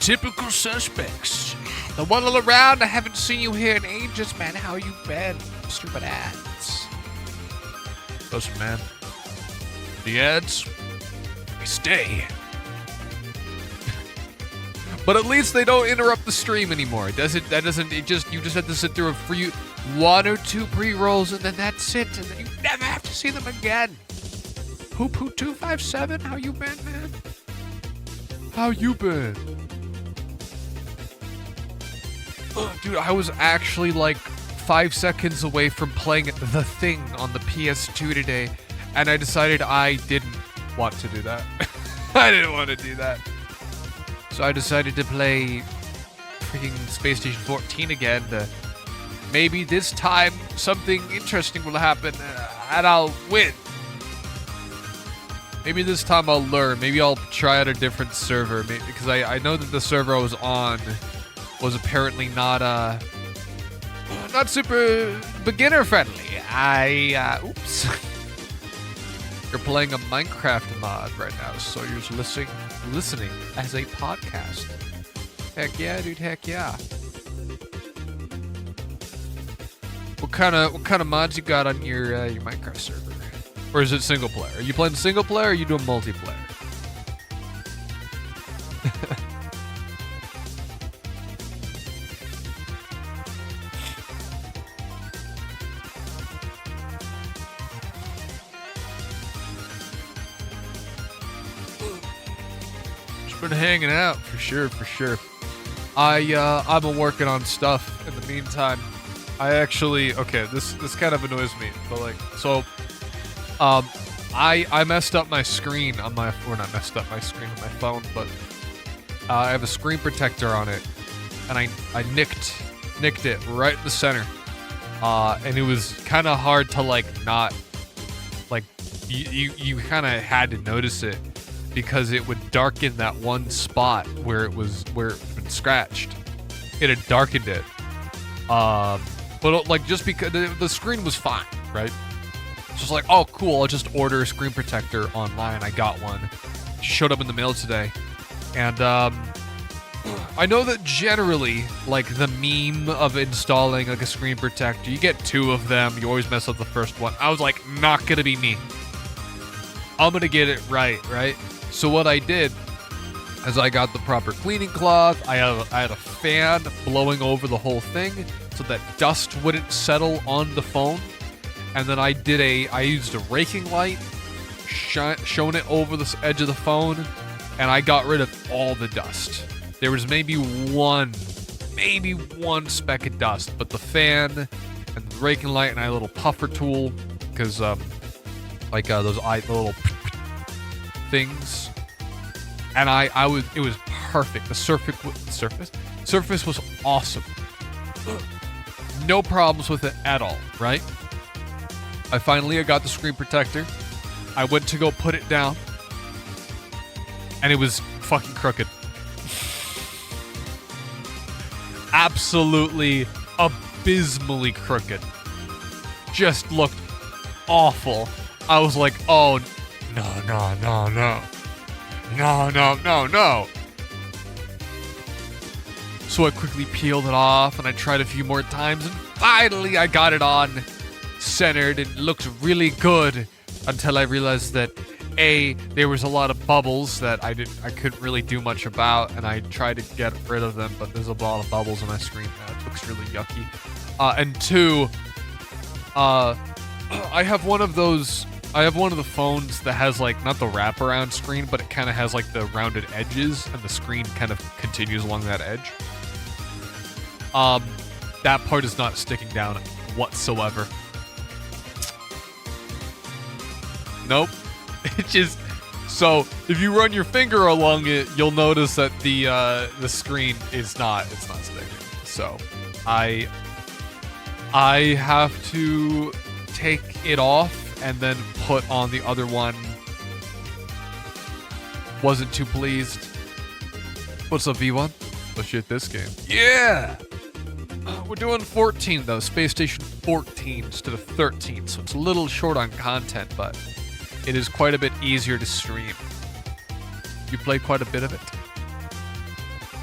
typical suspects. The one all around. I haven't seen you here in ages, man. How you been? Stupid ads. Listen, man. The ads, they stay. But at least they don't interrupt the stream anymore. You just have to sit through a free 1 or 2 pre-rolls and then that's it. And then you never have to see them again. Hoop 257, how you been, man? How you been? Dude, I was actually like 5 seconds away from playing The Thing on the PS2 today, and I decided I didn't want to do that. I didn't want to do that. So I decided to play freaking Space Station 14 again. Maybe this time something interesting will happen and I'll win. Maybe this time I'll learn. Maybe I'll try out a different server. Because I know that the server I was on was apparently not super beginner friendly. Oops. You're playing a Minecraft mod right now, so you're just listening as a podcast. Heck yeah, dude, heck yeah. What kind of mods you got on your Minecraft server? Or is it single player? Are you playing single player or are you doing multiplayer? Just been hanging out for sure. I've been working on stuff in the meantime. This kind of annoys me, but I messed up my screen on my, or not messed up my screen on my phone, but I have a screen protector on it, and I nicked it right in the center, and it was kind of hard to not, you kind of had to notice it, because it would darken that one spot where it been scratched. It had darkened it, but just because the screen was fine, right? It's just like, oh, cool, I'll just order a screen protector online. I got one. It showed up in the mail today. And I know that generally, the meme of installing a screen protector, you get 2 of them, you always mess up the first one. I was like, not gonna be me. I'm gonna get it right? So what I did is I got the proper cleaning cloth. I had a fan blowing over the whole thing so that dust wouldn't settle on the phone. And then I used a raking light, shone it over the edge of the phone, and I got rid of all the dust. There was maybe one speck of dust, but the fan and the raking light, and I had a little puffer tool, because those little things, and it was perfect. The surface was awesome. No problems with it at all, right? I finally got the screen protector. I went to go put it down, and it was fucking crooked. Absolutely abysmally crooked. Just looked awful. I was like, oh, no. So I quickly peeled it off, and I tried a few more times, and finally I got it on centered and looked really good, until I realized that there was a lot of bubbles that I couldn't really do much about, and I tried to get rid of them, but there's a lot of bubbles on my screen now. It looks really yucky. And 2, I have one of the phones that has not the wraparound screen, but it kind of has the rounded edges, and the screen kind of continues along that edge. That part is not sticking down whatsoever. Nope. It just, so if you run your finger along it, you'll notice that the screen is not sticking. So I have to take it off and then put on the other one. Wasn't too pleased. What's up, V1? Let's shit this game. Yeah! We're doing 14 though, Space Station 14 instead of 13, so it's a little short on content, but it is quite a bit easier to stream. You play quite a bit of it?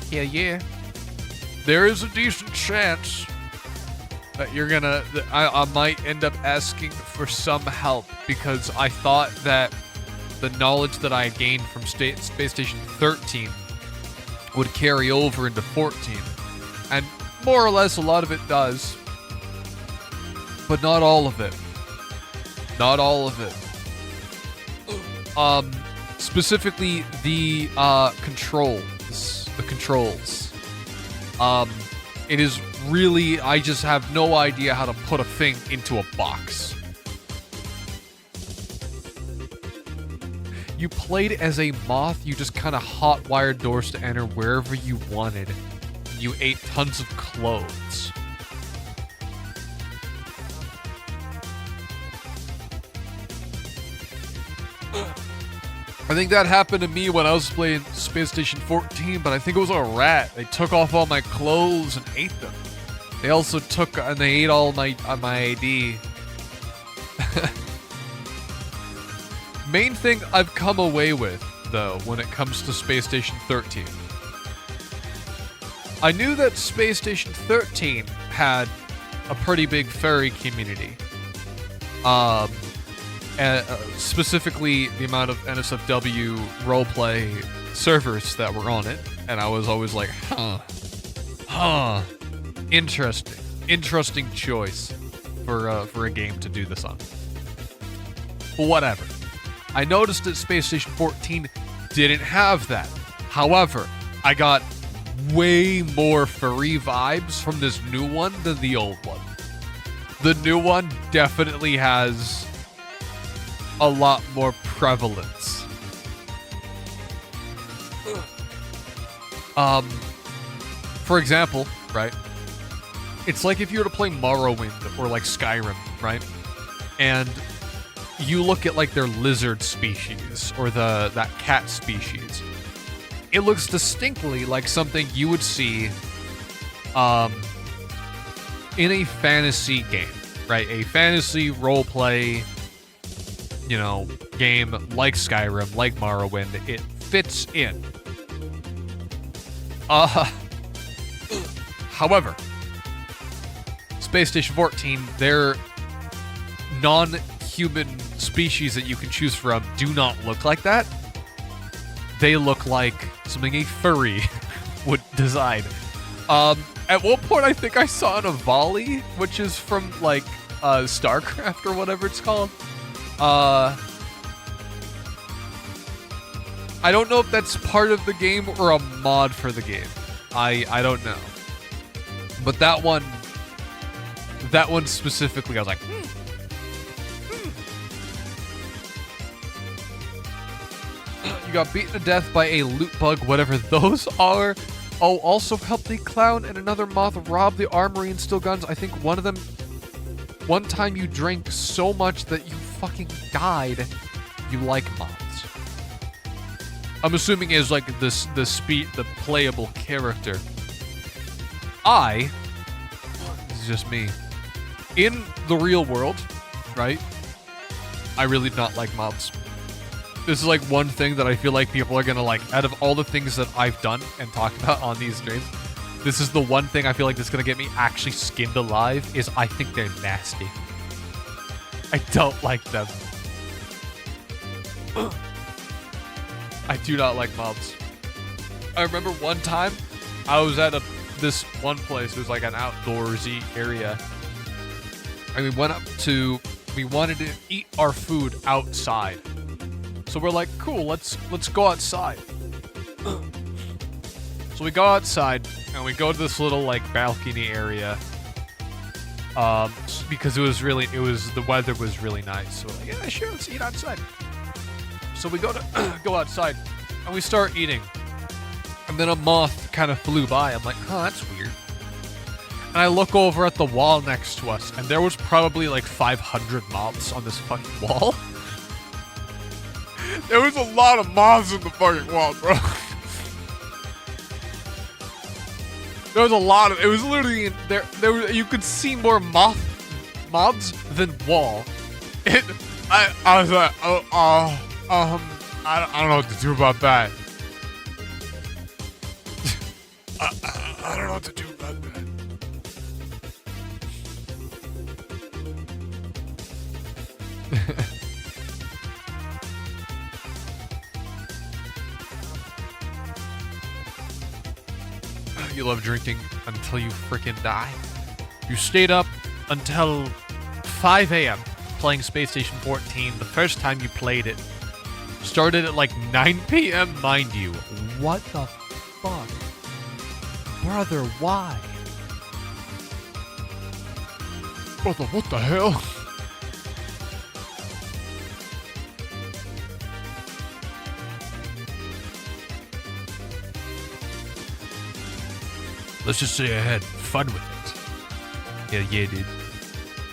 hell yeah. There is a decent chance that I might end up asking for some help, because I thought that the knowledge that I gained from Space Station 13 would carry over into 14. And more or less a lot of it does. But not all of it. Not all of it. Specifically the controls. The controls. It is really, I just have no idea how to put a thing into a box. You played as a moth, you just kind of hot-wired doors to enter wherever you wanted. You ate tons of clothes. I think that happened to me when I was playing Space Station 14, but I think it was a rat. They took off all my clothes and ate them. They also they ate all my ID. Main thing I've come away with, though, when it comes to Space Station 13. I knew that Space Station 13 had a pretty big furry community. Specifically the amount of NSFW roleplay servers that were on it, and I was always like, interesting choice for a game to do this on. But whatever. I noticed that Space Station 14 didn't have that. However, I got way more furry vibes from this new one than the old one. The new one definitely has a lot more prevalence. For example, right? It's like if you were to play Morrowind or like Skyrim, right? And you look at like their lizard species or that cat species. It looks distinctly like something you would see in a fantasy game, right? A fantasy roleplay, game like Skyrim, like Morrowind. It fits in. However, Space Station 14, their non-human species that you can choose from do not look like that. They look like something a furry would design. At one point, I think I saw an Avali, which is from like StarCraft or whatever it's called. I don't know if that's part of the game or a mod for the game. I don't know. But that one specifically, I was like, You got beaten to death by a loot bug, whatever those are. Oh, also helped the clown and another moth rob the armory and steal guns. I think one of them, one time you drank so much that you fucking died. You like moths. I'm assuming is like the playable character. This is just me. In the real world, right? I really do not like moths. This is like one thing that I feel like people are gonna like, out of all the things that I've done and talked about on these streams, this is the one thing I feel like that's gonna get me actually skinned alive, is I think they're nasty. I don't like them. I do not like moths. I remember one time I was at this one place, it was like an outdoorsy area, and we wanted to eat our food outside. So we're like, cool, let's go outside. So we go outside and we go to this little like balcony area, because the weather was really nice. So we're like, yeah, sure, let's eat outside. So we go outside and we start eating, and then a moth kind of flew by. I'm like, oh, that's weird. And I look over at the wall next to us, and there was probably like 500 moths on this fucking wall. There was a lot of moths in the fucking wall, bro. There was a lot of. It was literally there. You could see more moths than wall. I was like, I don't know what to do about that. I don't know what to do about that. You love drinking until you freaking die. You stayed up until 5 a.m. playing Space Station 14 the first time you played it. Started at like 9 p.m., mind you. What the fuck? Brother, why? Brother, what the hell? Let's just say I had fun with it. Yeah, dude.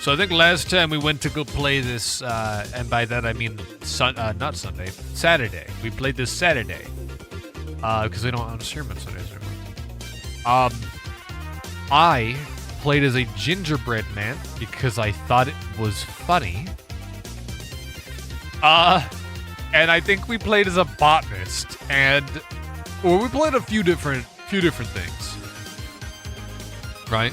So I think last time we went to go play this, and by that I mean not Sunday, Saturday. We played this Saturday. Because they don't stream on Sundays anymore. I played as a gingerbread man because I thought it was funny. And I think we played as a botanist, and we played a few different things. Right?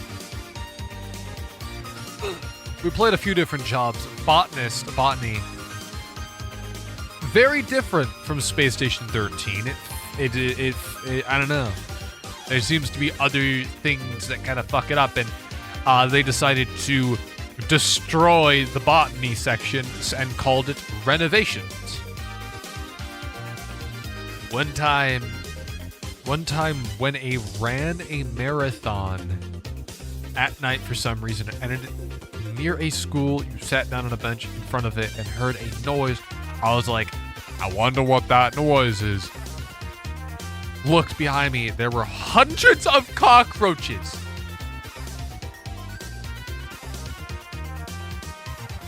We played a few different jobs. Botany. Very different from Space Station 13. It I don't know. There seems to be other things that kind of fuck it up, and they decided to destroy the botany section and called it renovations. One time when I ran a marathon at night for some reason, and near a school, you sat down on a bench in front of it and heard a noise. I was like, I wonder what that noise is. Looked behind me, there were hundreds of cockroaches.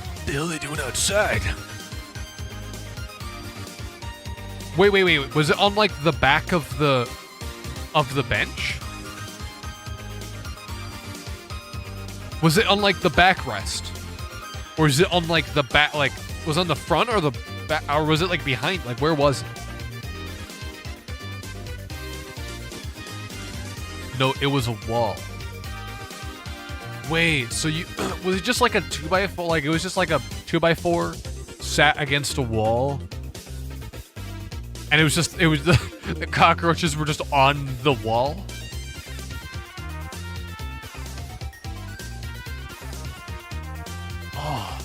What the hell are they doing outside? Wait. Was it on like the back of the bench? Was it on like the backrest? Or is it on like the back, like was it on the front or the back, or was it like behind? Like where was it? No, it was a wall. Wait, so you was it just like a 2x4? Like it was just like a 2x4 sat against a wall, and it was the cockroaches were just on the wall. Oh,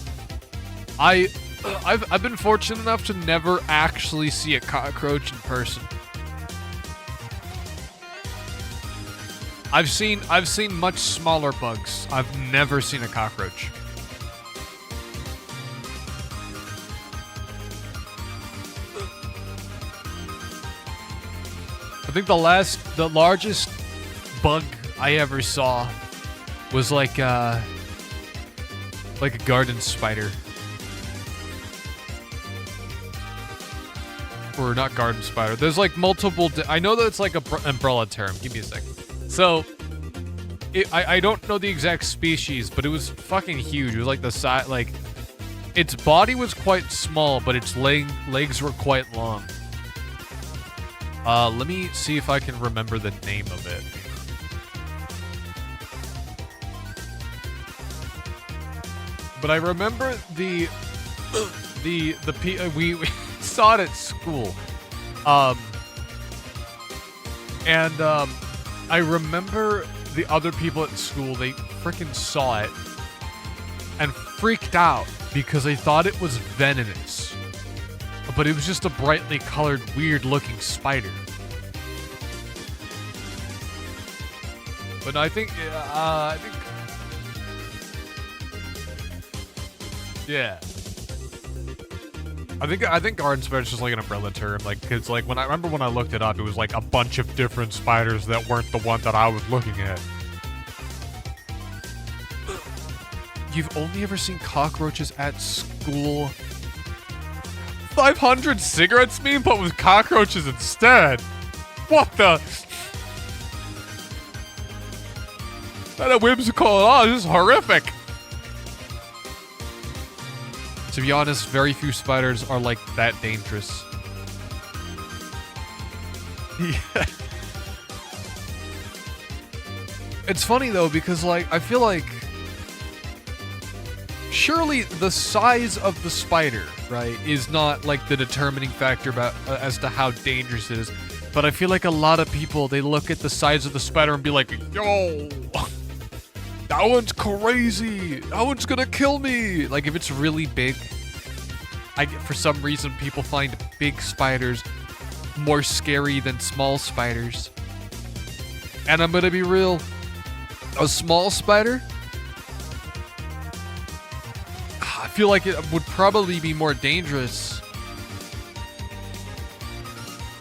I've been fortunate enough to never actually see a cockroach in person. I've seen much smaller bugs. I've never seen a cockroach. I think the largest bug I ever saw was like a garden spider. Or not garden spider. There's like multiple. I know that it's like an umbrella term. Give me a second. So, I don't know the exact species, but it was fucking huge. It was like the size, like, its body was quite small, but its legs were quite long. Let me see if I can remember the name of it. But I remember we saw it at school. I remember the other people at school, they freaking saw it and freaked out because they thought it was venomous. But it was just a brightly colored, weird-looking spider. But I think, yeah. I think garden spider is just like an umbrella term. Like, it's like when I looked it up, it was like a bunch of different spiders that weren't the one that I was looking at. You've only ever seen cockroaches at school? 500 cigarettes meme, but with cockroaches instead. What the? That a whimsical. Oh, this is horrific. To be honest, very few spiders are like that dangerous. Yeah. It's funny though, because like I feel like surely the size of the spider, right, is not like the determining factor about as to how dangerous it is. But I feel like a lot of people, they look at the size of the spider and be like, yo, that one's crazy. That one's gonna kill me. Like if it's really big, for some reason people find big spiders more scary than small spiders. And I'm gonna be real, a small spider, I feel like it would probably be more dangerous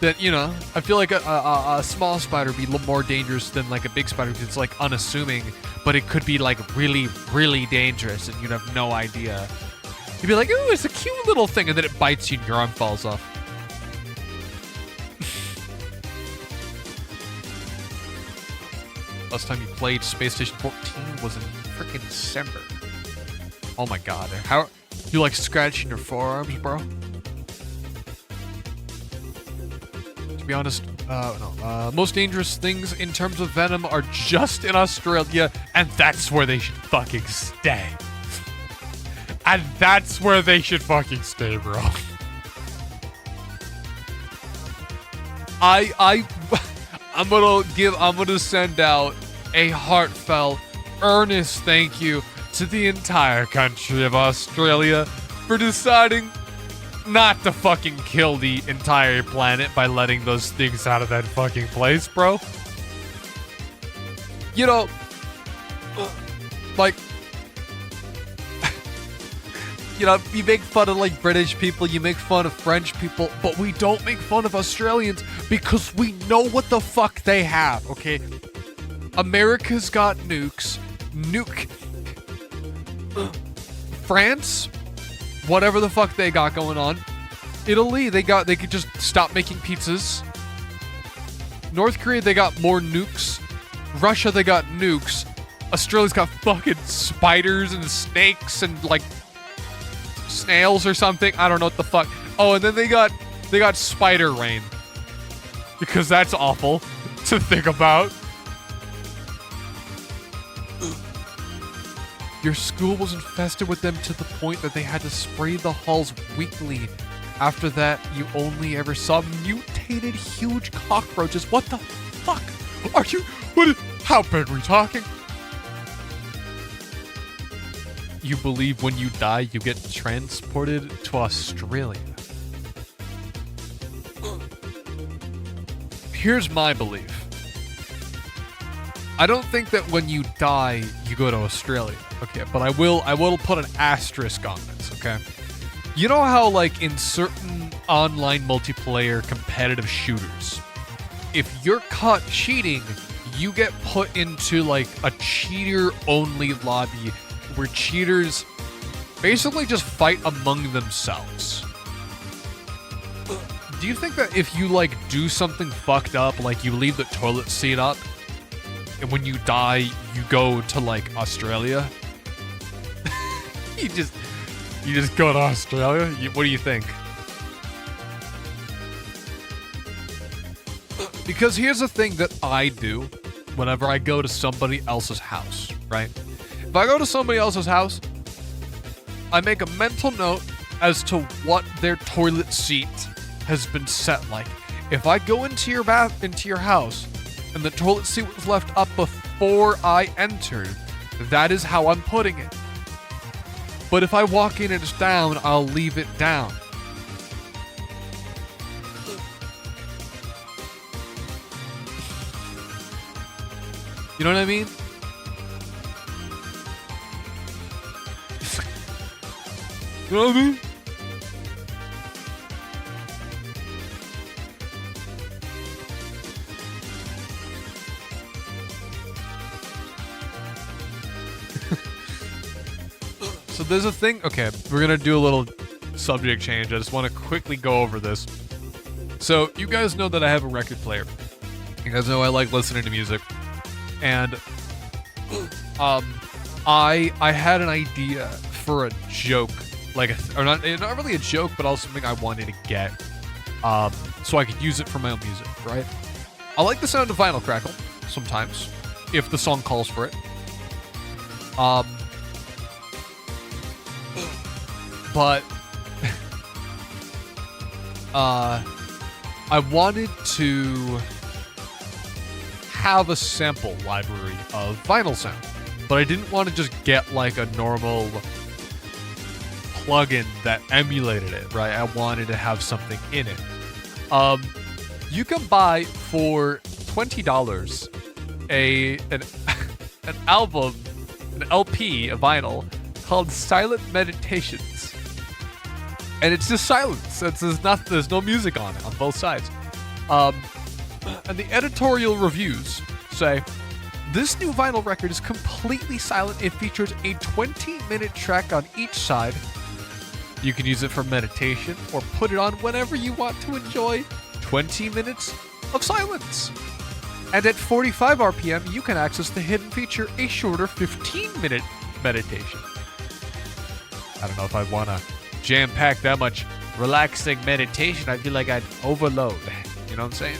than, you know, I feel like a small spider would be more dangerous than like a big spider because it's like unassuming, but it could be like really, really dangerous and you'd have no idea. You'd be like, ooh, it's a cute little thing, and then it bites you and your arm falls off. Last time you played Space Station 14 was in freaking December. Oh my god. How you like scratching your forearms, bro? To be honest, no. Most dangerous things in terms of venom are just in Australia, and that's where they should fucking stay. And that's where they should fucking stay, bro. I'm gonna send out a heartfelt, earnest thank you to the entire country of Australia for deciding not to fucking kill the entire planet by letting those things out of that fucking place, bro. You know, like, you know, you make fun of like British people, you make fun of French people, but we don't make fun of Australians because we know what the fuck they have, okay? America's got nukes. France, whatever the fuck they got going on. Italy, they could just stop making pizzas. North Korea, they got more nukes. Russia, they got nukes. Australia's got fucking spiders and snakes and like snails or something. I don't know what the fuck. Oh, and then they got spider rain. Because that's awful to think about. Your school was infested with them to the point that they had to spray the halls weekly. After that, you only ever saw mutated huge cockroaches. What the fuck are you? How big are we talking? You believe when you die, you get transported to Australia. Here's my belief. I don't think that when you die, you go to Australia. Okay, but I will put an asterisk on this, okay? You know how, like, in certain online multiplayer competitive shooters, if you're caught cheating, you get put into, like, a cheater-only lobby where cheaters basically just fight among themselves. Do you think that if you, like, do something fucked up, like you leave the toilet seat up, and when you die, you go to, like, Australia? You just go to Australia? What do you think? Because here's the thing that I do whenever I go to somebody else's house, right? If I go to somebody else's house, I make a mental note as to what their toilet seat has been set like. If I go into your house and the toilet seat was left up before I entered, that is how I'm putting it. But if I walk in and it's down, I'll leave it down. You know what I mean? You know what I mean? So there's a thing. Okay, we're gonna do a little subject change. I just want to quickly go over this. So you guys know that I have a record player. You guys know I like listening to music, and I had an idea for a joke, like or not really a joke, but also something I wanted to get, so I could use it for my own music. Right? I like the sound of vinyl crackle sometimes. if the song calls for it. But I wanted to have a sample library of vinyl sound, but I didn't want to just get like a normal plugin that emulated it, right? I wanted to have something in it. You can buy for $20 an album, an LP, a vinyl called Silent Meditations, and it's just silence. There's no music on it on both sides. And the editorial reviews say, this new vinyl record is completely silent. It features a 20-minute track on each side. You can use it for meditation or put it on whenever you want to enjoy 20 minutes of silence. And at 45 RPM, you can access the hidden feature, a shorter 15-minute meditation. I don't know if I'd want to jam-pack that much relaxing meditation. I feel like I'd overload. You know what I'm saying?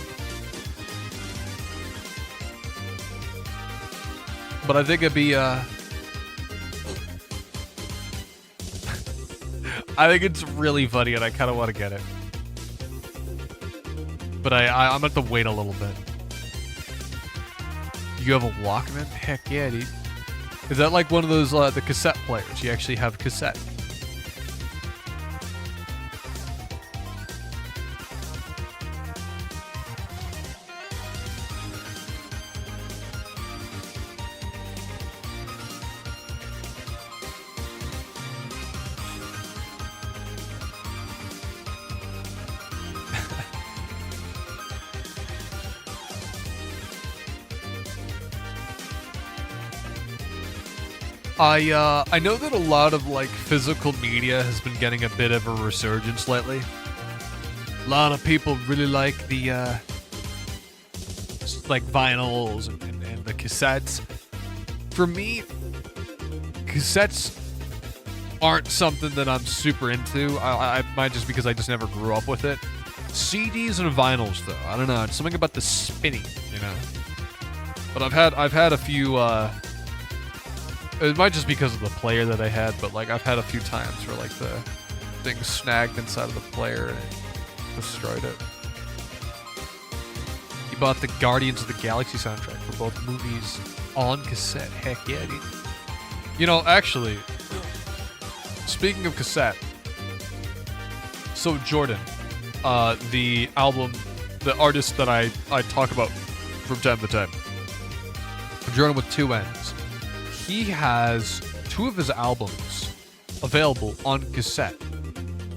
But I think it'd be, I think it's really funny and I kind of want to get it. But I'm going to have to wait a little bit. You have a Walkman? Heck yeah, dude. Is that like one of those, the cassette players? You actually have cassette. I know that a lot of like physical media has been getting a bit of a resurgence lately. A lot of people really like the like vinyls and the cassettes. For me, cassettes aren't something that I'm super into. I might just because I just never grew up with it. CDs and vinyls though, I don't know. It's something about the spinning, you know. But I've had a few. It might just because of the player that I had, but like I've had a few times where like the thing snagged inside of the player and it destroyed it. You bought the Guardians of the Galaxy soundtrack for both movies on cassette. Heck yeah, dude. You know, actually, speaking of cassette, so Jordan, the artist that I talk about from time to time, Jordan with 2 N's. He has 2 of his albums available on cassette.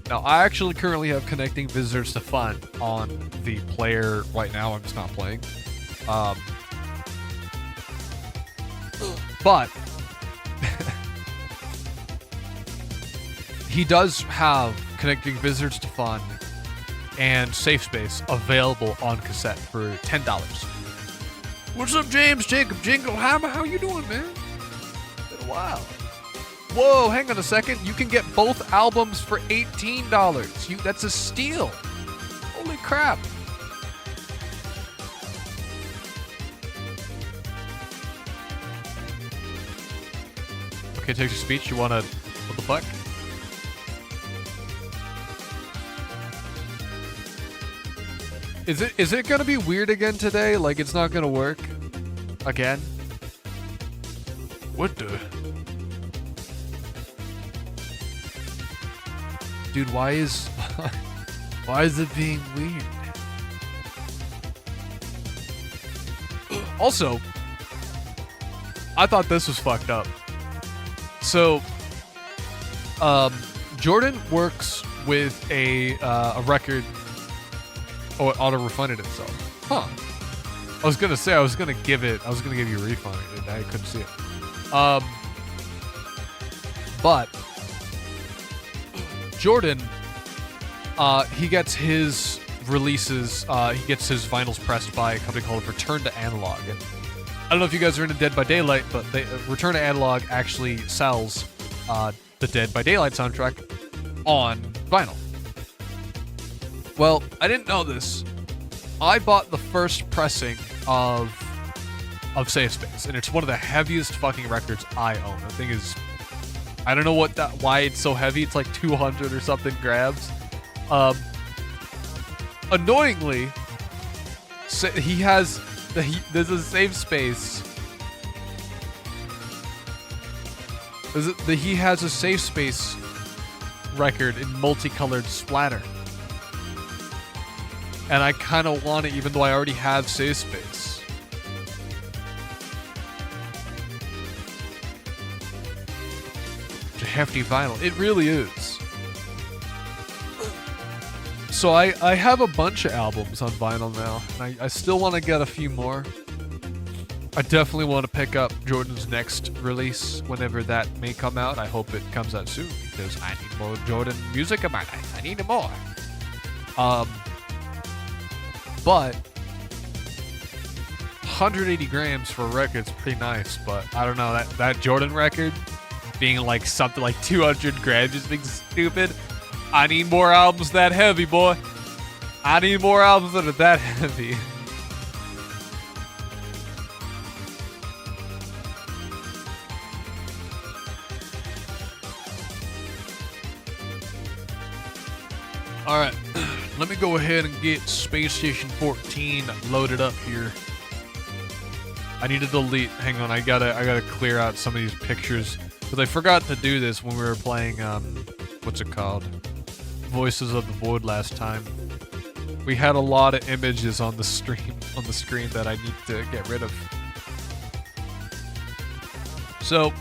Now, I actually currently have Connecting Visitors to Fun on the player right now. I'm just not playing. But he does have Connecting Visitors to Fun and Safe Space available on cassette for $10. What's up, James? Jacob Jinglehammer? How you doing, man? Wow. Whoa, hang on a second. You can get both albums for $18. That's a steal. Holy crap. Okay, text-to-speech. You wanna... What the fuck? Is it gonna be weird again today? Like it's not gonna work? Again? What the? Dude, why is it being weird? Also, I thought this was fucked up. So, Jordan works with a record. Oh, it auto-refunded itself. Huh. I was gonna say I was gonna give you a refund, and I couldn't see it. But Jordan, he gets his releases, he gets his vinyls pressed by a company called Return to Analog. And I don't know if you guys are into Dead by Daylight, but Return to Analog actually sells the Dead by Daylight soundtrack on vinyl. Well, I didn't know this. I bought the first pressing of of safe space, and it's one of the heaviest fucking records I own. The thing is, I don't know why it's so heavy. It's like 200 or something grams. Annoyingly, there's a safe space. He has a safe space record in multicolored splatter. And I kind of want it, even though I already have safe space. It's a hefty vinyl. It really is. So I have a bunch of albums on vinyl now, and I still want to get a few more. I definitely want to pick up Jordan's next release whenever that may come out. I hope it comes out soon, because I need more Jordan music in my life. I need more. But 180 grams for a record's pretty nice, but I don't know, that Jordan record being like something like 200 grams just being stupid. I need more albums that heavy, boy. I need more albums that are that heavy. Alright, let me go ahead and get Space Station 14 loaded up here. I need to delete, hang on, I gotta clear out some of these pictures, because I forgot to do this when we were playing, what's it called? Voices of the Void last time. We had a lot of images on the screen that I need to get rid of. So,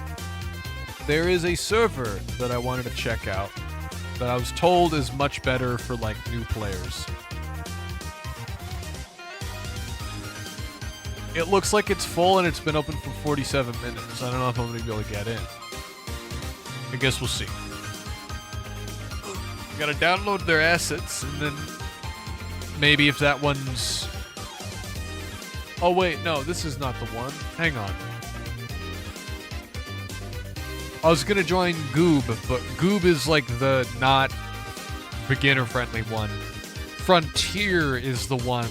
there is a server that I wanted to check out that I was told is much better for like new players. It looks like it's full and it's been open for 47 minutes. I don't know if I'm going to be able to get in. I guess we'll see. Gotta download their assets, and then maybe if that one's... Oh wait, no, this is not the one. Hang on. I was gonna join Goob, but Goob is like the not beginner-friendly one. Frontier is the one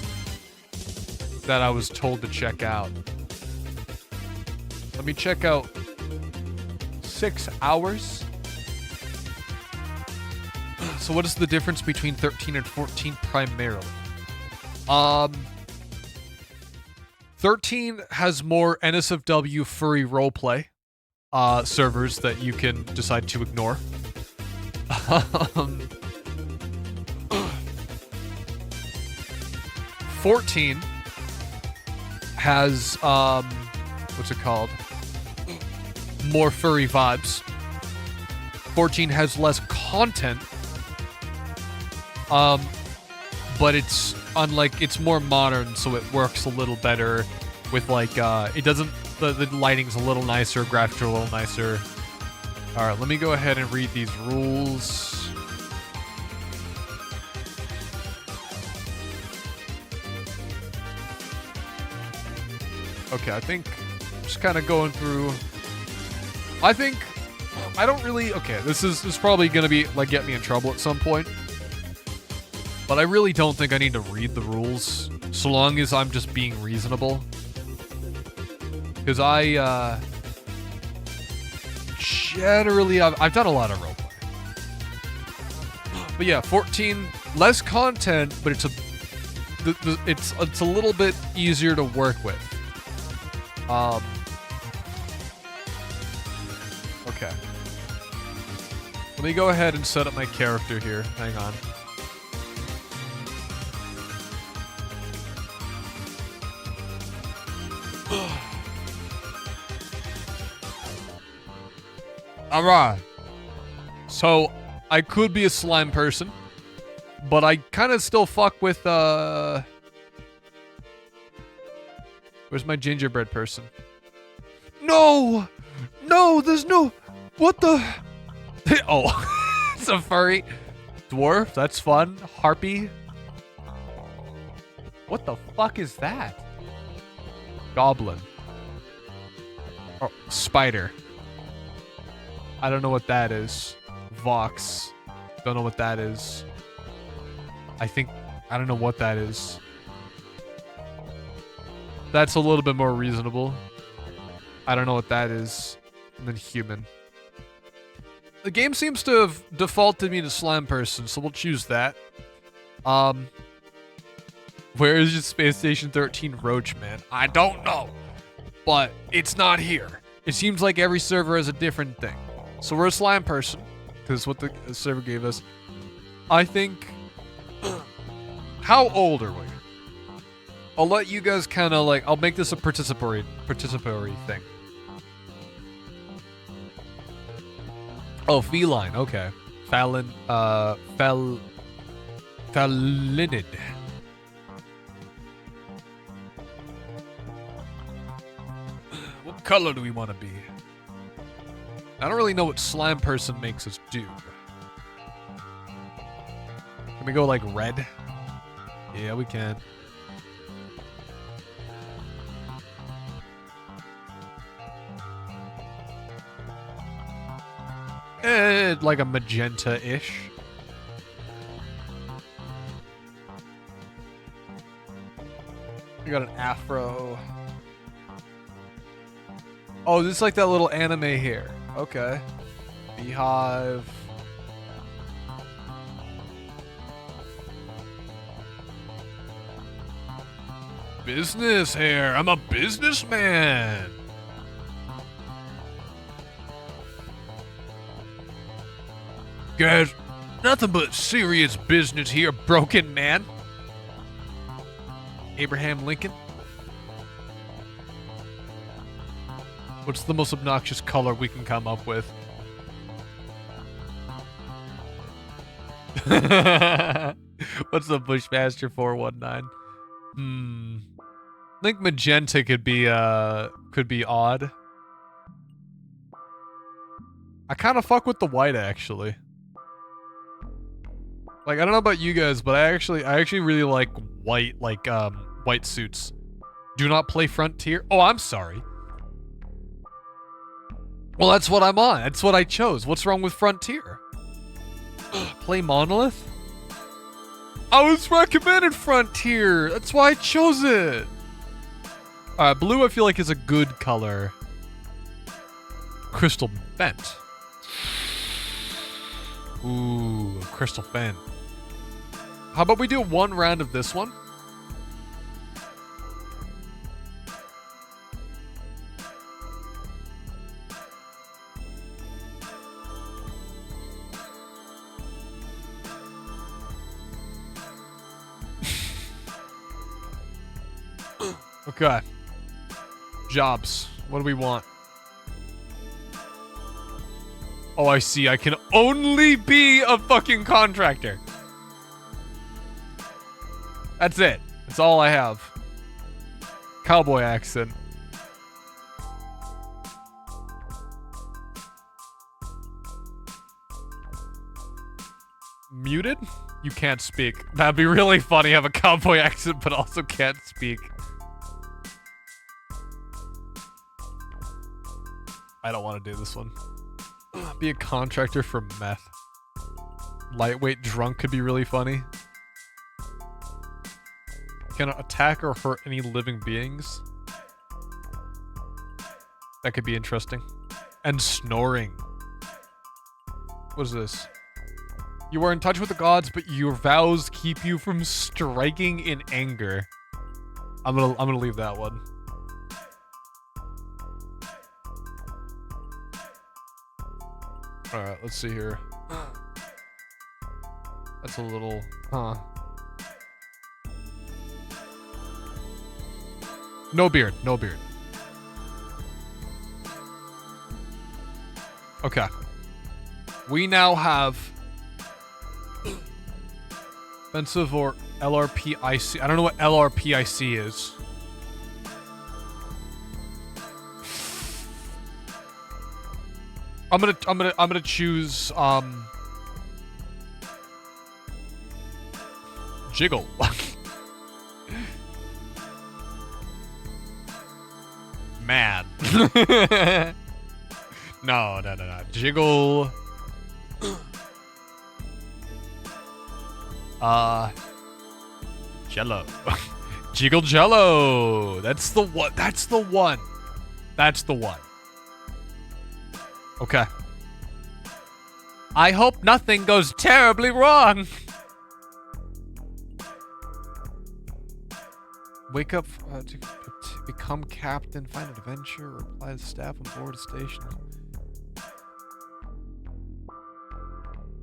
that I was told to check out. Let me check out 6 hours. So what is the difference between 13 and 14 primarily? 13 has more NSFW furry roleplay servers that you can decide to ignore. 14 has what's it called? More furry vibes. 14 has less content. But it's it's more modern, so it works a little better with like it doesn't, the lighting's a little nicer, graphics are a little nicer. All right, let me go ahead and read these rules. Okay, I think I'm just kind of going through. I think I don't really. Okay, this is probably gonna be like get me in trouble at some point. But I really don't think I need to read the rules, so long as I'm just being reasonable. Because generally, I've done a lot of roleplay. But yeah, 14, less content, but it's a little bit easier to work with. Okay. Let me go ahead and set up my character here. Hang on. Alright. So, I could be a slime person, but I kind of still fuck with, where's my gingerbread person? No! No, there's no... What the... Oh, it's a furry. Dwarf, that's fun. Harpy. What the fuck is that? Goblin. Oh, spider. I don't know what that is. Vox. Don't know what that is. I don't know what that is. That's a little bit more reasonable. I don't know what that is. And then human. The game seems to have defaulted me to slime person, so we'll choose that. Where is your Space Station 13 Roach, man? I don't know. But it's not here. It seems like every server has a different thing. So we're a slime person, because what the server gave us. I think... How old are we? I'll let you guys kind of like... I'll make this a participatory thing. Oh, feline. Okay. Felinid. What color do we want to be? I don't really know what slime person makes us do. Can we go like red? Yeah, we can. Like a magenta-ish. We got an afro. Oh, this is like that little anime hair. Okay. Beehive. Business hair. I'm a businessman. Guys, nothing but serious business here, broken man. Abraham Lincoln. What's the most obnoxious color we can come up with? What's the Bushmaster 419? I think magenta could be odd. I kind of fuck with the white actually. Like, I don't know about you guys, but I actually really like white, like, white suits. Do not play Frontier. Oh, I'm sorry. Well, that's what I'm on. That's what I chose. What's wrong with Frontier? Play Monolith? I was recommended Frontier. That's why I chose it. Alright, blue I feel like is a good color. Crystal bent. Ooh, crystal bent. How about we do one round of this one? Okay. Jobs. What do we want? Oh, I see. I can only be a fucking contractor. That's it. That's all I have. Cowboy accent. Muted? You can't speak. That'd be really funny. Have a cowboy accent, but also can't speak. I don't want to do this one. Be a contractor for meth. Lightweight drunk could be really funny. Cannot attack or hurt any living beings. That could be interesting. And snoring. What is this? You are in touch with the gods, but your vows keep you from striking in anger. I'm gonna leave that one. Alright, let's see here. That's a little... Huh. No beard. No beard. Okay. We now have... Offensive or LRPIC. I don't know what LRPIC is. I'm gonna choose Jiggle. Mad. No. Jiggle. Jello. Jiggle Jello. That's the one. That's the one. That's the one. Okay. I hope nothing goes terribly wrong. Wake up to become captain, find an adventure, reply to staff on board a station.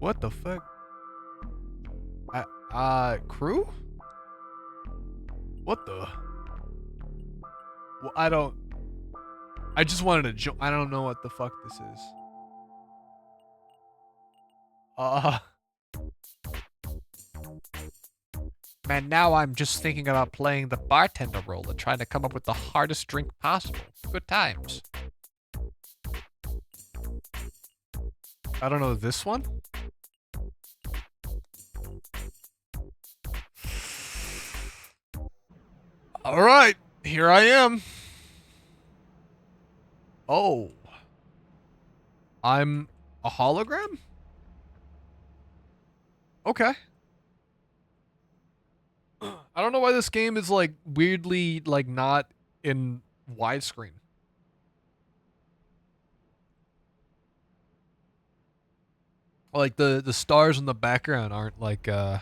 What the fuck? Crew? What the? Well, I just wanted to join. I don't know what the fuck this is. Man, now I'm just thinking about playing the bartender role and trying to come up with the hardest drink possible. Good times. I don't know this one? Alright, here I am. Oh. I'm a hologram? Okay. I don't know why this game is like weirdly like not in widescreen. Like the stars in the background aren't like it's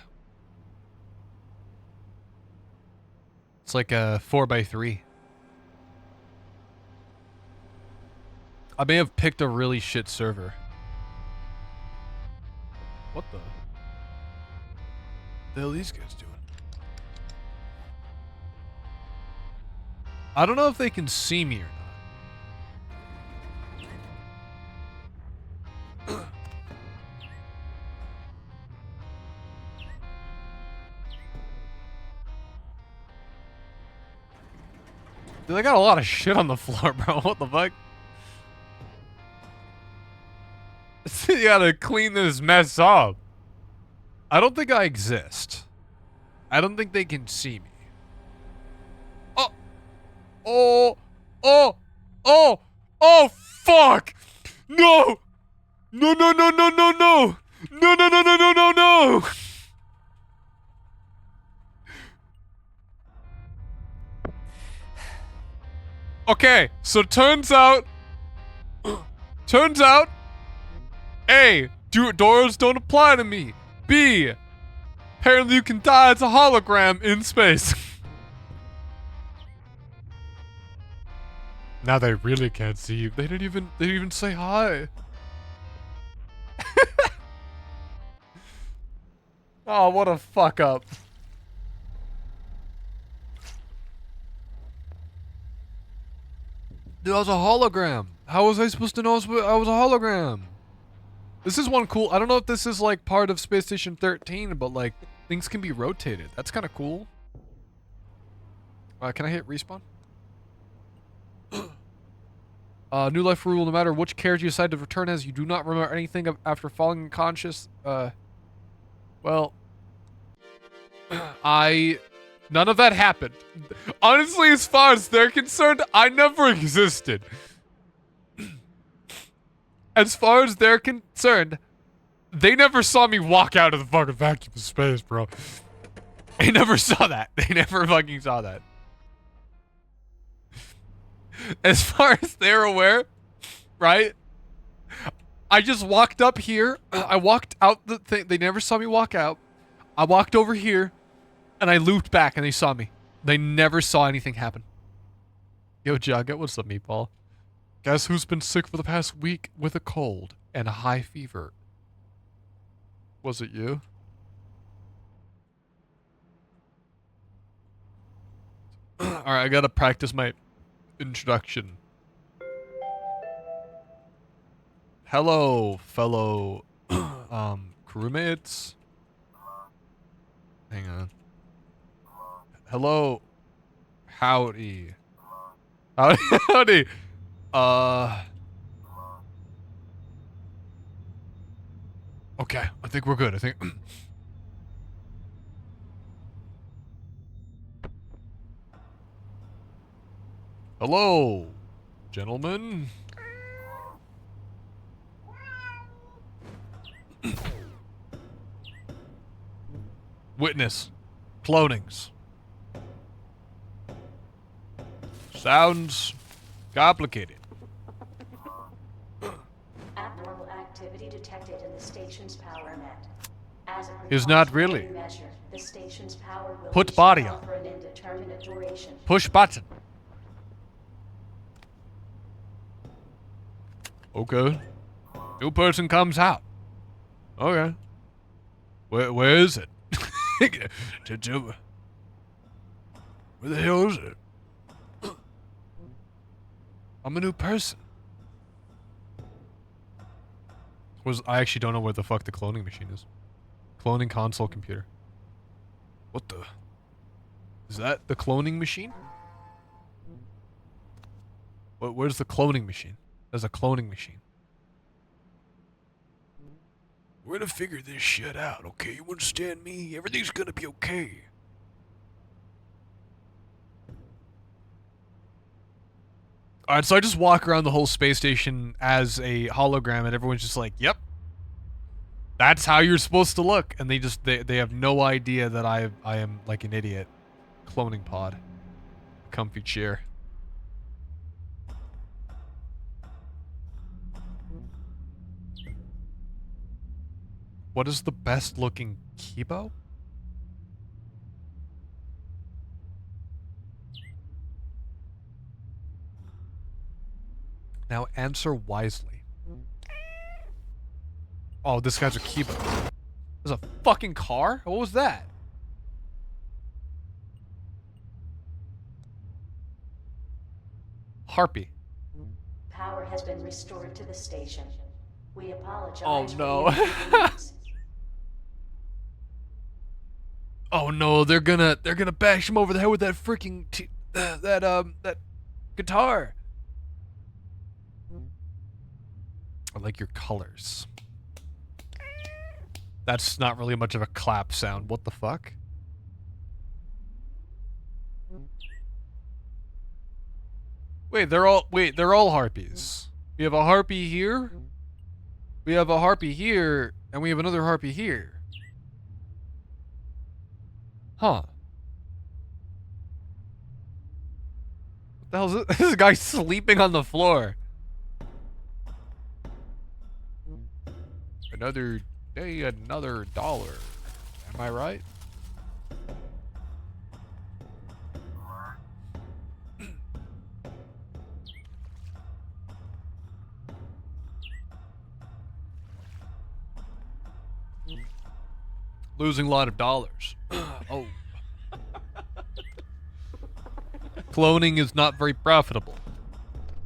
like a 4:3. I may have picked a really shit server. What the hell are these guys doing? I don't know if they can see me or not. Dude, I got a lot of shit on the floor, bro. What the fuck? You gotta clean this mess up. I don't think I exist. I don't think they can see me. Oh! Oh! Oh! Oh! Oh, fuck! No! No, no, no, no, no, no! No, no, no, no, no, no, no! Okay, so turns out, A, doors don't apply to me. B, apparently you can die as a hologram in space. Now they really can't see you. They didn't even say hi. Oh, what a fuck up. Dude, I was a hologram. How was I supposed to know I was a hologram? This is one cool. I don't know if this is like part of Space Station 13, but like things can be rotated. That's kind of cool. Can I hit respawn? New life rule: no matter which character you decide to return as, you do not remember anything after falling unconscious. Well, none of that happened. Honestly, as far as they're concerned, I never existed. As far as they're concerned, they never saw me walk out of the fucking vacuum of space, bro. They never saw that. They never fucking saw that. As far as they're aware, right? I just walked up here. I walked out the thing. They never saw me walk out. I walked over here, and I looped back, and they saw me. They never saw anything happen. Yo, Jagga, what's up, meatball? Guess who's been sick for the past week with a cold and a high fever? Was it you? Alright, I gotta practice my introduction. Hello, fellow crewmates. Hang on. Hello. Howdy. Howdy. Howdy. Okay, I think we're good. I think. Hello, gentlemen. Witness. Clonings. Sounds complicated. Abnormal activity detected in the station's power net. As a Is not really. measure, the station's power will Put be body shut on. off for an indeterminate duration. Push button. Okay. New person comes out. Okay. Where is it? Where the hell is it? I'm a new person. I actually don't know where the fuck the cloning machine is. Cloning console computer. What the? Is that the cloning machine? Where's the cloning machine? There's a cloning machine. We're gonna figure this shit out, okay? You understand me? Everything's gonna be okay. Alright, so I just walk around the whole space station as a hologram and everyone's just like, yep. That's how you're supposed to look. And they have no idea that I am like an idiot. Cloning pod. Comfy chair. What is the best looking Kibo? Now answer wisely. Oh, this guy's a Kibo. There's a fucking car? What was that? Harpy. Power has been restored to the station. We apologize. Oh for no. the inconvenience. Oh no, they're gonna bash him over the head with that freaking that guitar. I like your colors. That's not really much of a clap sound. What the fuck? Wait, they're all harpies. We have a harpy here. We have a harpy here, and we have another harpy here. Huh. What the hell is this? This is a guy sleeping on the floor. Another day, another dollar. Am I right? Losing a lot of dollars. Oh. Cloning is not very profitable.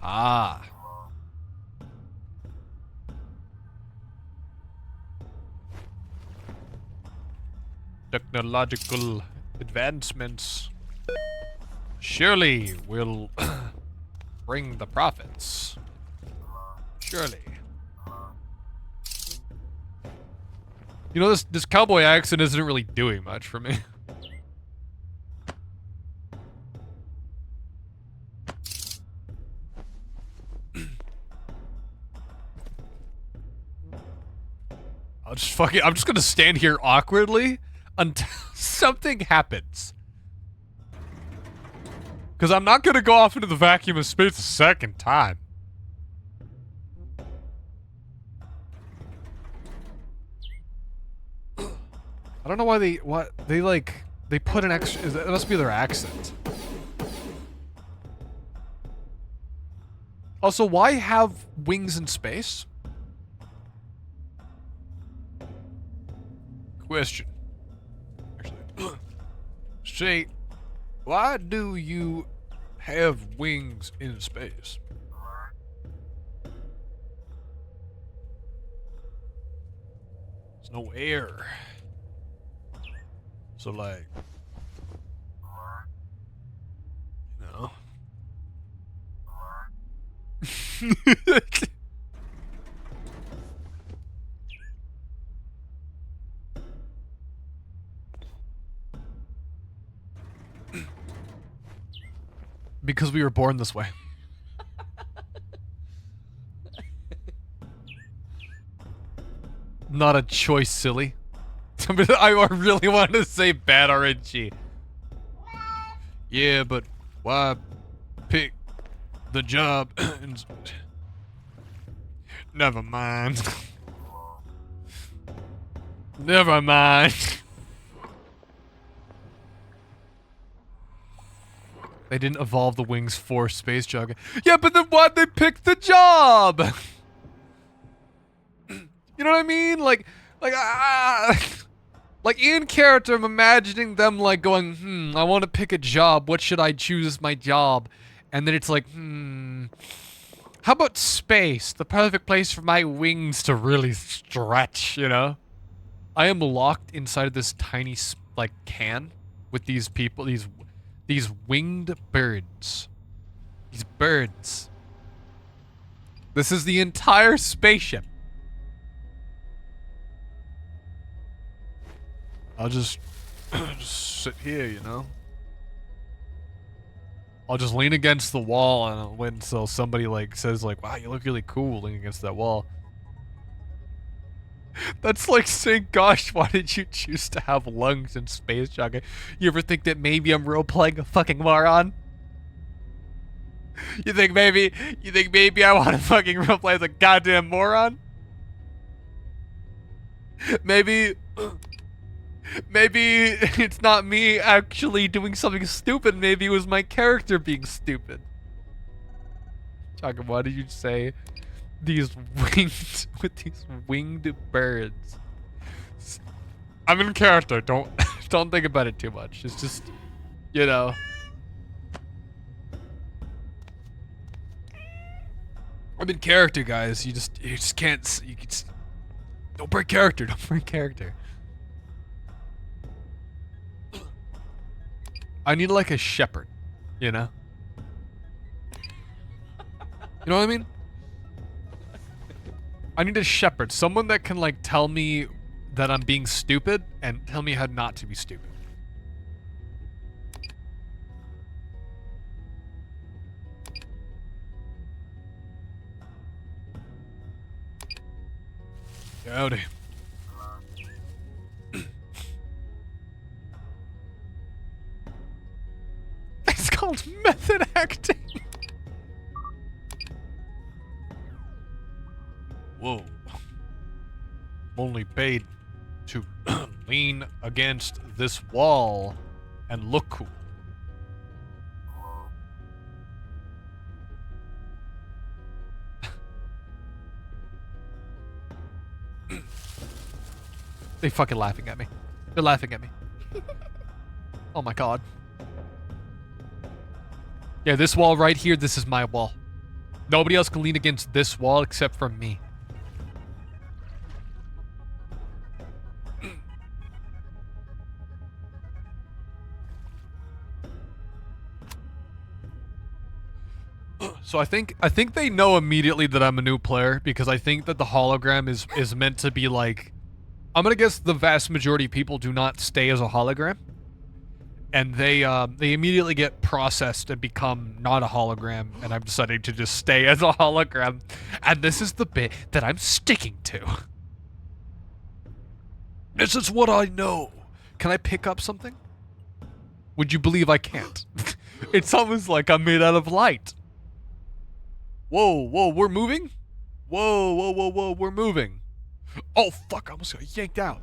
Ah. Technological advancements surely will bring the profits. Surely. You know, this cowboy accent isn't really doing much for me. I'm just gonna stand here awkwardly until something happens. Because I'm not gonna go off into the vacuum of space a second time. I don't know why they put an extra. It must be their accent. Also, why have wings in space? Question. Actually, say, why do you have wings in space? There's no air. So like, you know. Because we were born this way. Not a choice, silly. I really wanted to say bad RNG. Yeah, but why pick the job. Never mind. Never mind. They didn't evolve the wings for Space Jagga. Yeah, but then why'd they pick the job? You know what I mean? Like in character, I'm imagining them like going, I want to pick a job. What should I choose as my job? And then it's like, how about space? The perfect place for my wings to really stretch, you know? I am locked inside of this tiny, like, can with these people, these winged birds. These birds. This is the entire spaceship. I'll just sit here, you know? I'll just lean against the wall and I'll wait until somebody like says like, wow, you look really cool leaning against that wall. That's like saying, gosh, why did you choose to have lungs in Space Jagga? You ever think that maybe I'm role-playing a fucking moron? You think maybe I want to fucking role-play as a goddamn moron? Maybe it's not me actually doing something stupid. Maybe it was my character being stupid. Jagga, why did you say these winged with these winged birds? I'm in character. Don't think about it too much. It's just, you know. I'm in character, guys. You just can't. Don't break character. Don't break character. I need like a shepherd, you know? You know what I mean? I need a shepherd. Someone that can like tell me that I'm being stupid and tell me how not to be stupid. Howdy. It's called method acting. Whoa. I'm only paid to lean against this wall and look cool. They fucking laughing at me. They're laughing at me. Oh my god. Yeah, this wall right here, this is my wall. Nobody else can lean against this wall except for me. So I think they know immediately that I'm a new player because I think that the hologram is meant to be like, I'm gonna guess the vast majority of people do not stay as a hologram. And they immediately get processed and become not a hologram, and I'm deciding to just stay as a hologram. And this is the bit that I'm sticking to. This is what I know. Can I pick up something? Would you believe I can't? It's almost like I'm made out of light. Whoa, we're moving? Whoa, we're moving. Oh, fuck, I almost got yanked out.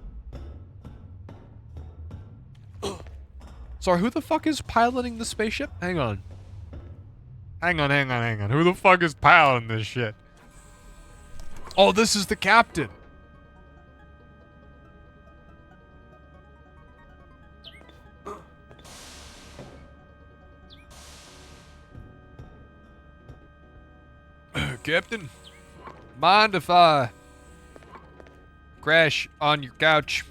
Sorry, who the fuck is piloting the spaceship? Hang on. Who the fuck is piloting this shit? Oh, this is the captain. Captain, mind if I crash on your couch?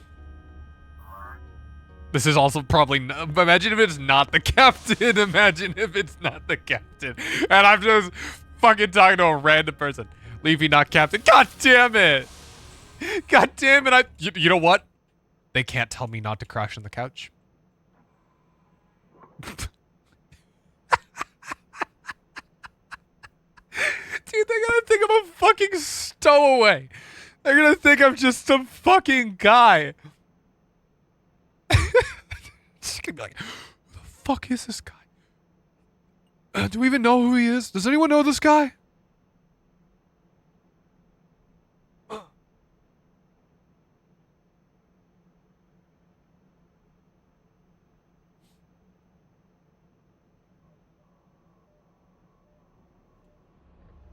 This is also probably not, imagine if it's not the captain. Imagine if it's not the captain. And I'm just fucking talking to a random person. Leafy, not captain. God damn it. God damn it. You know what? They can't tell me not to crash on the couch. Dude, they're gonna think I'm a fucking stowaway. They're gonna think I'm just some fucking guy. Just gonna be like, who the fuck is this guy? Do we even know who he is? Does anyone know this guy?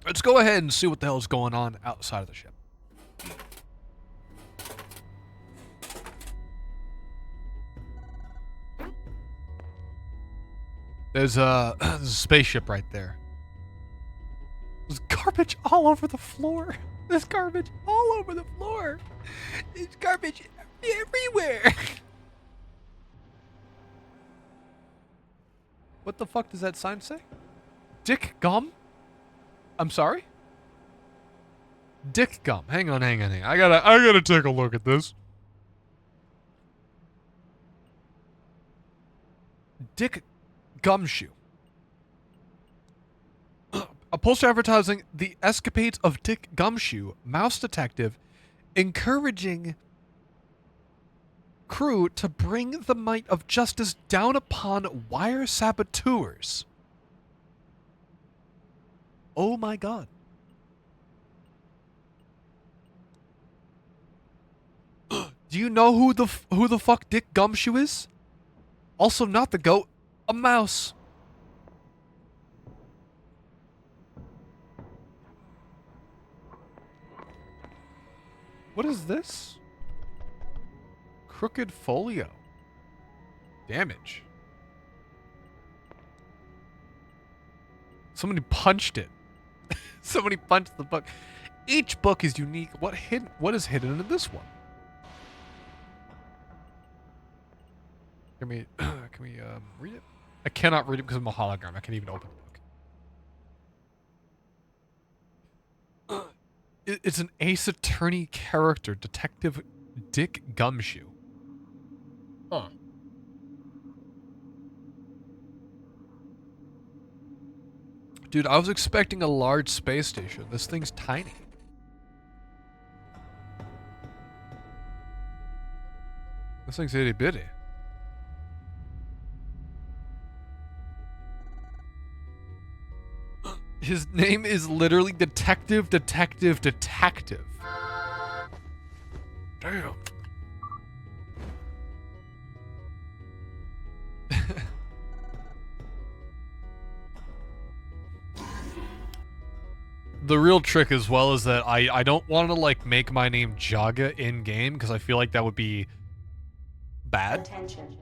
Let's go ahead and see what the hell's going on outside of the ship. There's a spaceship right there. There's garbage all over the floor. There's garbage all over the floor. There's garbage everywhere. What the fuck does that sign say? Dick gum? I'm sorry? Dick gum. Hang on. I gotta take a look at this. Dick Gumshoe. A poster advertising the escapades of Dick Gumshoe, mouse detective, encouraging crew to bring the might of justice down upon wire saboteurs. Oh my god. Do you know who the fuck Dick Gumshoe is? Also not the goat, a mouse. What is this? Crooked folio. Damage. Somebody punched it. Somebody punched the book. Each book is unique. What is hidden in this one? Can we read it? I cannot read it because I'm a hologram. I can't even open the book. It's an Ace Attorney character, Detective Dick Gumshoe. Huh. Dude, I was expecting a large space station. This thing's tiny. This thing's itty bitty. His name is literally Detective. Damn. The real trick as well is that I don't want to like make my name Jagga in game because I feel like that would be bad. Attention.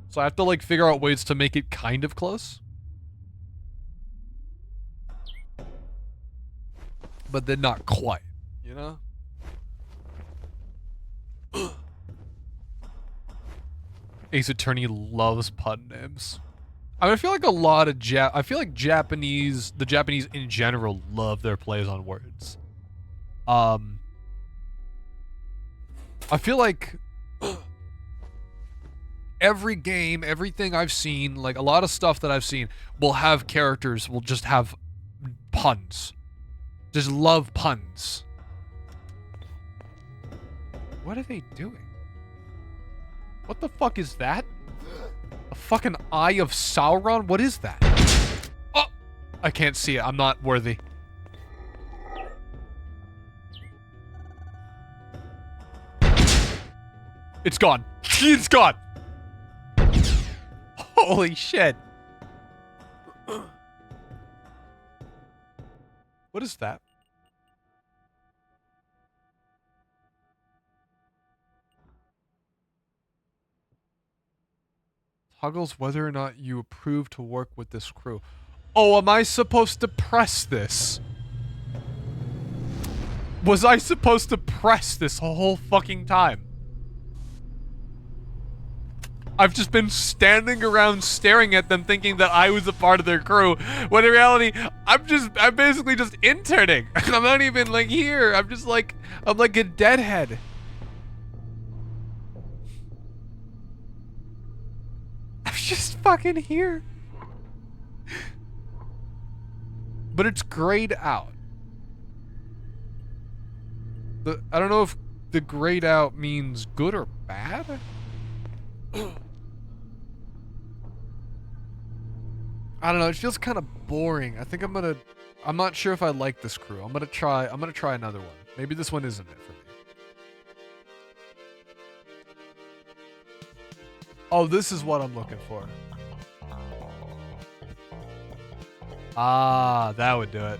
So I have to like figure out ways to make it kind of close. But then not quite, you know? Ace Attorney loves pun names. I mean, I feel like a lot of I feel like the Japanese in general love their plays on words. I feel like every game, everything I've seen, like a lot of stuff that I've seen will have characters will just have puns. Just love puns. What are they doing? What the fuck is that? A fucking Eye of Sauron? What is that? Oh! I can't see it. I'm not worthy. It's gone. It's gone. Holy shit. What is that? Toggles whether or not you approve to work with this crew. Oh, am I supposed to press this? Was I supposed to press this whole fucking time? I've just been standing around staring at them thinking that I was a part of their crew, when in reality, I'm basically just interning. I'm not even like here. I'm like a deadhead. I'm just fucking here. But it's grayed out. I don't know if the grayed out means good or bad. I don't know, it feels kind of boring. I think I'm not sure if I like this crew. I'm gonna try another one. Maybe this one isn't it for me. Oh, this is what I'm looking for. Ah, that would do it.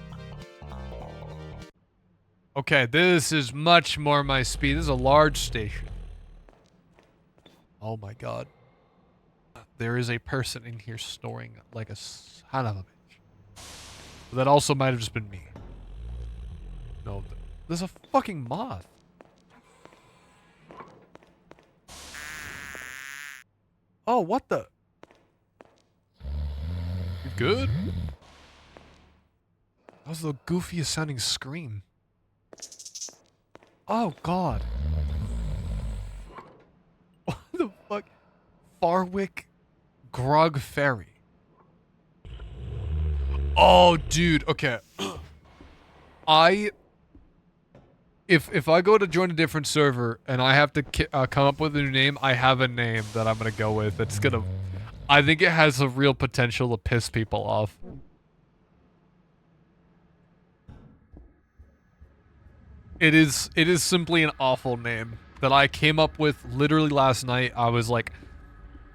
Okay, this is much more my speed. This is a large station. Oh my god. There is a person in here snoring like a son of a bitch. But that also might have just been me. No, there's a fucking moth. Oh, what the? You good? That was the goofiest sounding scream. Oh god. What the fuck? Farwick Grog Ferry. Oh, dude. Okay. If I go to join a different server and I have to come up with a new name, I have a name that I'm gonna go with. It's gonna. I think it has a real potential to piss people off. It is simply an awful name that I came up with literally last night. I was like,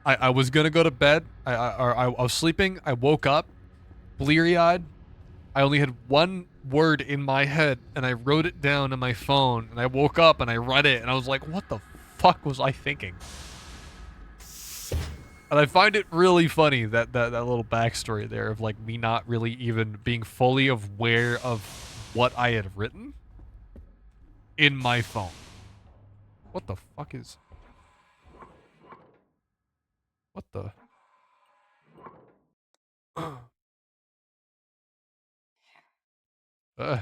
I was gonna go to bed. I was sleeping. I woke up, bleary-eyed. I only had one word in my head, and I wrote it down on my phone. And I woke up and I read it, and I was like, "What the fuck was I thinking?" And I find it really funny that little backstory there of like me not really even being fully aware of what I had written in my phone. What the fuck is? What the? Uh,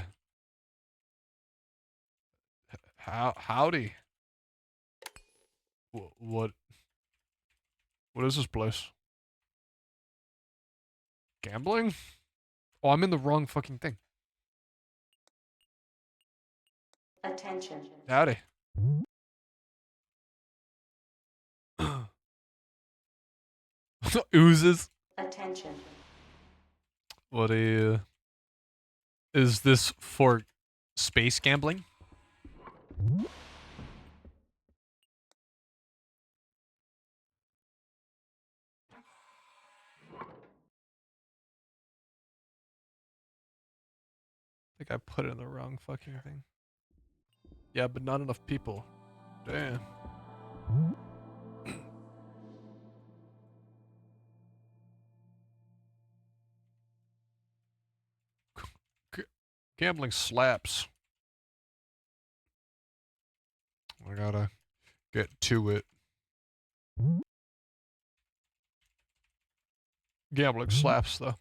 howdy. What is this place? Gambling? Oh, I'm in the wrong fucking thing. Attention. Howdy. Oozes. Attention. What is this for space gambling? I think I put it in the wrong fucking thing. Yeah, but not enough people. Damn. Gambling slaps. I gotta get to it. Gambling slaps, though.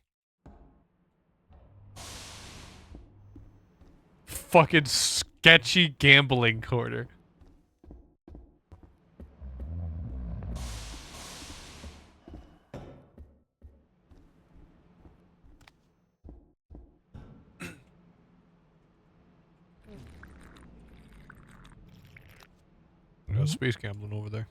Fucking sketchy gambling corner. Got space gambling over there.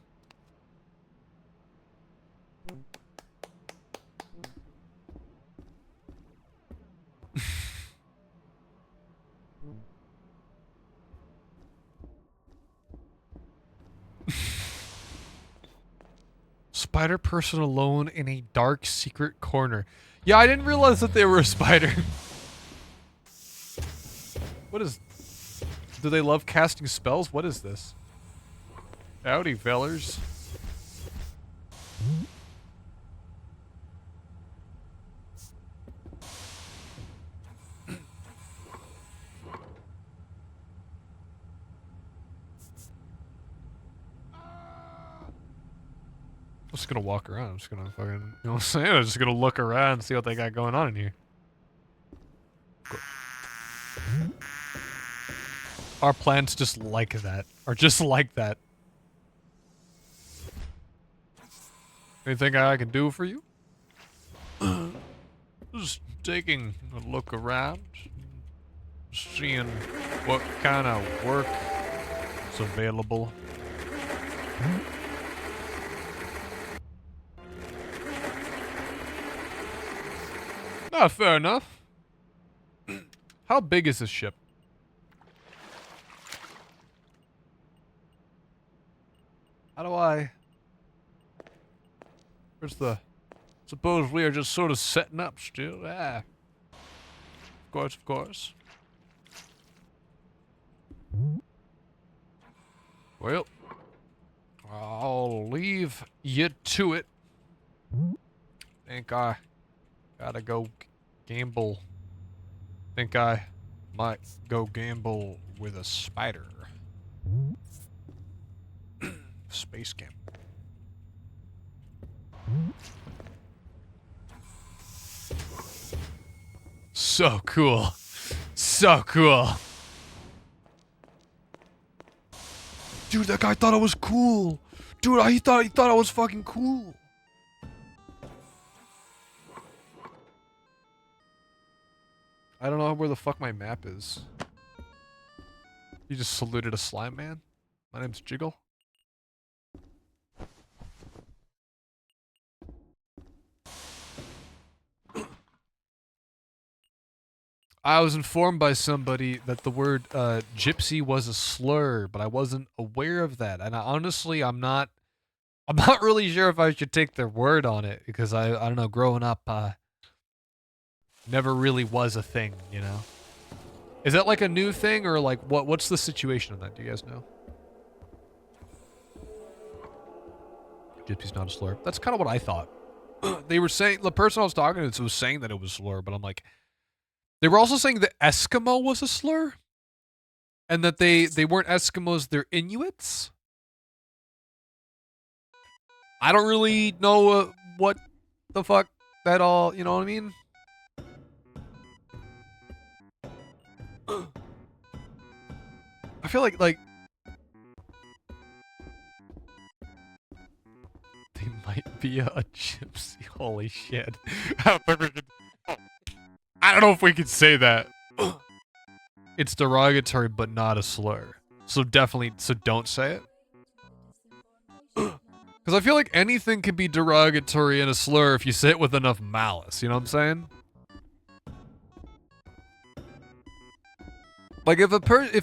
Spider person alone in a dark secret corner. Yeah, I didn't realize that they were a spider. What is... Do they love casting spells? What is this? Howdy, fellers. I'm just gonna walk around. I'm just gonna fucking, you know what I'm saying? I'm just gonna look around and see what they got going on in here. Our plans just like that. Are just like that. Anything I can do for you? Just taking a look around. Seeing what kind of work is available. Ah, fair enough. How big is this ship? How do I... Where's the... Suppose we are just sort of setting up still. Ah. Of course, of course. Well, I'll leave you to it. Think I gotta go gamble. Think I might go gamble with a spider. Space gamble. So cool. So cool. Dude, that guy thought I was cool. Dude, he thought I was fucking cool. I don't know where the fuck my map is. You just saluted a slime man? My name's Jiggle. I was informed by somebody that the word gypsy was a slur, but I wasn't aware of that. And I'm not really sure if I should take their word on it, because I don't know, growing up never really was a thing, you know. Is that like a new thing, or like what's the situation on that? Do you guys know? Gypsy's not a slur. That's kind of what I thought. They were saying, the person I was talking to was saying that it was a slur, but I'm like, they were also saying that Eskimo was a slur, and that they weren't Eskimos, they're Inuits. I don't really know what the fuck that all, you know what I mean? I feel like they might be a gypsy. Holy shit. I don't know if we could say that. It's derogatory, but not a slur. So definitely, so don't say it. Because I feel like anything can be derogatory and a slur if you say it with enough malice, you know what I'm saying? Like if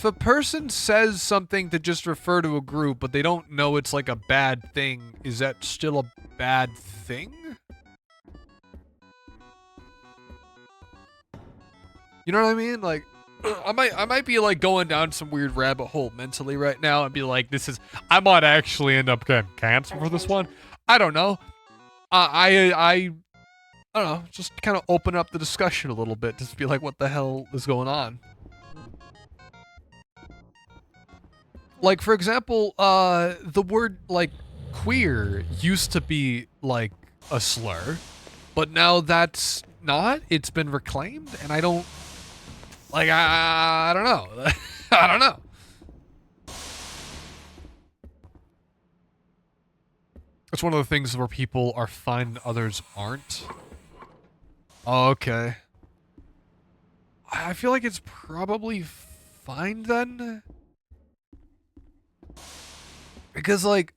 a person says something to just refer to a group, but they don't know it's like a bad thing, is that still a bad thing? You know what I mean? Like, I might be like going down some weird rabbit hole mentally right now and be like, I might actually end up getting canceled for this one. I don't know. I don't know. Just kind of open up the discussion a little bit. Just be like, what the hell is going on? Like, for example, the word like queer used to be like a slur, but now that's not. It's been reclaimed, and I don't. Like, I don't know. I don't know. It's one of the things where people are fine and others aren't. Oh, okay. I feel like it's probably fine then. Because, like,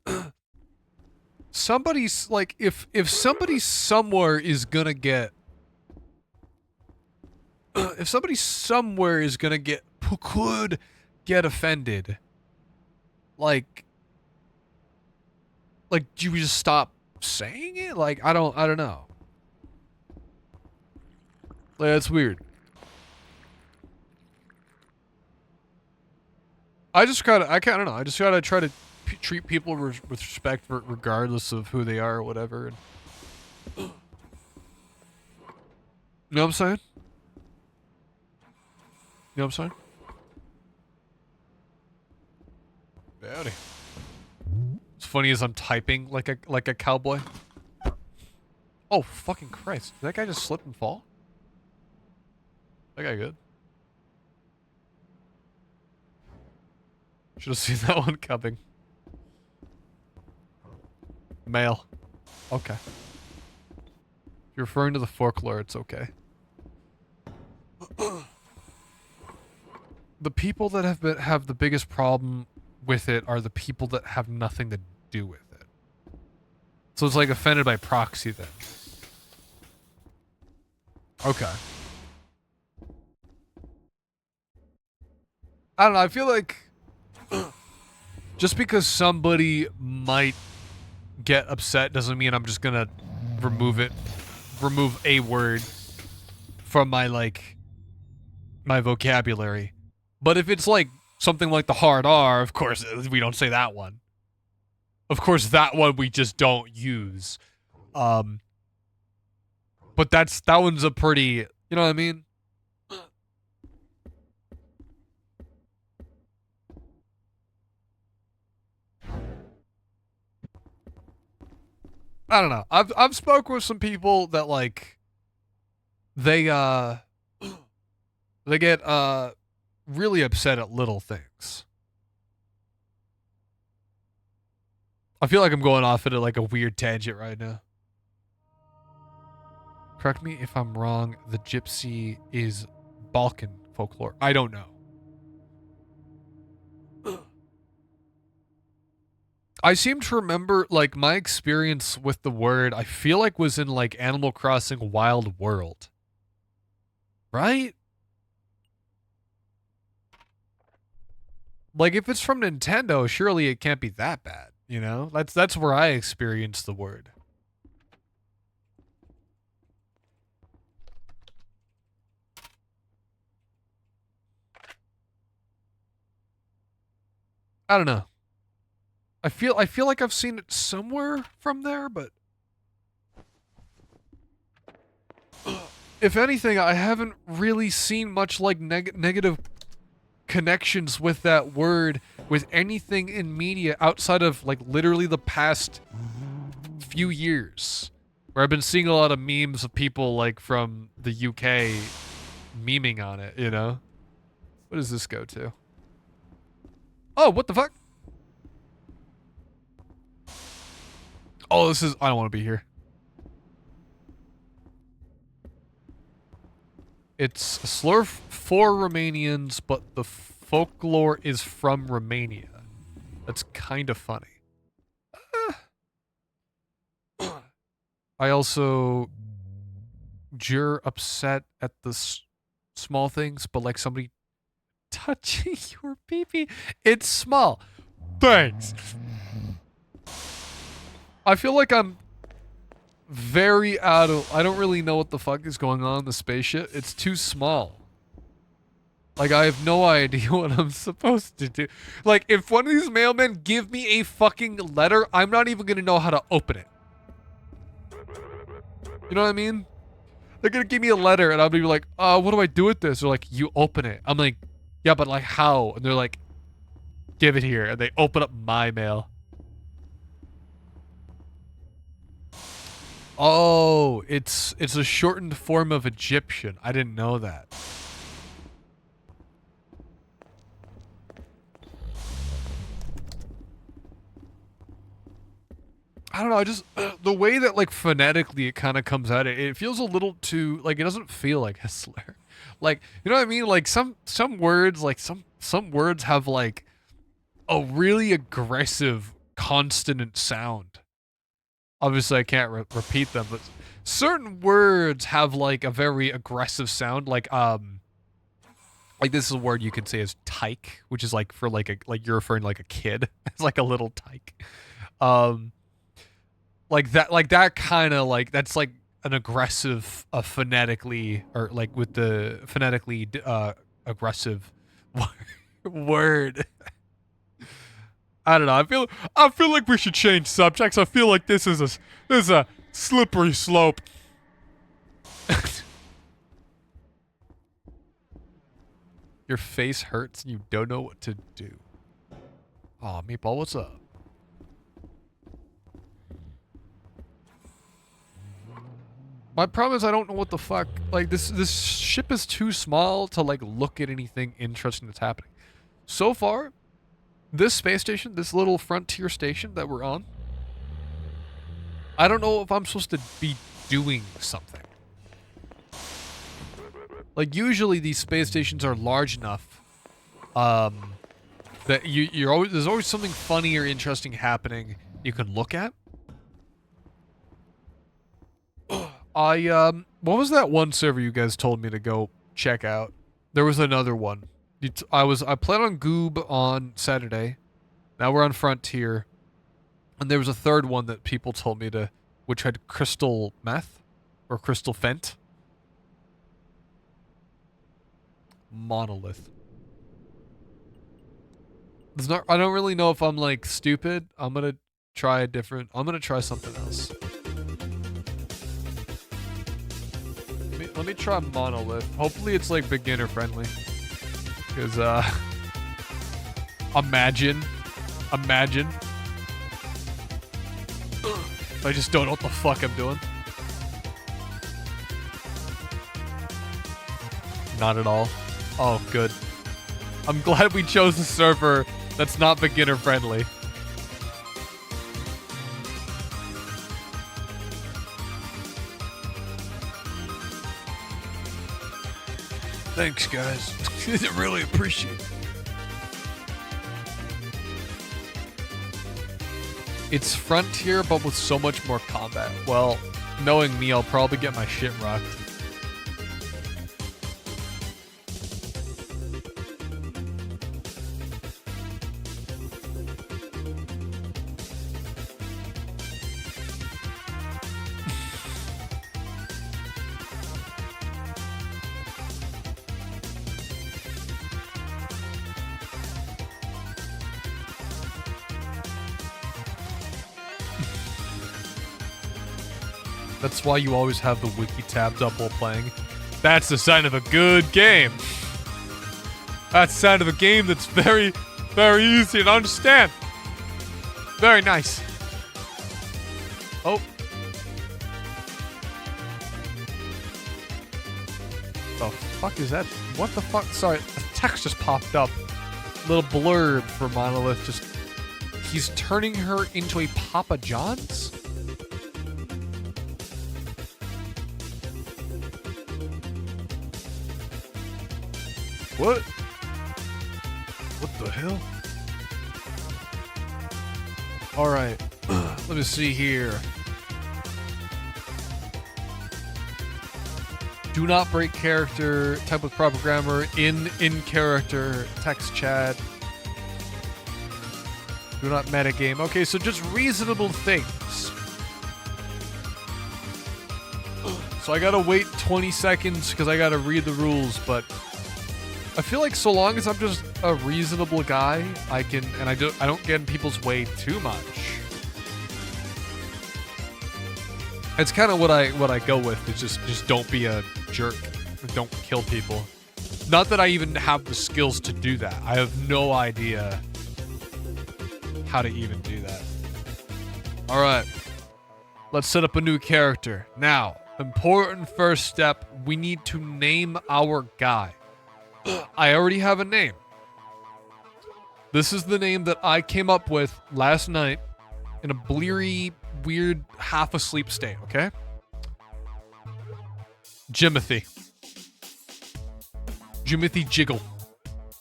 somebody's, like, if somebody somewhere is gonna get... if somebody somewhere is gonna get, could get offended, like, do you just stop saying it? Like, I don't know. Like, that's weird. I don't know. I just gotta try to treat people with respect regardless of who they are or whatever. And you know what I'm saying? You know what I'm saying? Howdy. It's funny as I'm typing like a cowboy. Oh, fucking Christ. Did that guy just slip and fall? That guy good. Should have seen that one coming. Male. Okay. If you're referring to the folklore, it's okay. The people that have the biggest problem with it are the people that have nothing to do with it. So it's like offended by proxy then. Okay. I don't know. I feel like just because somebody might get upset doesn't mean I'm just gonna remove a word from my my vocabulary. But if it's like something like the hard R, of course we don't say that one. Of course that one we just don't use. But that one's a pretty, you know what I mean? I don't know. I've spoke with some people that like they they get really upset at little things. I feel like I'm going off into like a weird tangent right now. Correct me if I'm wrong, the gypsy is Balkan folklore. I don't know. I seem to remember, like, my experience with the word, I feel like was in, like, Animal Crossing Wild World. Right? Like, if it's from Nintendo, surely it can't be that bad, you know? That's where I experienced the word. I don't know. I feel like I've seen it somewhere from there, but if anything, I haven't really seen much like negative connections with that word with anything in media outside of like literally the past few years, where I've been seeing a lot of memes of people like from the UK memeing on it, you know? What does this go to? Oh, what the fuck? Oh, this is, I don't want to be here. It's a slur for Romanians, but the folklore is from Romania. That's kind of funny. I also you're upset at the small things, but like somebody touching your pee-pee, it's small. Thanks. I feel like I'm very out of, I don't really know what the fuck is going on in the spaceship. It's too small. Like, I have no idea what I'm supposed to do. Like, if one of these mailmen give me a fucking letter, I'm not even gonna know how to open it. You know what I mean? They're gonna give me a letter and I'll be like, what do I do with this? They're like, you open it. I'm like, yeah, but like how? And they're like, give it here. And they open up my mail. Oh, it's a shortened form of Egyptian. I didn't know that. I don't know, I just, the way that, like, phonetically it kind of comes out, it feels a little too, like, it doesn't feel like a slur. Like, you know what I mean? Like, some words, like, some words have, like, a really aggressive consonant sound. Obviously, I can't repeat them, but certain words have, like, a very aggressive sound, like this is a word you could say is tyke, which is, like, for, like, you're referring to, like, a kid. It's like a little tyke. Like that kind of like, that's like an aggressive phonetically, or like with the phonetically aggressive word. I don't know. I feel like we should change subjects. I feel like this is a slippery slope. Your face hurts and you don't know what to do. Aw, Meatball, what's up? My problem is I don't know what the fuck, like, this ship is too small to, like, look at anything interesting that's happening. So far, this space station, this little frontier station that we're on, I don't know if I'm supposed to be doing something. Like, usually these space stations are large enough, that you're always, there's always something funny or interesting happening you can look at. what was that one server you guys told me to go check out? There was another one. I played on Goob on Saturday. Now we're on Frontier. And there was a third one that people told me to, which had crystal meth or crystal fent. Monolith. I don't really know if I'm like stupid. I'm gonna try something else. Let me try Monolith. Hopefully it's like beginner friendly. Cause imagine. I just don't know what the fuck I'm doing. Not at all. Oh, good. I'm glad we chose a server that's not beginner friendly. Thanks, guys. I really appreciate it. It's Frontier, but with so much more combat. Well, knowing me, I'll probably get my shit rocked. That's why you always have the wiki tabbed up while playing. That's the sign of a good game. That's the sign of a game that's very, very easy to understand. Very nice. Oh. The fuck is that? What the fuck? Sorry, the text just popped up. Little blurb for Monolith. Just, he's turning her into a Papa John's? What? What the hell? Alright. Let me see here. Do not break character, type with proper grammar, in character, text chat. Do not metagame. Okay, so just reasonable things. So I gotta wait 20 seconds because I gotta read the rules, but I feel like so long as I'm just a reasonable guy, I can, and I don't get in people's way too much. It's kind of what I go with. Is just don't be a jerk. Don't kill people. Not that I even have the skills to do that. I have no idea how to even do that. All right, let's set up a new character. Now, important first step, we need to name our guy. I already have a name. This is the name that I came up with last night in a bleary, weird, half-asleep state, okay? Jimothy. Jimothy Jiggle.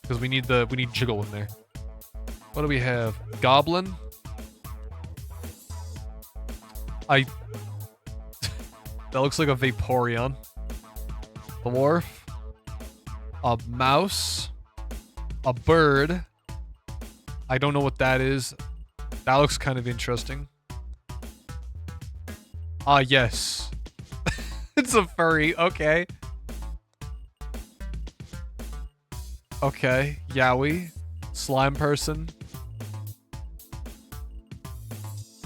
Because we need Jiggle in there. What do we have? Goblin. That looks like a Vaporeon. Dwarf. A mouse, a bird. I don't know what that is. That looks kind of interesting. Ah, yes. It's a furry. Okay. Okay. Yowie. Slime person.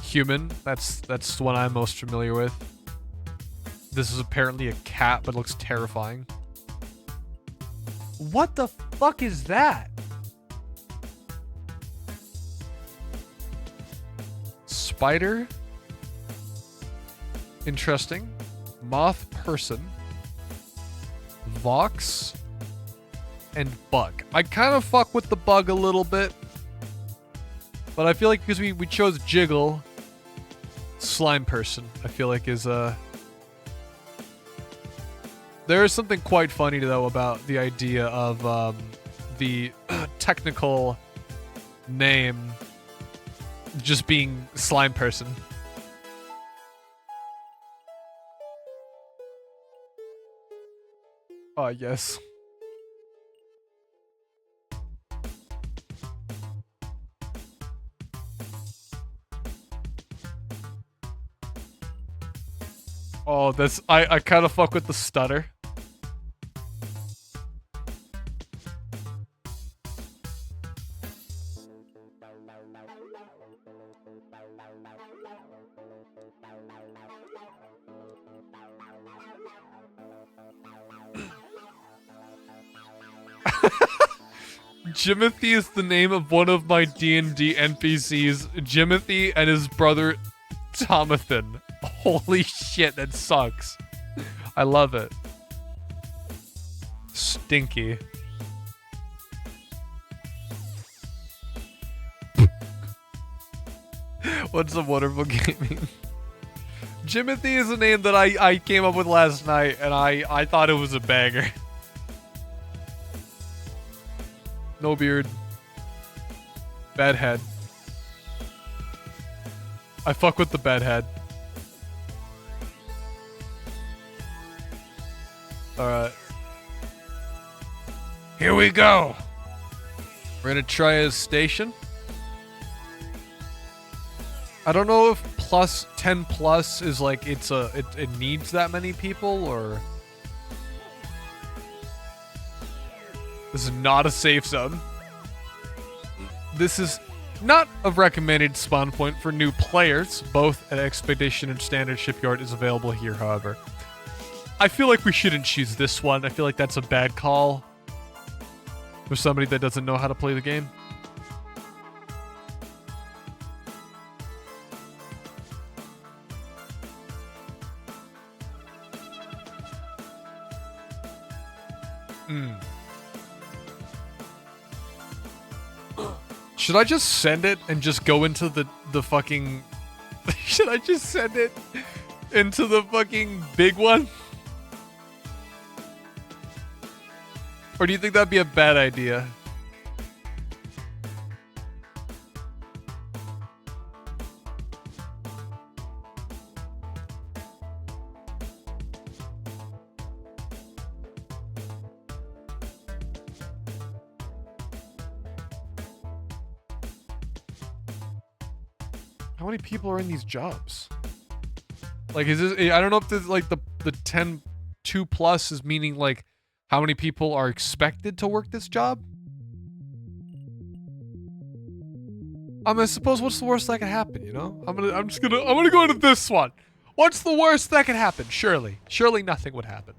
Human. That's the one I'm most familiar with. This is apparently a cat, but it looks terrifying. What the fuck is that? Spider? Interesting. Moth person. Vox. And bug. I kind of fuck with the bug a little bit. But I feel like because we chose Jiggle, slime person, I feel like is there is something quite funny, though, about the idea of the technical name just being slime person. Yes. Oh, that's I kind of fuck with the stutter. Jimothy is the name of one of my D&D NPCs, Jimothy, and his brother Tomathan. Holy shit, that sucks. I love it. Stinky. What's a wonderful gaming? Jimothy is a name that I came up with last night, and I thought it was a banger. No beard. Bedhead. I fuck with the bedhead. Alright. Here we go. We're gonna try his station. I don't know if plus 10 plus is like it needs that many people, or this is not a safe zone. This is not a recommended spawn point for new players. Both an expedition and standard shipyard is available here, however. I feel like we shouldn't choose this one. I feel like that's a bad call for somebody that doesn't know how to play the game. Should I just send it and just go into the fucking... Should I just send it into the fucking big one? Or do you think that'd be a bad idea? How many people are in these jobs? Like, is this... I don't know if this, like, the 10 2 plus is meaning, like, how many people are expected to work this job? I mean, I suppose what's the worst that could happen, you know? I'm gonna go into this one. What's the worst that could happen? Surely nothing would happen.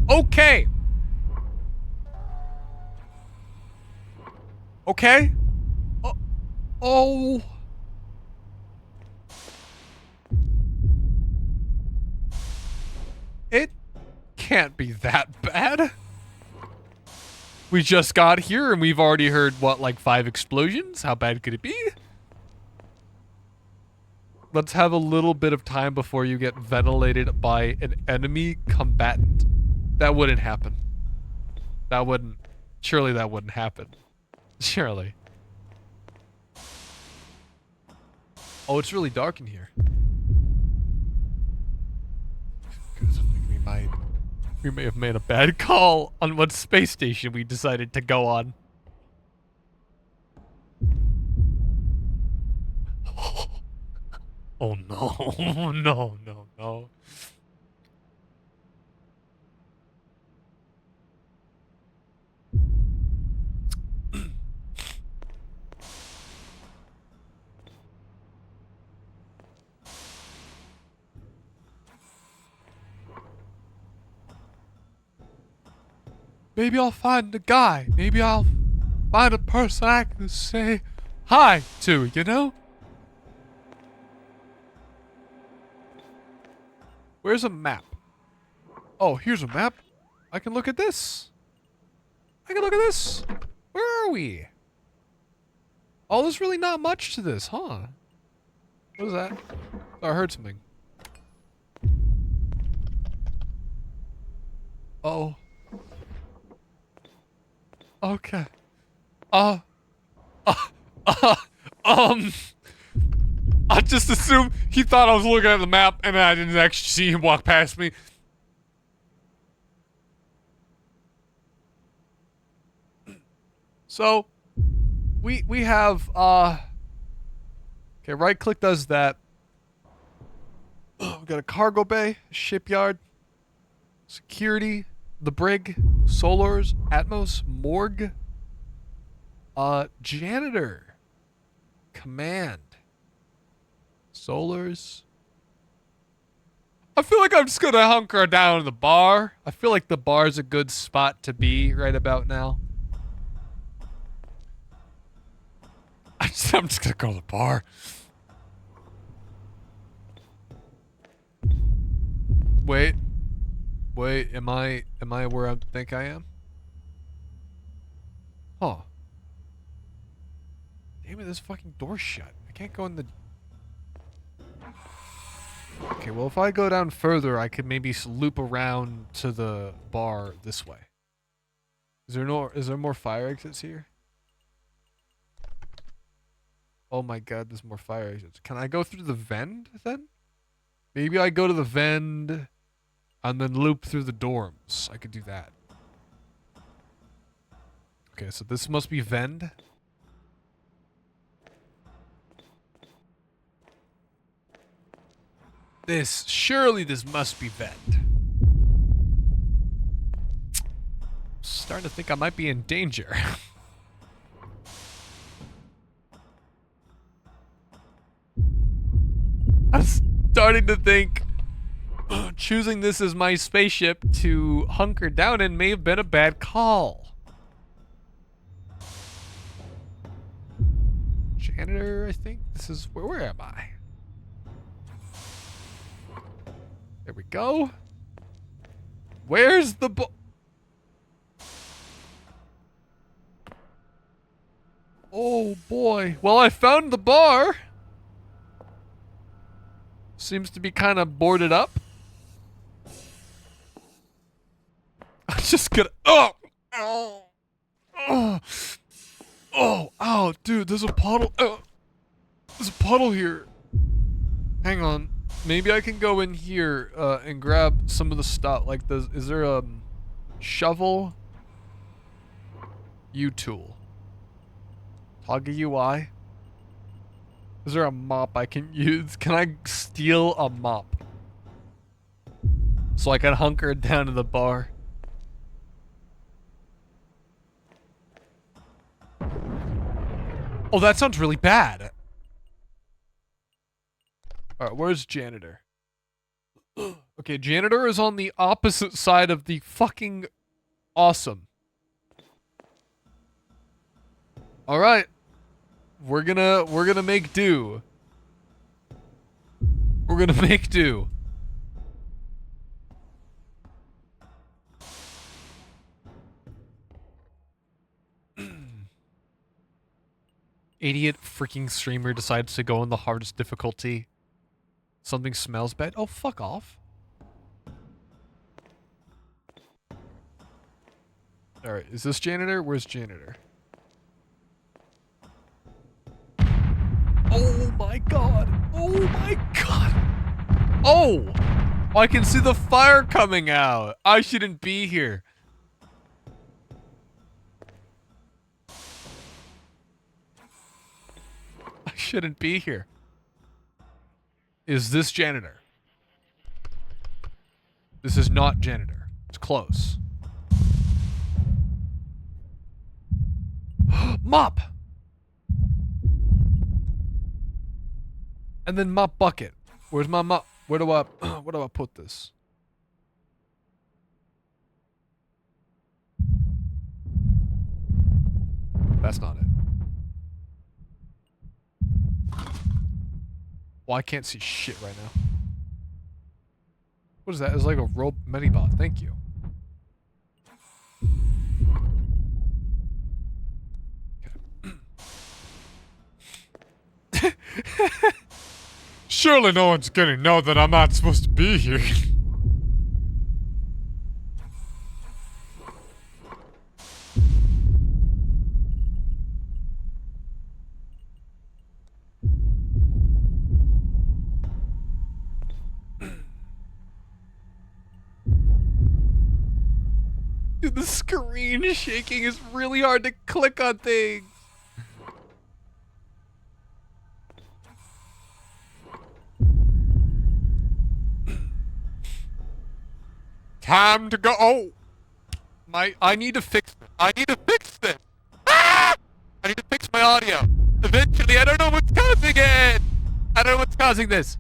Okay. Okay. Oh. It can't be that bad. We just got here and we've already heard, what, like 5 explosions? How bad could it be? Let's have a little bit of time before you get ventilated by an enemy combatant. That wouldn't happen. That wouldn't... Surely that wouldn't happen. Surely. Oh, it's really dark in here. We may have made a bad call on what space station we decided to go on. Oh no, no. Maybe I'll find a guy. Maybe I'll find a person I can say hi to, you know? Where's a map? Oh, here's a map. I can look at this. Where are we? Oh, there's really not much to this, huh? What is that? Oh, I heard something. Oh. Okay. just assumed he thought I was looking at the map and I didn't actually see him walk past me. So, we have, okay, right click does that. We got a cargo bay, shipyard, security, the brig, solars, Atmos, morgue, janitor, command, solars. I feel like I'm just gonna hunker down in the bar. I feel like the bar's a good spot to be right about now. I'm just gonna go to the bar. Wait, am I where I think I am? Huh. Damn it, this fucking door's shut. I can't go in the... Okay, well if I go down further, I could maybe loop around to the bar this way. Is there more fire exits here? Oh my god, there's more fire exits. Can I go through the vent then? Maybe I go to the vent and then loop through the dorms. I could do that. Okay, so this must be vend. Surely this must be vend. Starting to think I might be in danger. I'm starting to think choosing this as my spaceship to hunker down in may have been a bad call. Janitor, I think. This is... Where am I? There we go. Where's the Oh boy. Well, I found the bar. Seems to be kind of boarded up. I'm just gonna... Oh! Oh! Oh! Oh! Ow! Dude, there's a puddle. There's a puddle here. Hang on. Maybe I can go in here and grab some of the stuff. Like, is there a shovel? U-tool. Toggle UI. Is there a mop I can use? Can I steal a mop? So I can hunker down to the bar. Oh, that sounds really bad. Alright, where's janitor? Okay, janitor is on the opposite side of the fucking awesome. Alright. We're gonna make do. We're gonna make do. Idiot freaking streamer decides to go on the hardest difficulty. Something smells bad. Oh, fuck off. Alright, is this janitor? Where's janitor? Oh my god! Oh my god! Oh! I can see the fire coming out! I shouldn't be here. I shouldn't be here. Is this janitor? This is not janitor. It's close. Mop! And then mop bucket. Where's my mop? Where do I put this? That's not it. Well, I can't see shit right now. What is that? It's like a rope medibot. Thank you. Okay. Surely no one's gonna know that I'm not supposed to be here. screen shaking is really hard to click on things. Time to go. Oh, I need to fix this. I need to fix this. Ah! I need to fix my audio. Eventually, I don't know what's causing it. I don't know what's causing this.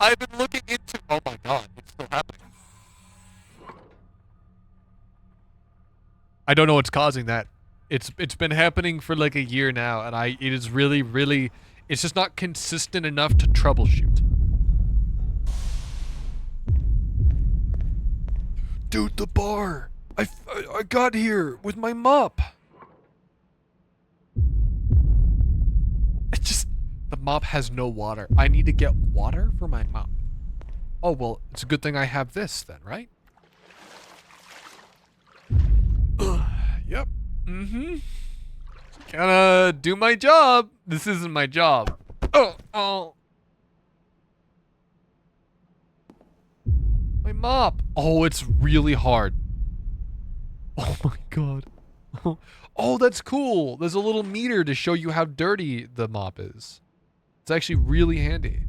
I've been looking into. Oh my god, it's still happening. I don't know what's causing that. It's been happening for like a year now, and it is really, it's just not consistent enough to troubleshoot. Dude, the bar. I got here with my mop. The mop has no water. I need to get water for my mop. Oh, well, it's a good thing I have this then, right? Yep. Mm-hmm. Gotta do my job. This isn't my job. Oh. My mop. Oh, it's really hard. Oh my god. Oh, that's cool. There's a little meter to show you how dirty the mop is. It's actually really handy.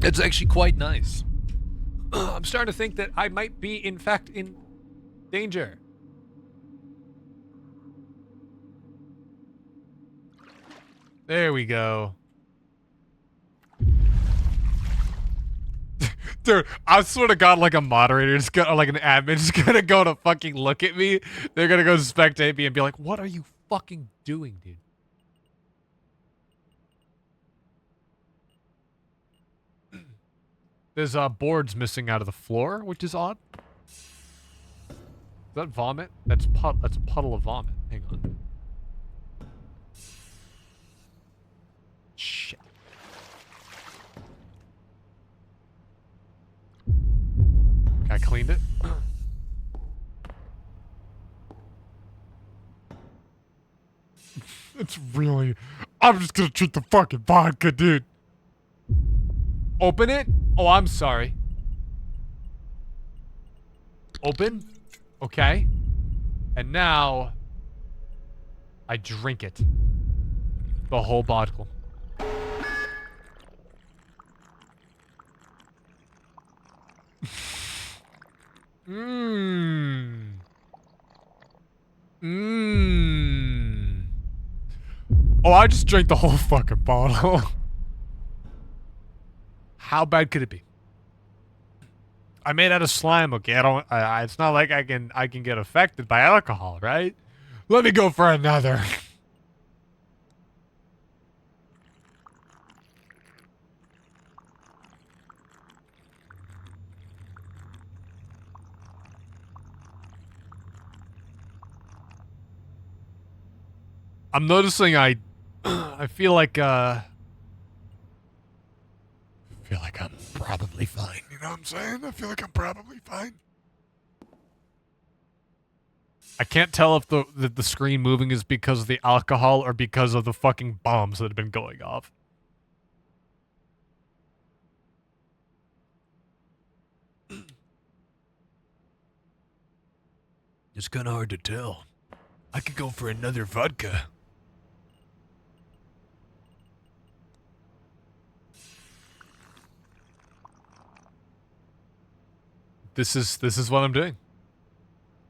It's actually quite nice. I'm starting to think that I might be, in fact, in danger. There we go. Dude, I swear to God, like a moderator is gonna, like an admin is gonna go to fucking look at me. They're gonna go spectate me and be like, what are you fucking doing, dude? There's boards missing out of the floor, which is odd. Is that vomit? That's a puddle of vomit. Hang on. Shit. I cleaned it. It's really... I'm just gonna drink the fucking vodka, dude. Open it? Oh, I'm sorry. Open. Okay. And now... I drink it. The whole bottle. Mmm. Mmm. Oh, I just drank the whole fucking bottle. How bad could it be? I made out of slime, okay? It's not like I can get affected by alcohol, right? Let me go for another. I'm noticing I feel like I'm probably fine. You know what I'm saying? I feel like I'm probably fine. I can't tell if the screen moving is because of the alcohol or because of the fucking bombs that have been going off. It's kind of hard to tell. I could go for another vodka. This is what I'm doing.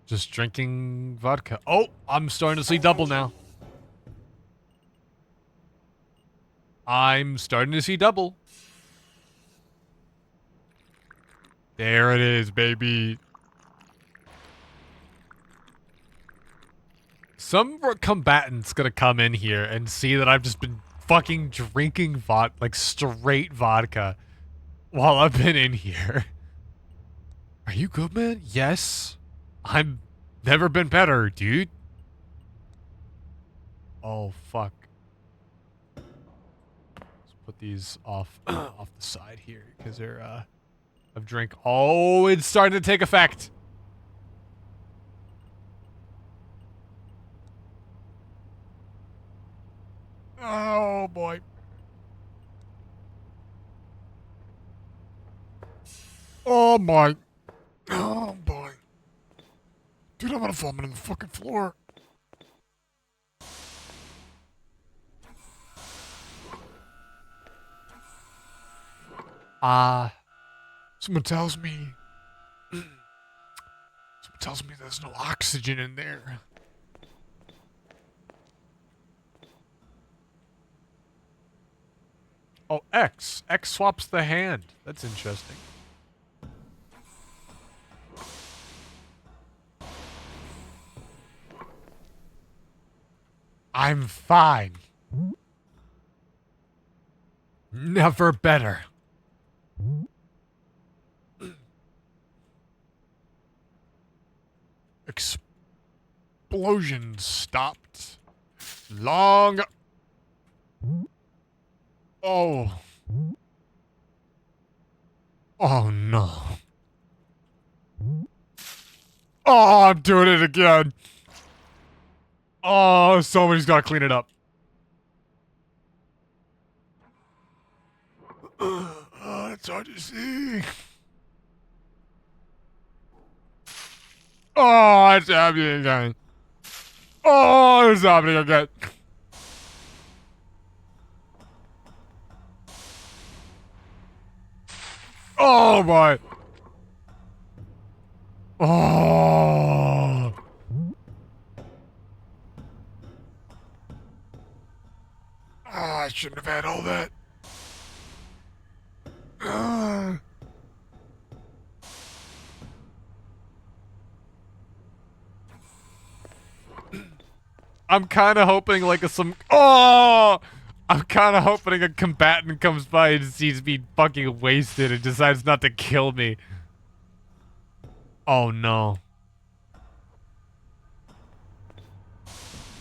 Just drinking vodka. Oh, I'm starting to see double now. I'm starting to see double. There it is, baby. Some combatant's gonna come in here and see that I've just been fucking drinking like straight vodka while I've been in here. Are you good, man? Yes. I'm never been better, dude. Oh, fuck. Let's put these off off the side here because they're of drink. Oh, it's starting to take effect. Oh boy. Oh my. Oh boy. Dude, I'm gonna fall on the fucking floor. Someone tells me there's no oxygen in there. Oh, X. X swaps the hand. That's interesting. I'm fine. Never better. Explosion stopped. Long. Oh. Oh no. Oh, I'm doing it again. Oh, somebody's got to clean it up. It's hard to see. Oh, it's happening again. Oh, it's happening again. Oh my. Oh. I shouldn't have had all that. I'm kind of hoping like I'm kind of hoping a combatant comes by and sees me fucking wasted and decides not to kill me. Oh no.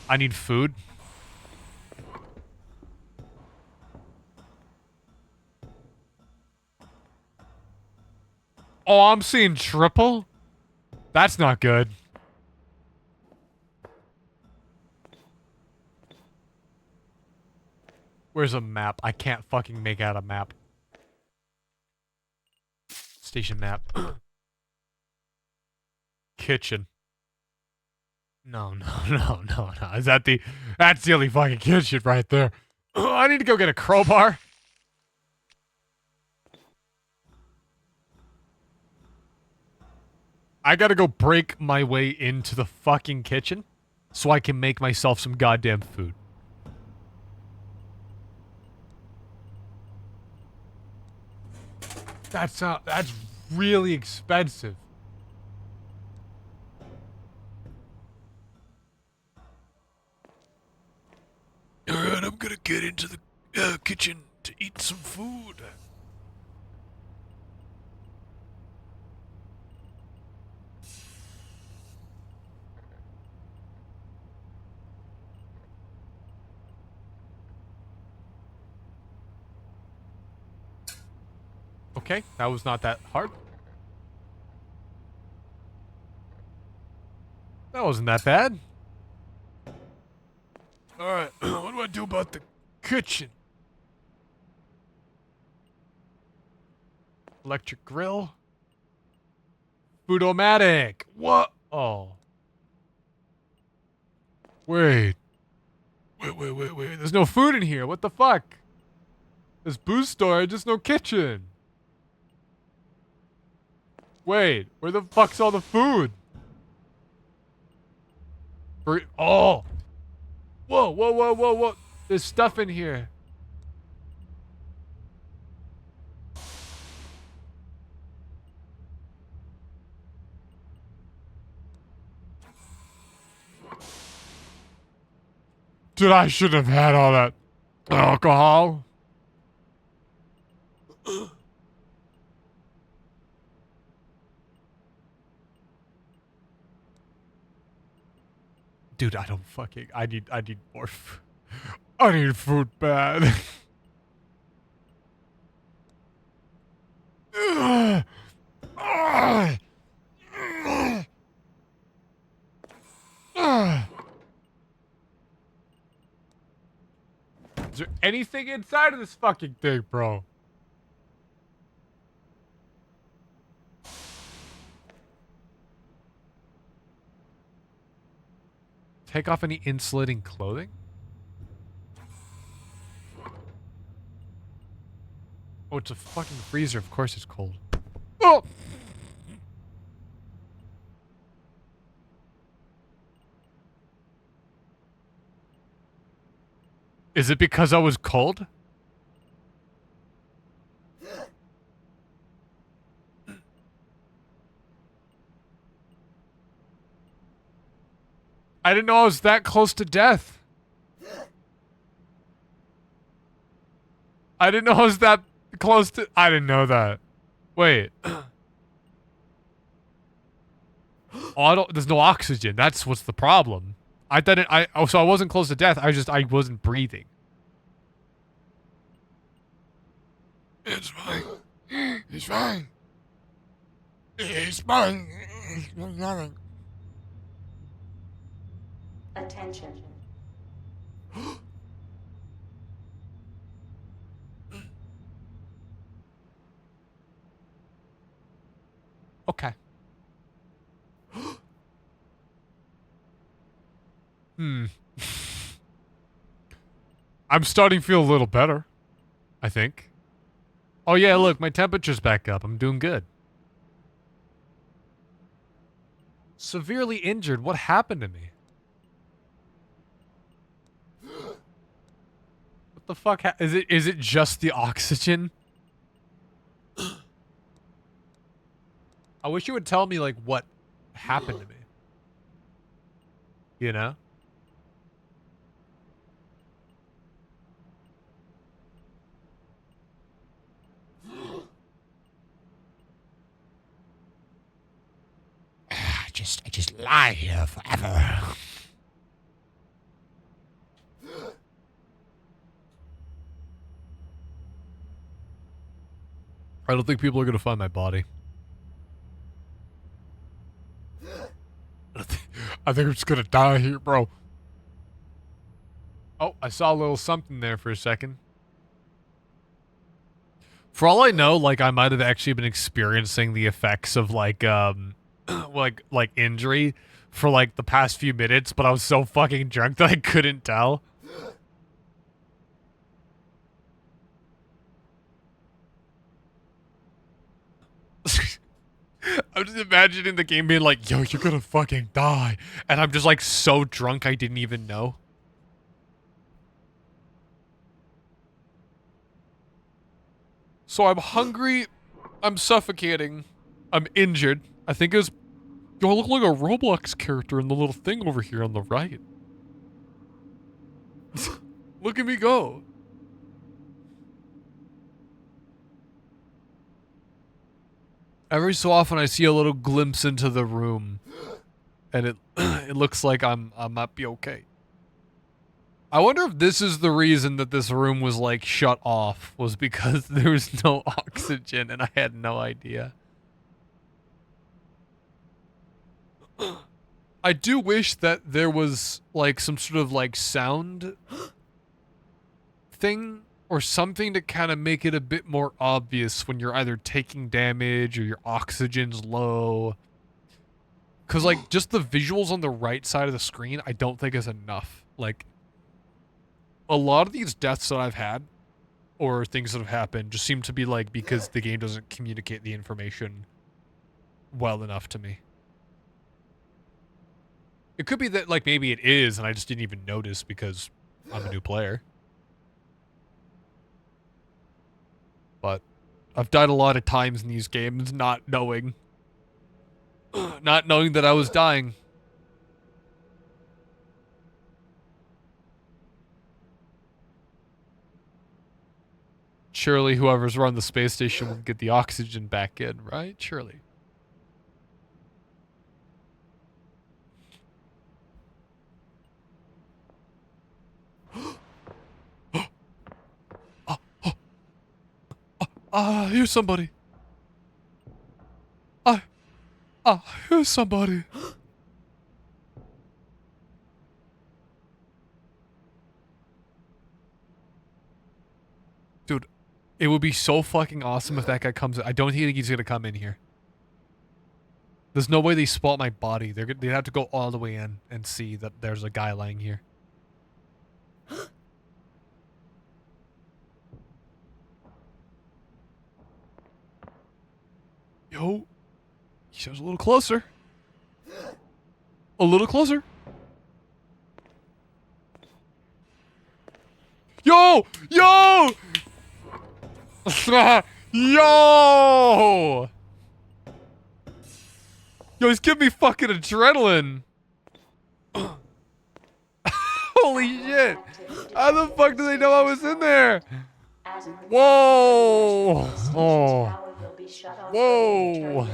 I need food. Oh, I'm seeing triple? That's not good. Where's a map? I can't fucking make out a map. Station map. Kitchen. No. Is that that's the only fucking kitchen right there. I need to go get a crowbar. I gotta go break my way into the fucking kitchen so I can make myself some goddamn food. That's really expensive. Alright, I'm gonna get into the kitchen to eat some food. Okay, that was not that hard. That wasn't that bad. Alright, what do I do about the kitchen? Electric grill. Foodomatic. What? Oh. Wait. There's no food in here. What the fuck? There's booze storage, just no kitchen. Wait, where the fuck's all the food? Oh! Whoa. There's stuff in here. Dude, I should have had all that alcohol. Dude, I need more I need food bad. Is there anything inside of this fucking thing, bro? Take off any insulating clothing? Oh, it's a fucking freezer. Of course it's cold. Oh! Is it because I was cold? I didn't know I was that close to death. I didn't know I was that close to... I didn't know that. Wait. Oh, there's no oxygen. That's what's the problem. So I wasn't close to death. I wasn't breathing. It's fine. It's fine. It's fine. It's nothing. Attention. Okay. I'm starting to feel a little better, I think. Oh yeah, look, my temperature's back up. I'm doing good. Severely injured? What happened to me? What the fuck? Is it just the oxygen? I wish you would tell me, like, what happened to me. You know? I just lie here forever. I don't think people are gonna find my body. I think I'm just gonna die here, bro. Oh, I saw a little something there for a second. For all I know, like, I might have actually been experiencing the effects of, like, like injury for, like, the past few minutes, but I was so fucking drunk that I couldn't tell. I'm just imagining the game being like, yo, you're gonna fucking die. And I'm just, like, so drunk I didn't even know. So I'm hungry, I'm suffocating, I'm injured. I think it was... Yo, I look like a Roblox character in the little thing over here on the right. Look at me go. Every so often I see a little glimpse into the room. And it it looks like I might be okay. I wonder if this is the reason that this room was, like, shut off. Was because there was no oxygen and I had no idea. I do wish that there was, like, some sort of, like, sound thing or something to kind of make it a bit more obvious when you're either taking damage or your oxygen's low. Because, like, just the visuals on the right side of the screen, I don't think is enough. Like, a lot of these deaths that I've had, or things that have happened, just seem to be, like, because the game doesn't communicate the information well enough to me. It could be that, like, maybe it is, and I just didn't even notice because I'm a new player. But I've died a lot of times in these games not knowing. Not knowing that I was dying. Surely whoever's run the space station will get the oxygen back in, right? Surely. Here's somebody. Here's somebody. Dude, it would be so fucking awesome if that guy comes in. I don't think he's gonna come in here. There's no way they spot my body. They'd have to go all the way in and see that there's a guy lying here. Yo. He was a little closer. A little closer. Yo! Yo! Yo! Yo, he's giving me fucking adrenaline. Holy shit. How the fuck do they know I was in there? Whoa! Oh. Whoa!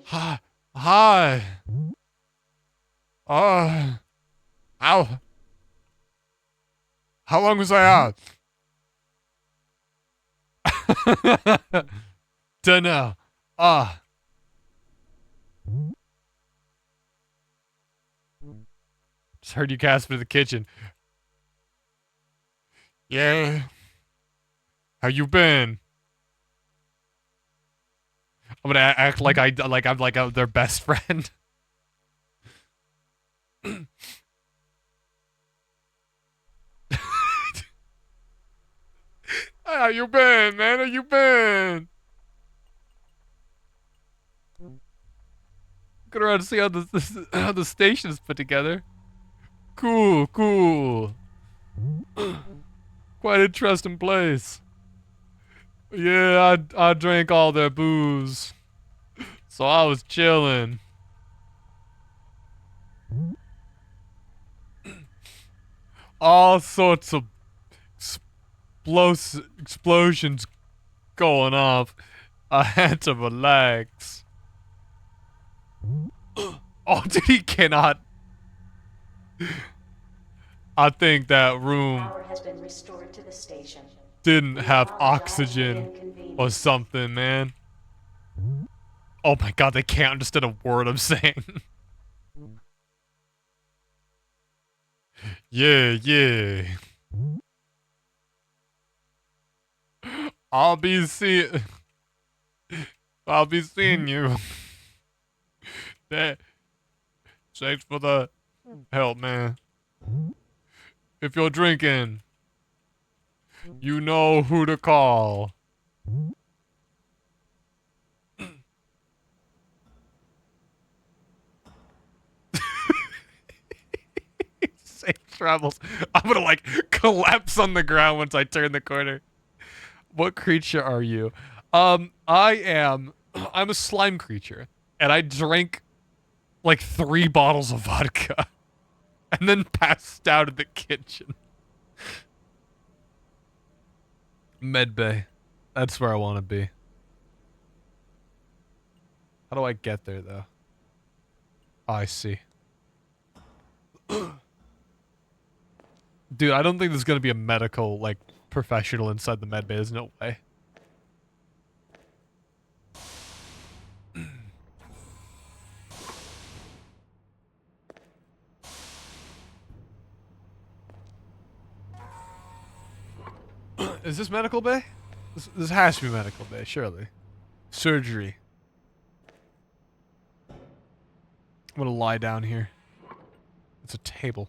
Hi. Hi. How? How long was I out? Dunno. Just heard you gasp in the kitchen. Yeah. How you been? I'm gonna act like I'm their best friend. How you been, man? How you been? Go around and see how the station is put together. Cool, cool. Quite interesting place. Yeah, I drank all their booze, so I was chilling. All sorts of explosions going off. I had to relax. Oh, dude, he cannot. I think that room Power has been restored to the station. didn't have oxygen or something, man. Oh my god, they can't understand a word I'm saying. Yeah, yeah. I'll be seeing you. Thanks for the help, man. If you're drinking, you know who to call. Safe travels. I'm gonna like collapse on the ground once I turn the corner. What creature are you? I'm a slime creature, and I drank like 3 bottles of vodka, and then passed out in the kitchen. Medbay. That's where I want to be. How do I get there, though? Oh, I see. Dude, I don't think there's gonna be a medical, like, professional inside the medbay. There's no way. Is this medical bay? This has to be medical bay, surely. Surgery. I'm gonna lie down here. It's a table.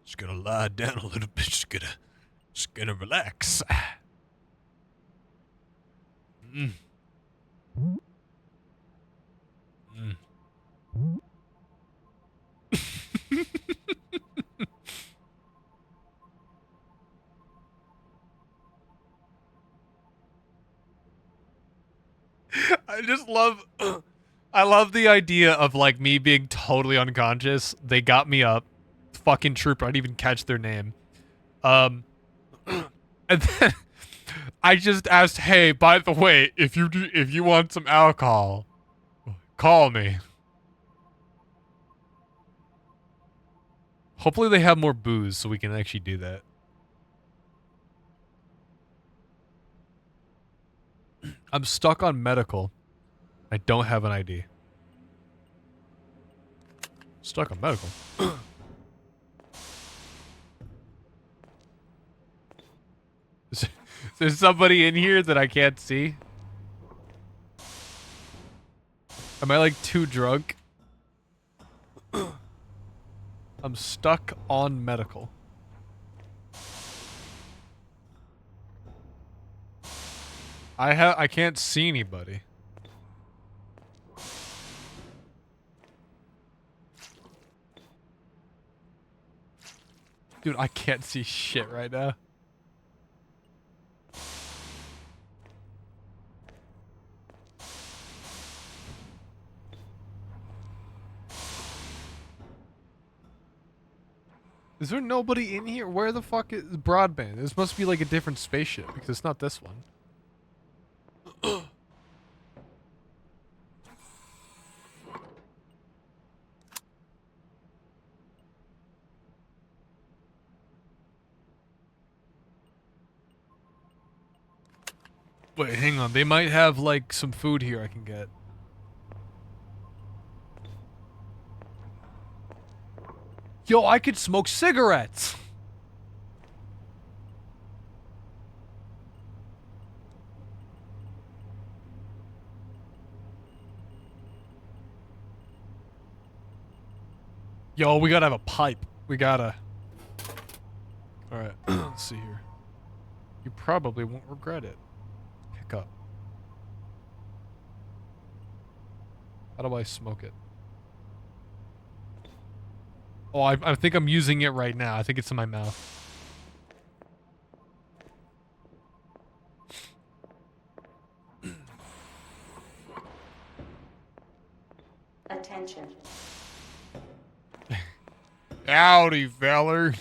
Just gonna lie down a little bit. Just gonna relax. Mm. Mm. I just love I love the idea of like me being totally unconscious. They got me up. Fucking trooper, I didn't even catch their name. And then I just asked, "Hey, by the way, if you want some alcohol, call me." Hopefully they have more booze so we can actually do that. I'm stuck on medical. I don't have an ID. Stuck on medical. There's somebody in here that I can't see. Am I like too drunk? I'm stuck on medical. I can't see anybody. Dude, I can't see shit right now. Is there nobody in here? Where the fuck is broadband? This must be like a different spaceship because it's not this one. Wait, hang on. They might have like some food here I can get. Yo, I could smoke cigarettes. Yo, we gotta have a pipe. We gotta. Alright, let's see here. You probably won't regret it. Pick up. How do I smoke it? Oh, I think I'm using it right now. I think it's in my mouth. Attention. Howdy, feller.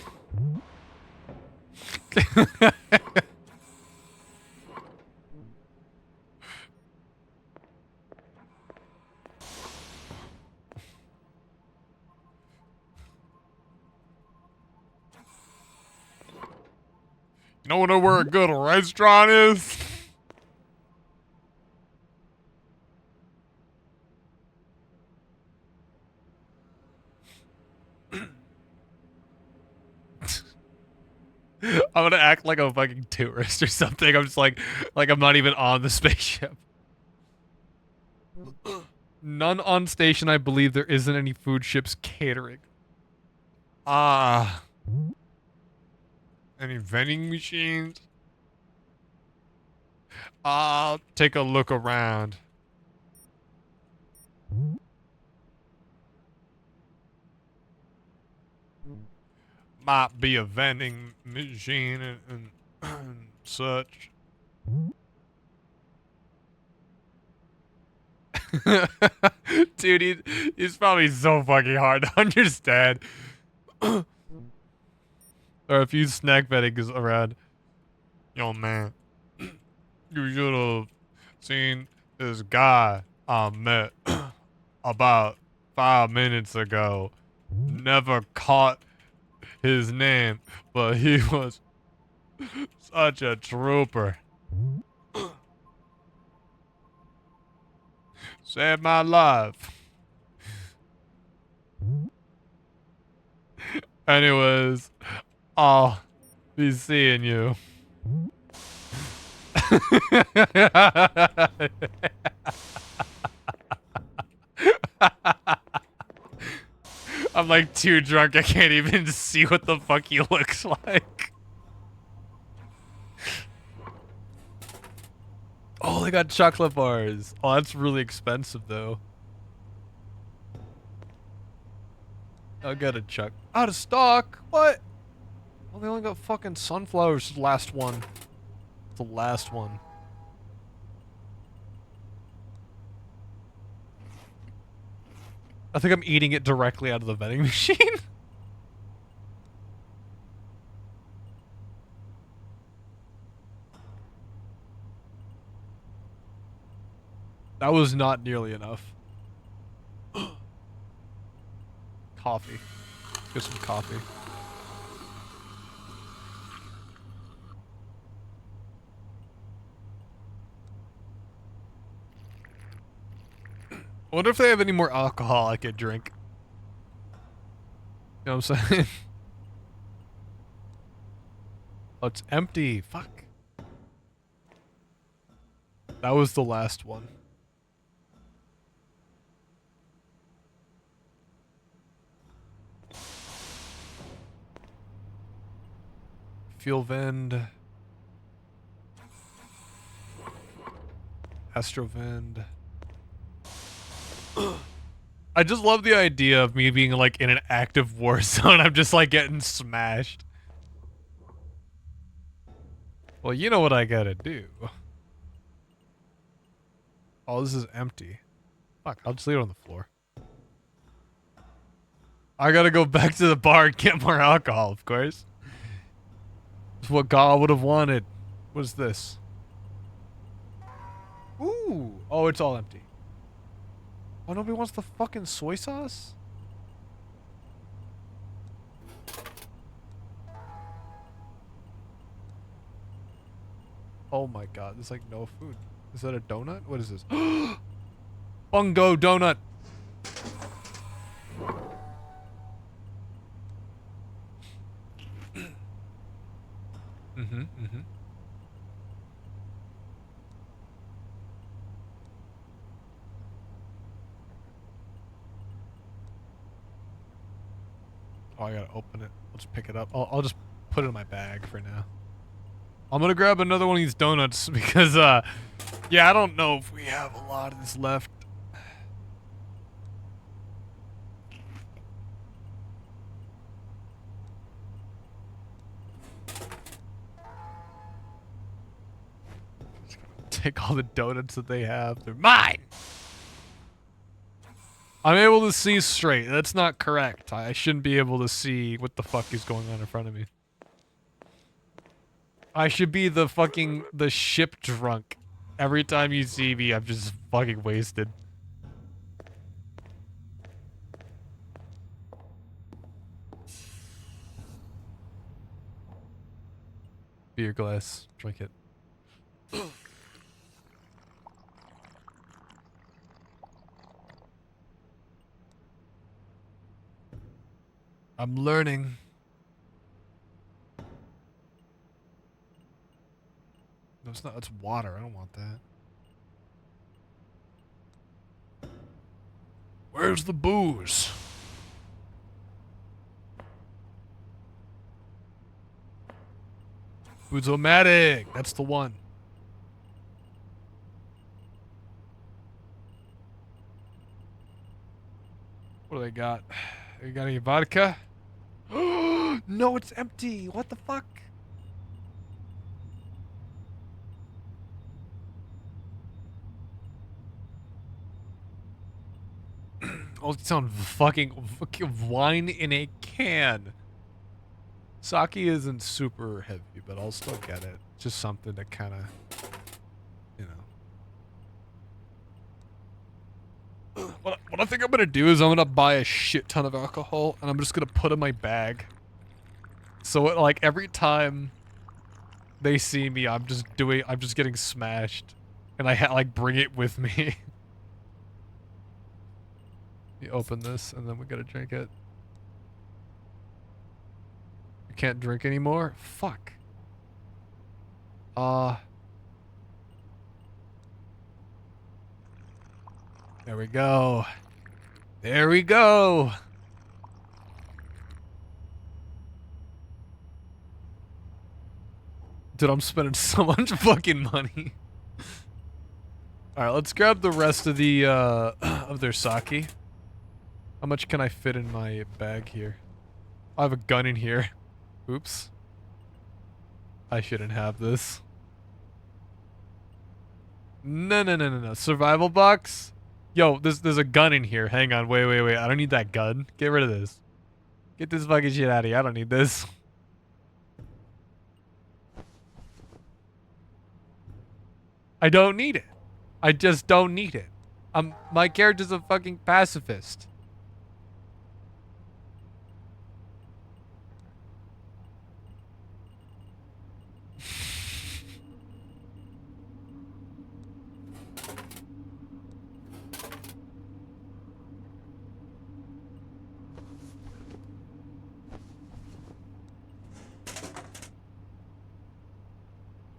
You know where a good restaurant is? I'm gonna act like a fucking tourist or something. I'm just like I'm not even on the spaceship. None on station. I believe there isn't any food ships catering. Ah. Any vending machines? I'll take a look around. Might be a vending machine and such. Dude, he's probably so fucking hard to understand. There are a few snack vendings around. Yo, man. You should have seen this guy I met about 5 minutes ago. Never caught his name, but he was such a trooper. Saved my life. Anyways, I'll be seeing you. I'm like too drunk, I can't even see what the fuck he looks like. Oh, they got chocolate bars. Oh, that's really expensive though. I'll get a chuck. Out of stock? What? Well, they only got fucking sunflowers. Last one. The last one. I think I'm eating it directly out of the vending machine. That was not nearly enough. Coffee. Get some coffee. I wonder if they have any more alcohol I could drink. You know what I'm saying? Oh, it's empty. Fuck. That was the last one. Fuel vend. Astro vend. I just love the idea of me being like in an active war zone. I'm just like getting smashed. Well, you know what I gotta do. Oh, this is empty. Fuck, I'll just leave it on the floor. I gotta go back to the bar and get more alcohol, of course. It's what God would have wanted. What is this? Ooh. Oh, it's all empty. Oh, nobody wants the fucking soy sauce? Oh my god, there's like no food. Is that a donut? What is this? Bungo donut! Mm-hmm. Oh, I gotta open it. I'll just pick it up. I'll just put it in my bag for now. I'm gonna grab another one of these donuts because, yeah, I don't know if we have a lot of this left. Take all the donuts that they have. They're mine! I'm able to see straight. That's not correct. I shouldn't be able to see what the fuck is going on in front of me. I should be the ship drunk. Every time you see me, I'm just fucking wasted. Beer glass. Drink it. I'm learning. No, it's not. That's water. I don't want that. Where's the booze? Boozomatic. That's the one. What do they got? They got any vodka? No, it's empty. What the fuck? Oh, it sounds fucking wine in a can. Sake isn't super heavy, but I'll still get it. Just something to kind of, you know. What I think I'm gonna do is I'm gonna buy a shit ton of alcohol and I'm just gonna put in my bag. So like every time they see me, I'm just getting smashed, and I like bring it with me. You open this and then we gotta drink it. You can't drink anymore? Fuck. There we go. There we go. Dude, I'm spending so much fucking money. Alright, let's grab the rest of the, of their sake. How much can I fit in my bag here? I have a gun in here. Oops. I shouldn't have this. No. Survival box? Yo, there's a gun in here. Hang on, wait. I don't need that gun. Get rid of this. Get this fucking shit out of here. I don't need this. I don't need it. I just don't need it. My character's a fucking pacifist.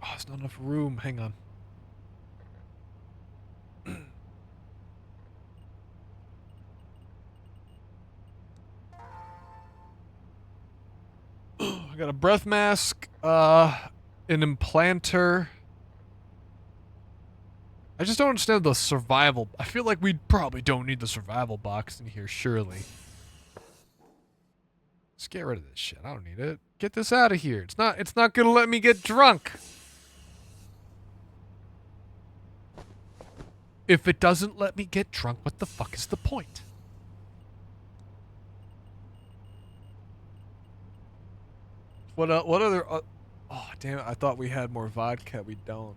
Oh, there's not enough room. Hang on. got a breath mask, an implanter. I just don't understand the survival. I feel like we probably don't need the survival box in here, surely. Let's get rid of this shit. I don't need it. Get this out of here. It's not gonna let me get drunk. If it doesn't let me get drunk, what the fuck is the point? What other oh damn it, I thought we had more vodka. We don't.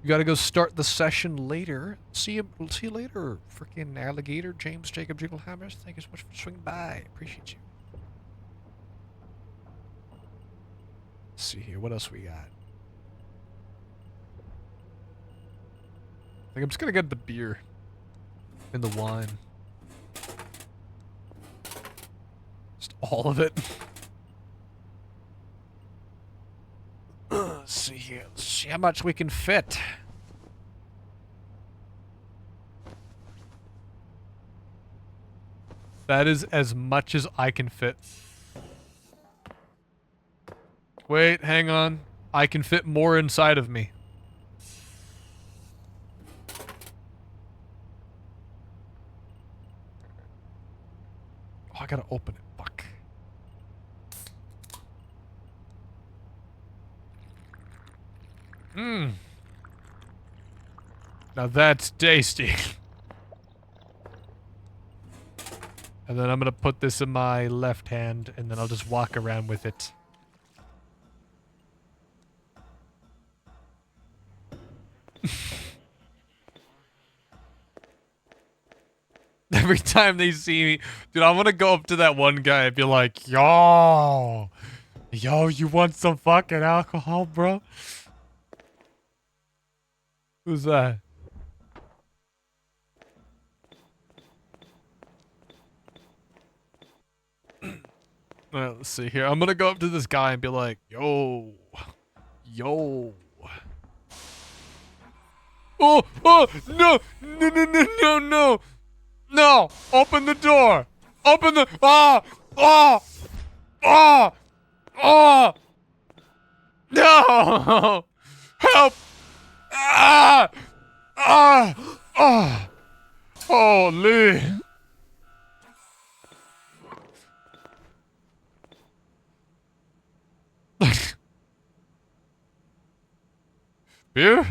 You gotta go start the session later. See you later, freaking alligator. James Jacob Jigglehammers. Thank you so much for swinging by. Appreciate you. Let's see here. What else we got? I think I'm just gonna get the beer and the wine. Just all of it. Let's see here. Let's see how much we can fit. That is as much as I can fit. Wait, hang on. I can fit more inside of me. Oh, I gotta open it. Fuck. Mmm. Now that's tasty. And then I'm gonna put this in my left hand, and then I'll just walk around with it. Every time they see me, dude, I want to go up to that one guy and be like, yo, you want some fucking alcohol, bro? Who's that? Alright, let's see here. I'm gonna go up to this guy and be like, yo. Oh, no, no, open the door. Open the, no, help. Holy. Beer?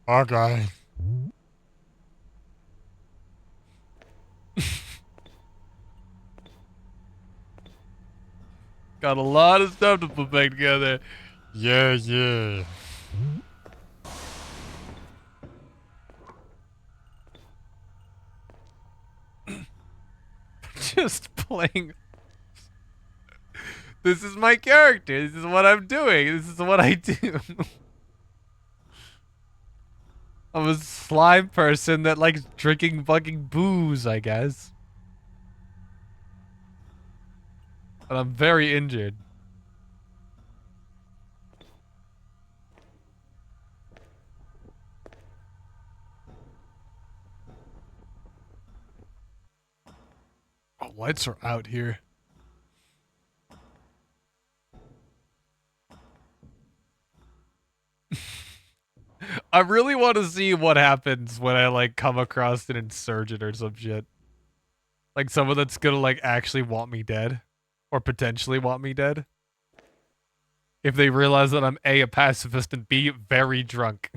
Okay. Got a lot of stuff to put back together. Yeah. Just playing. This is my character. This is what I'm doing. This is what I do. I'm a slime person that likes drinking fucking booze, I guess. And I'm very injured. Oh, lights are out here. I really want to see what happens when I, like, come across an insurgent or some shit. Like, someone that's gonna, like, actually want me dead. Or potentially want me dead. If they realize that I'm A, a pacifist, and B, very drunk.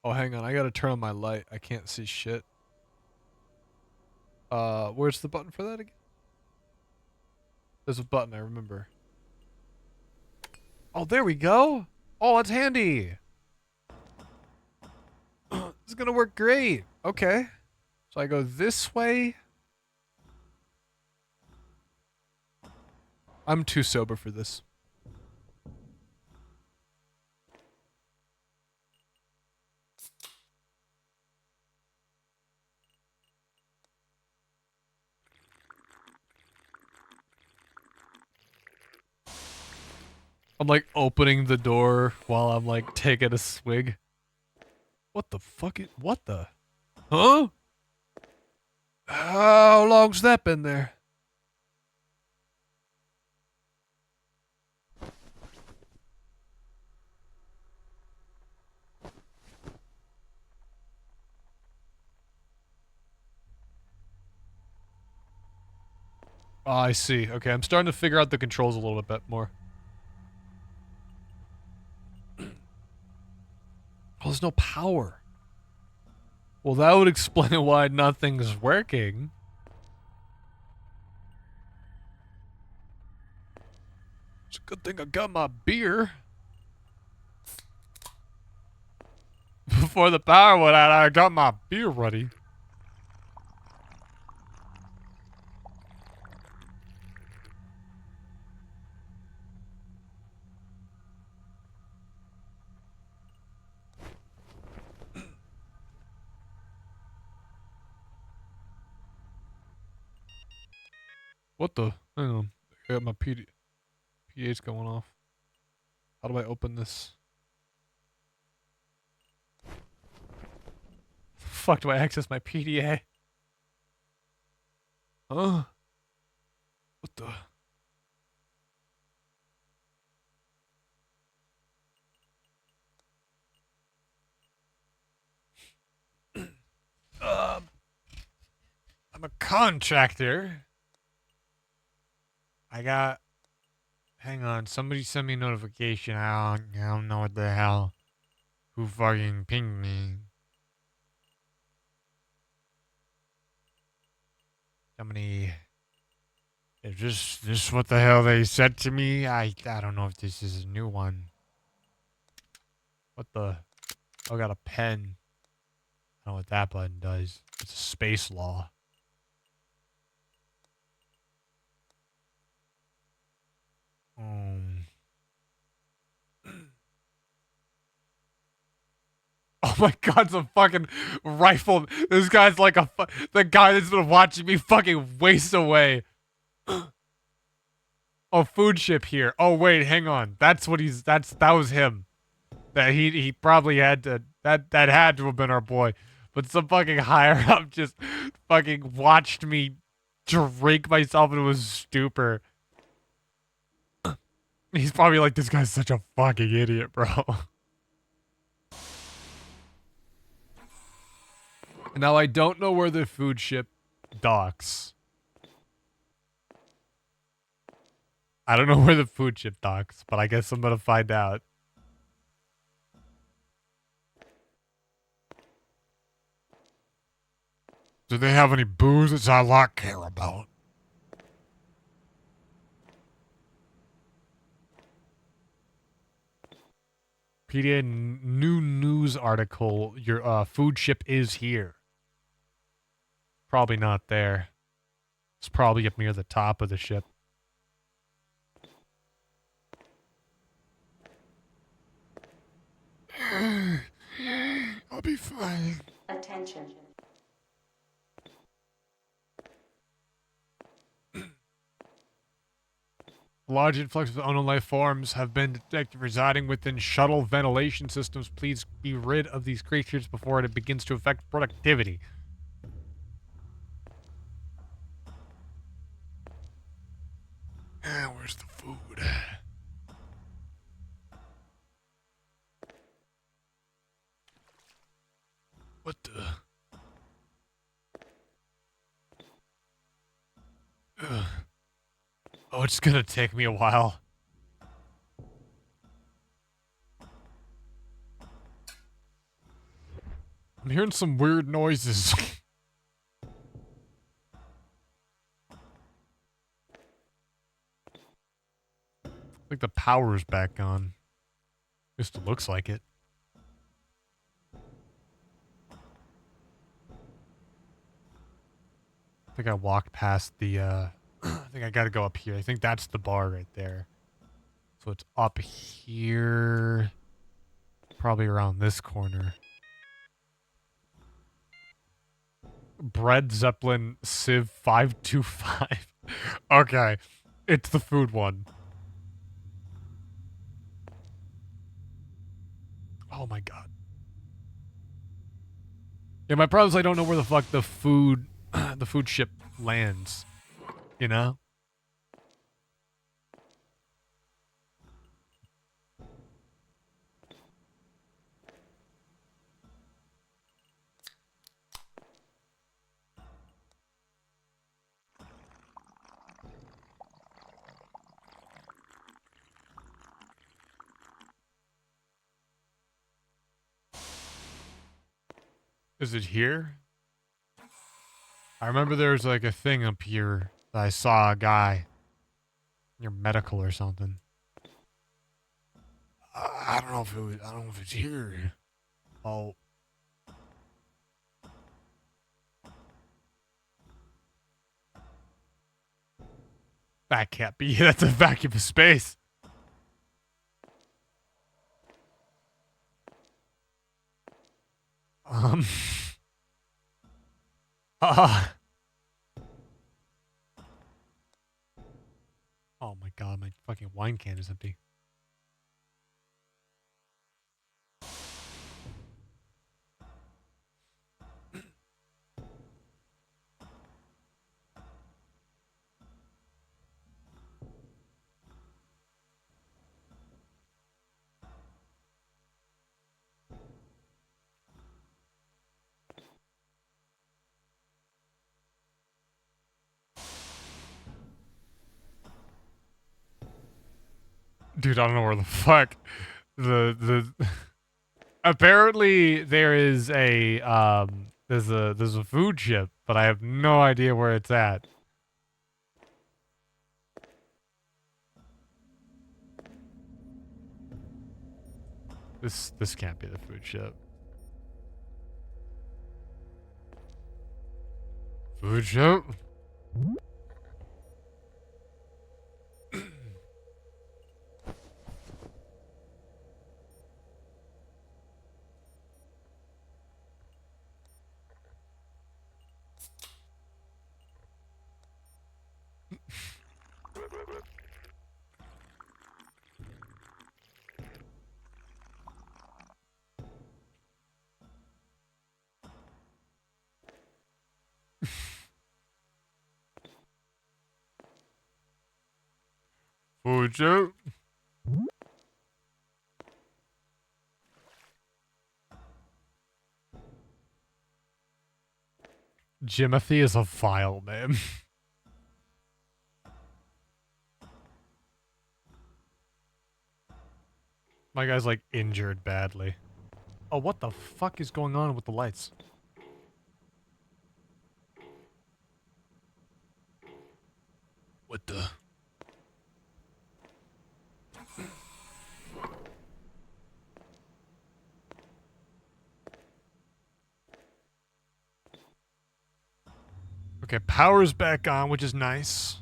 Oh, hang on. I gotta turn on my light. I can't see shit. Where's the button for that again? There's a button, I remember. Oh, there we go. Oh, it's handy. This is gonna work great. Okay. So I go this way. I'm too sober for this. I'm like opening the door while I'm like taking a swig. What the fuck what the? Huh? How long's that been there? Oh, I see. Okay, I'm starting to figure out the controls a little bit more. Oh, there's no power. Well, that would explain why nothing's working. It's a good thing I got my beer. Before the power went out, I got my beer ready. What the? Hang on. I got my PDA's going off. How do I open this? Fuck, do I access my PDA? Huh? What the? I'm a contractor. I got... Hang on, somebody sent me a notification. I don't know what the hell. Who fucking pinged me? Somebody... Is this what the hell they said to me? I don't know if this is a new one. What the... Oh, I got a pen. I don't know what that button does. It's a space law. Oh my god, it's a fucking rifle. This guy's like the guy that's been watching me fucking waste away. Oh, food ship here. Oh wait, hang on. That was him. That he probably had to that had to have been our boy. But some fucking higher up just fucking watched me drink myself into a stupor. He's probably like, this guy's such a fucking idiot, bro. Now, I don't know where the food ship docks. I don't know where the food ship docks, but I guess I'm gonna find out. Do they have any booze? It's all I care about. PDA new news article. Your food ship is here. Probably not there. It's probably up near the top of the ship. I'll be fine. Attention. Large influx of unknown life forms have been detected residing within shuttle ventilation systems. Please be rid of these creatures before it begins to affect productivity. Where's the food? What the? Ugh. Oh, it's gonna take me a while. I'm hearing some weird noises. I think the power's back on. At least it looks like it. I think I walked past the, I think I gotta go up here. I think that's the bar right there. So it's up here. Probably around this corner. Bread Zeppelin Civ 525. Okay. It's the food one. Oh my god. Yeah, my problem is I don't know where the fuck the food, the food ship lands. You know? Is it here? I remember there was like a thing up here that I saw a guy. You're medical or something. I don't know if it was. I don't know if it's here. Oh. That can't be. That's a vacuum of space. Um. Oh my god, my fucking wine can is empty. Dude, I don't know where the fuck the apparently there is a there's a food ship, but I have no idea where it's at. This can't be the food ship. Food ship? Food ship? Jimothy is a vile name. My guy's like injured badly. Oh, what the fuck is going on with the lights? What the? Okay, power's back on, which is nice.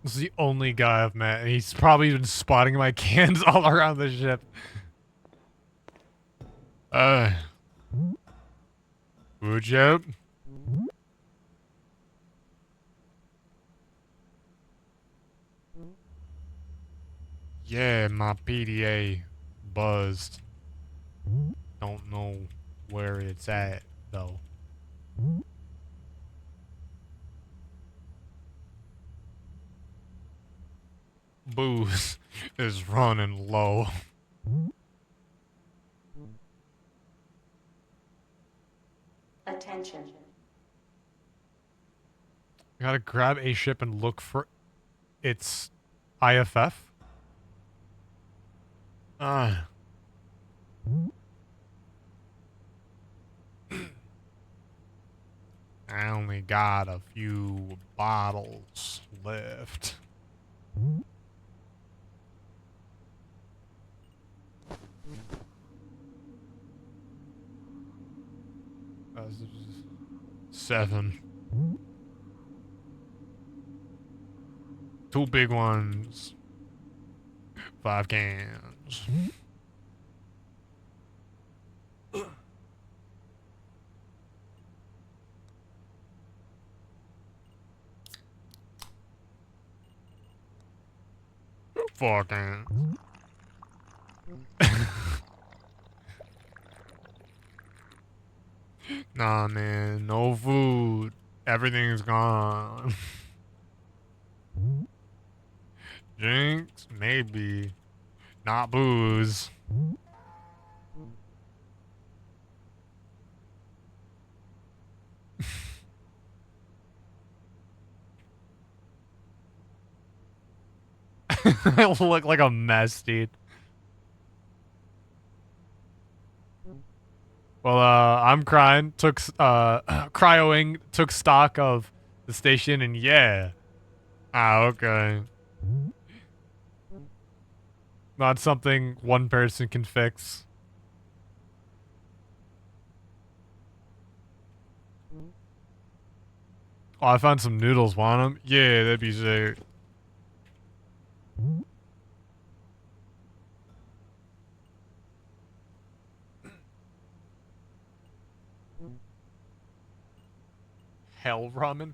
This is the only guy I've met, and he's probably been spotting my cans all around the ship. Food ship? Yeah, my PDA buzzed. Don't know where it's at, though. Booze is running low. Attention. I gotta grab a ship and look for its IFF. I only got a few bottles left. 7. 2 big ones. 5 cans. Fucking. Nah, man. No food. Everything's gone. Drinks? Maybe. Not booze. I look like a mess, dude. Well, I'm crying. Cryoing took stock of the station, and yeah. Ah, okay. Not something one person can fix. Oh, I found some noodles. Want them? Yeah, that'd be sick. Hell ramen?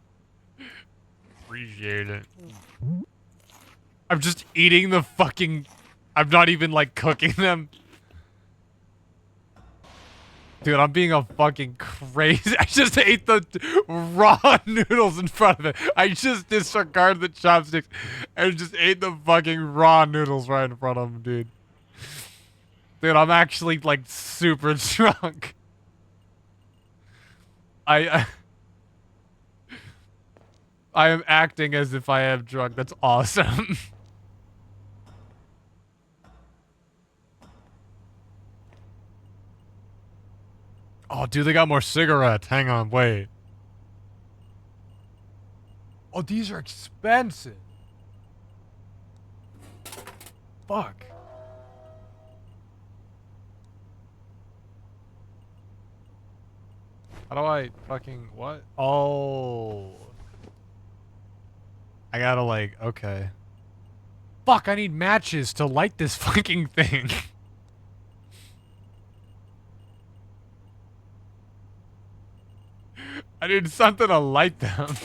Appreciate it. I'm just eating the fucking... I'm not even, like, cooking them. Dude, I'm being a fucking crazy... I just ate the raw noodles in front of it. I just disregarded the chopsticks and just ate the fucking raw noodles right in front of him, dude. Dude, I'm actually, like, super drunk. I am acting as if I am drunk. That's awesome. Oh, dude, they got more cigarettes. Hang on, wait. Oh, these are expensive. Fuck. How do I fucking... What? Oh. I gotta, like... Okay. Fuck, I need matches to light this fucking thing. I need something to light them.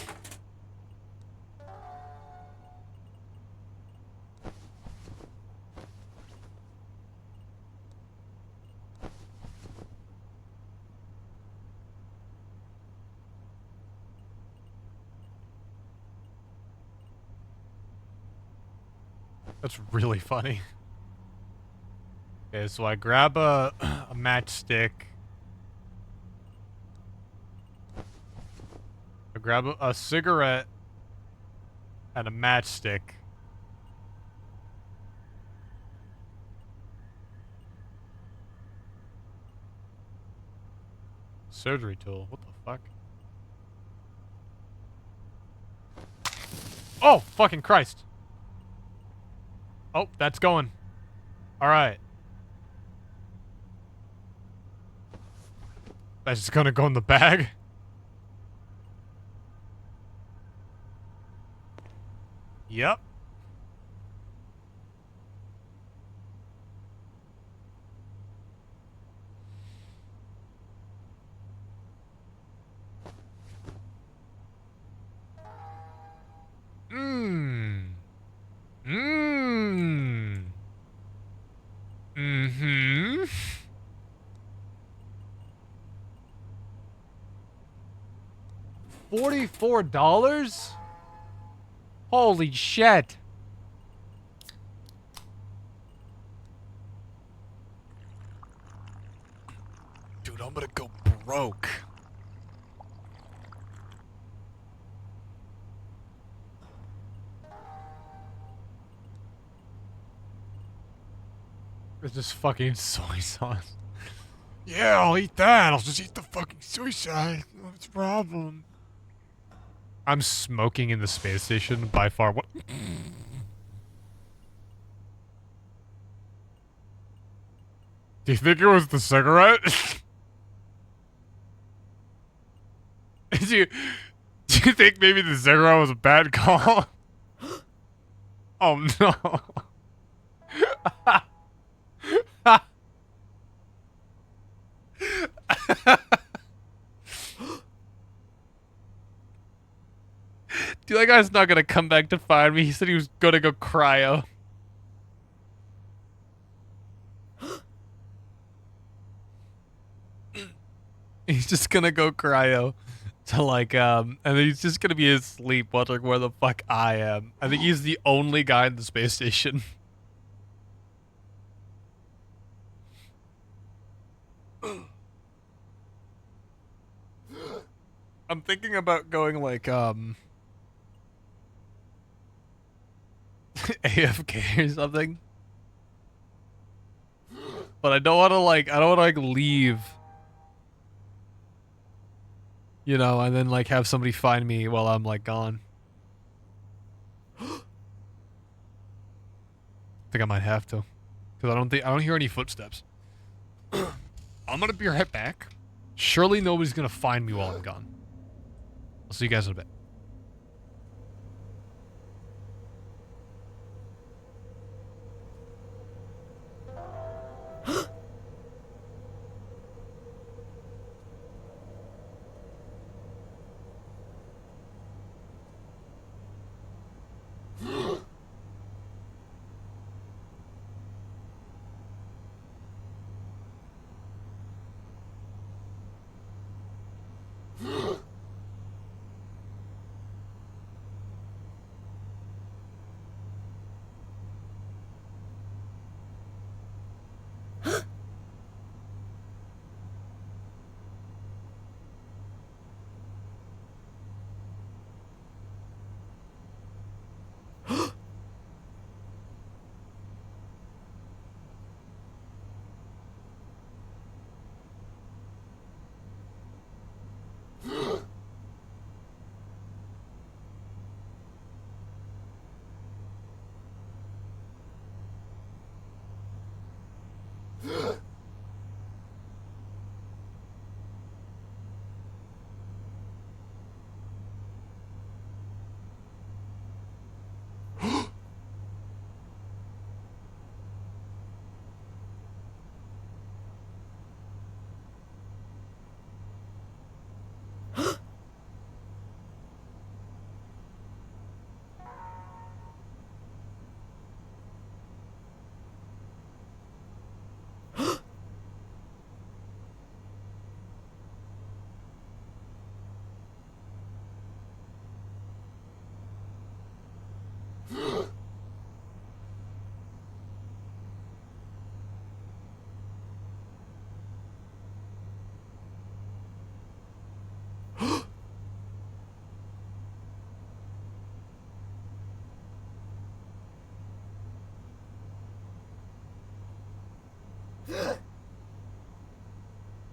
That's really funny. Okay, so I grab a matchstick. I grab a cigarette and a matchstick. Surgery tool. What the fuck? Oh, fucking Christ. Oh, that's going. All right. That's just gonna go in the bag. Yep. Mmm. Mmm. Mm-hmm. $44? Holy shit. Dude, I'm gonna go broke. It's just fucking soy sauce. Yeah, I'll eat that. I'll just eat the fucking soy sauce. What's the problem? I'm smoking in the space station by far. What? Do you think it was the cigarette? Do you think maybe the Ziggurat was a bad call? Oh no. Dude, that guy's not gonna come back to find me. He said he was gonna go cryo. He's just gonna go cryo to like and then he's just gonna be asleep wondering where the fuck I am. I think he's the only guy in the space station. I'm thinking about going like AFK or something. But I don't want to like leave. You know, and then like have somebody find me while I'm like gone. I think I might have to. Cuz I don't hear any footsteps. I'm going to be right back. Surely nobody's going to find me while I'm gone. I'll see you guys in a bit.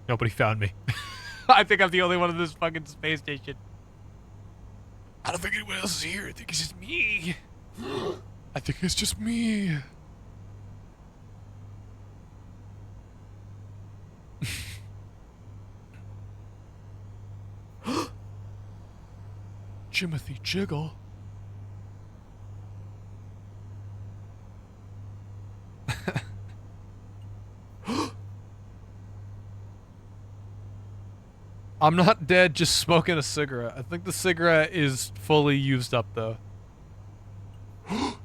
Nobody found me. I think I'm the only one in this fucking space station. I don't think anyone else is here. I think it's just me. I think it's just me. Jimothy Jiggle. I'm not dead, just smoking a cigarette. I think the cigarette is fully used up, though. I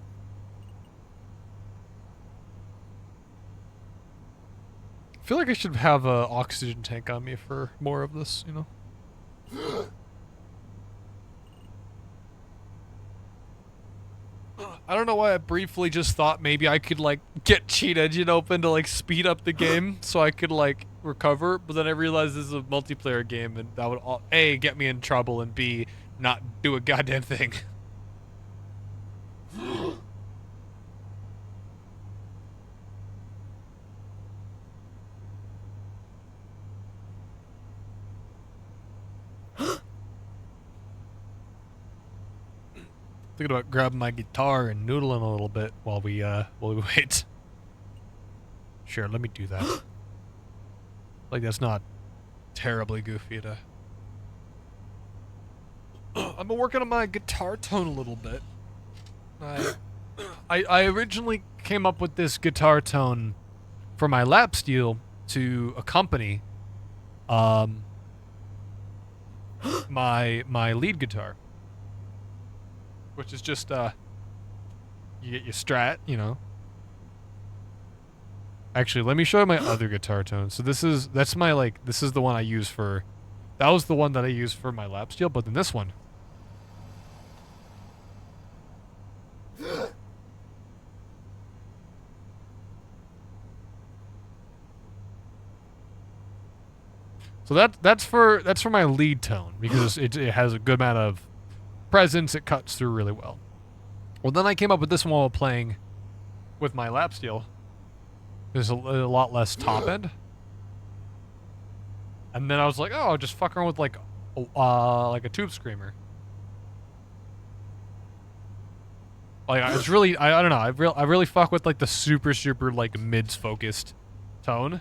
feel like I should have an oxygen tank on me for more of this, you know? I don't know why I briefly just thought maybe I could, like, get cheat engine open to, like, speed up the game so I could, like, recover, but then I realized this is a multiplayer game and that would, A, get me in trouble, and B, not do a goddamn thing. Thinking about grabbing my guitar and noodling a little bit while we wait. Sure, let me do that. Like, that's not terribly goofy to I've been working on my guitar tone a little bit. I originally came up with this guitar tone for my lap steel to accompany my lead guitar, which is just you get your Strat, you know. Actually, let me show you my other guitar tone. So this is the one I use for, that was the one that I used for my lap steel, but then this one. So that's for my lead tone because it has a good amount of presence. It cuts through really well. Well, then I came up with this one while playing with my lap steel. There's a lot less top end. And then I was like, oh, I'll just fuck around with like a tube screamer. Like it's really, I don't know, I really fuck with like the super like mids focused tone.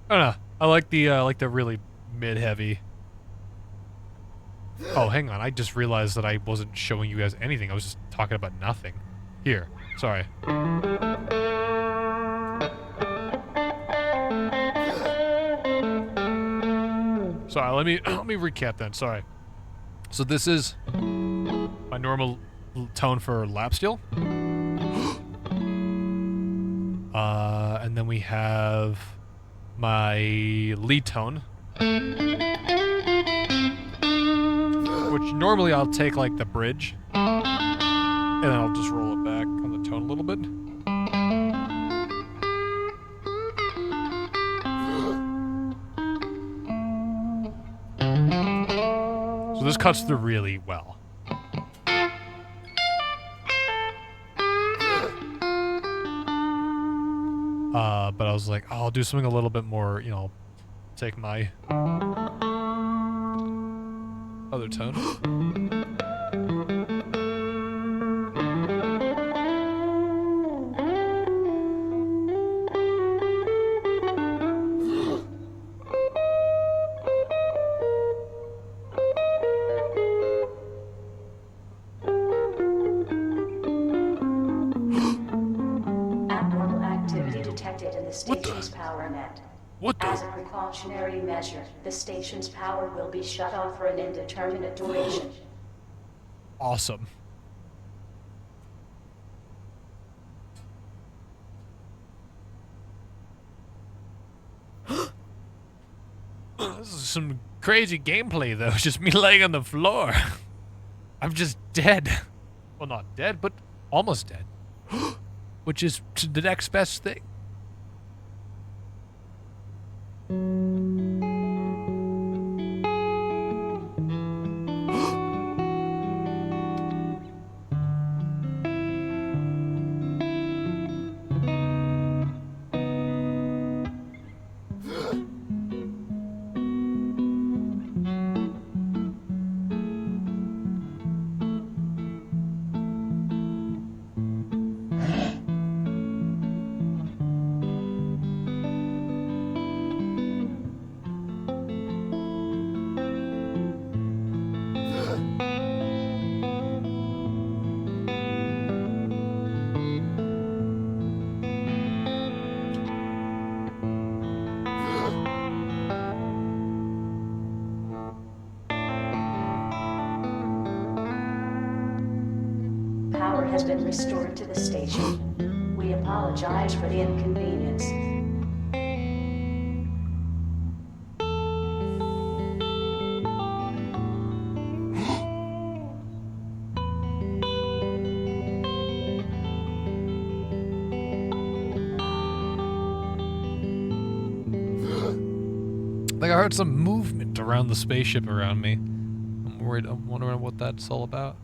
I don't know. I like the really mid-heavy. Oh, hang on. I just realized that I wasn't showing you guys anything. I was just talking about nothing. Here. Sorry. Sorry, let me recap then. Sorry. So this is my normal tone for lap steel. And then we have my lead tone, which normally I'll take like the bridge and then I'll just roll it back on the tone a little bit. So this cuts through really well. But I was like, oh, I'll do something a little bit more, you know, take my other tone. Station's power net. What the? As a precautionary measure, the station's power will be shut off for an indeterminate duration. Awesome. This is some crazy gameplay though, just me laying on the floor. I'm just dead. Well, not dead, but almost dead. Which is the next best thing. Has been restored to the station. We apologize for the inconvenience. Like I heard some movement around the spaceship around me. I'm I'm wondering what that's all about.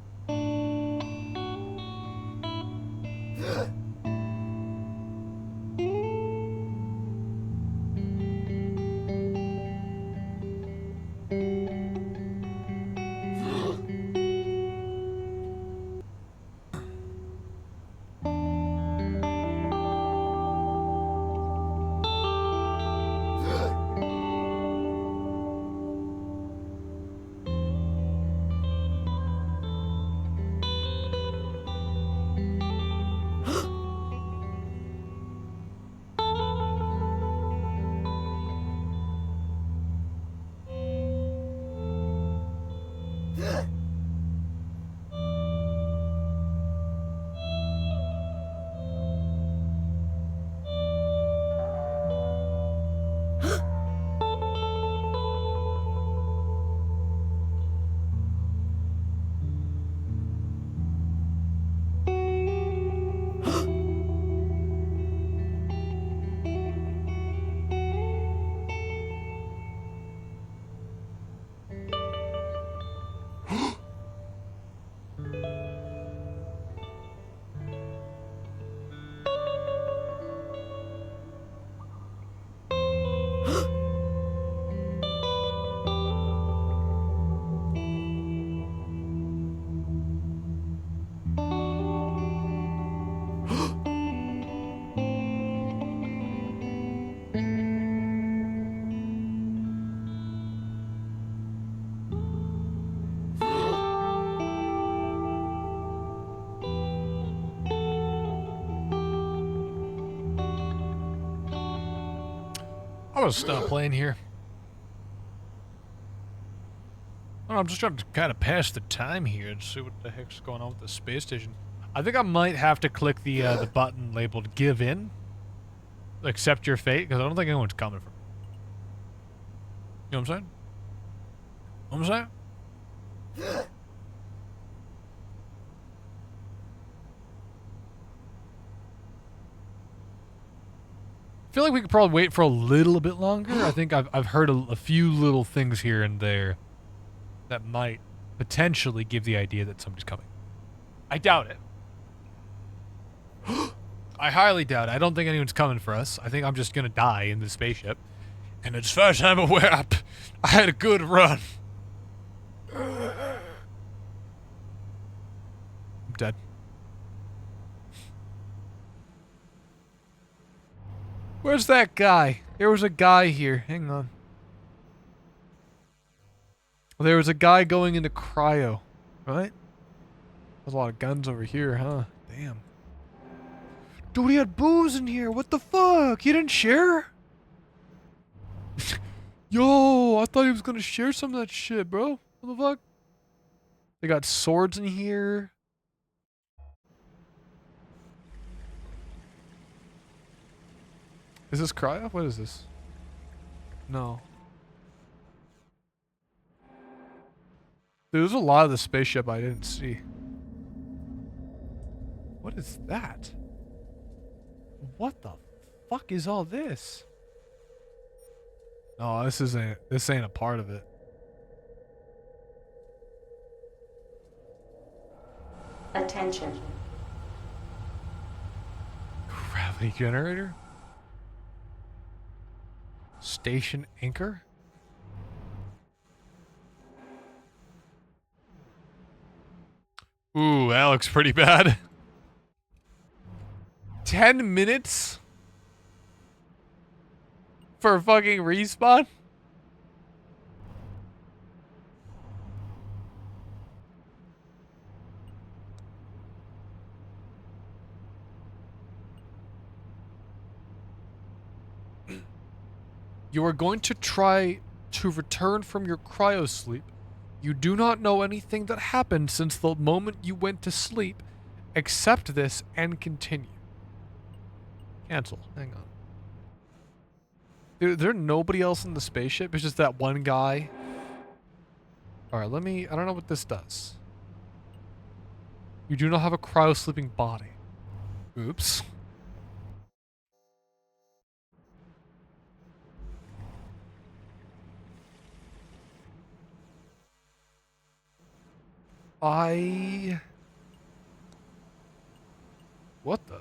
I'm gonna stop playing here. I'm just trying to kind of pass the time here and see what the heck's going on with the space station. I think I might have to click the button labeled "Give In," accept your fate, because I don't think anyone's coming for me. You know what I'm saying? You know what I'm saying? I feel like we could probably wait for a little bit longer. I think I've heard a few little things here and there that might potentially give the idea that somebody's coming. I doubt it. I highly doubt it. I don't think anyone's coming for us. I think I'm just gonna die in the spaceship. And as far as I'm aware, I had a good run. I'm dead. Where's that guy? There was a guy here. Hang on. There was a guy going into cryo, right? There's a lot of guns over here, huh? Damn. Dude, he had booze in here. What the fuck? You didn't share? Yo, I thought he was gonna share some of that shit, bro. What the fuck? They got swords in here. Is this cryo? What is this? No. Dude, there's a lot of the spaceship I didn't see. What is that? What the fuck is all this? No, this ain't a part of it. Attention. Gravity generator? Station anchor? Ooh, that looks pretty bad. 10 minutes? For fucking respawn? You are going to try to return from your cryo sleep. You do not know anything that happened since the moment you went to sleep. Accept this and continue. Cancel. Hang on. Dude, is there nobody else in the spaceship? It's just that one guy. Alright, I don't know what this does. You do not have a cryo-sleeping body. Oops. What the?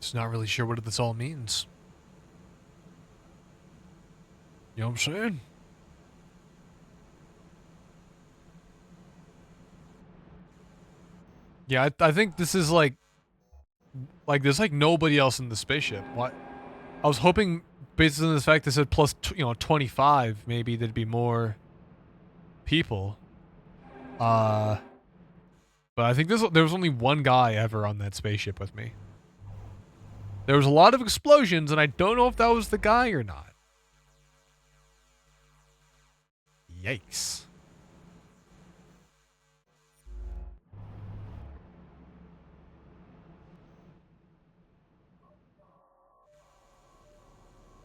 Just not really sure what this all means. You know what I'm saying? Yeah, I think this is like there's like nobody else in the spaceship. What? I was hoping, based on the fact that it said plus, 25, maybe there'd be more people. But I think there was only one guy ever on that spaceship with me. There was a lot of explosions, and I don't know if that was the guy or not. Yikes.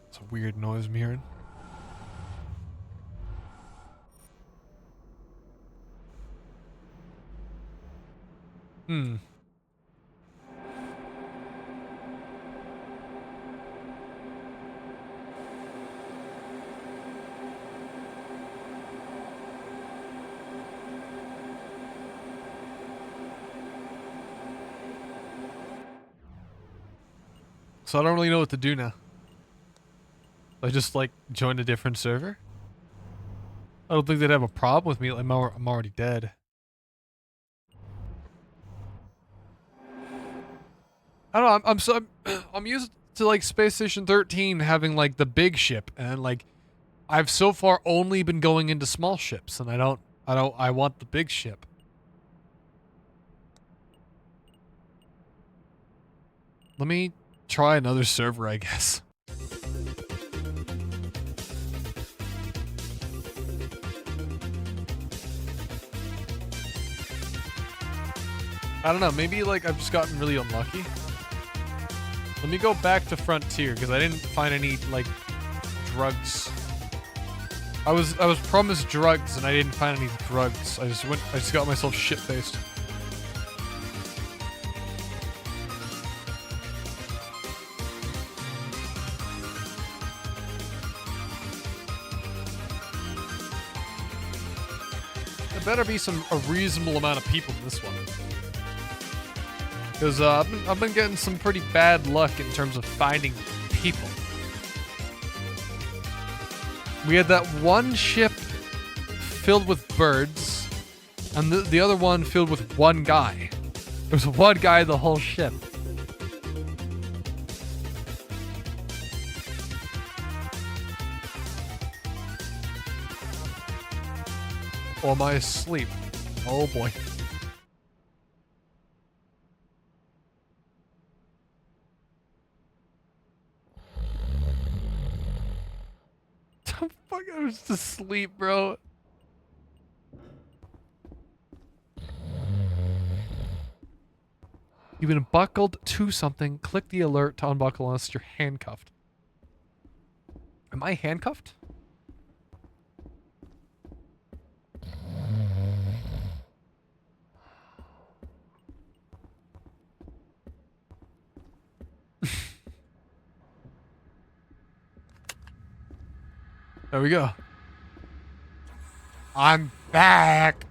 It's a weird noise I'm hearing. So I don't really know what to do now. I just like join a different server? I don't think they'd have a problem with me. I'm already dead. I don't know. I'm used to like Space Station 13 having like the big ship, and like I've so far only been going into small ships, and I want the big ship. Let me try another server, I guess. I don't know, maybe like I've just gotten really unlucky. Let me go back to Frontier because I didn't find any like drugs. I was promised drugs and I didn't find any drugs. I just got myself shit-faced. There better be a reasonable amount of people in this one. Because I've been getting some pretty bad luck in terms of finding people. We had that one ship filled with birds, and the other one filled with one guy. There was one guy the whole ship. Or am I asleep? Oh boy. Fuck, I was just asleep, bro. You've been buckled to something. Click the alert to unbuckle unless you're handcuffed. Am I handcuffed? There we go. I'm back.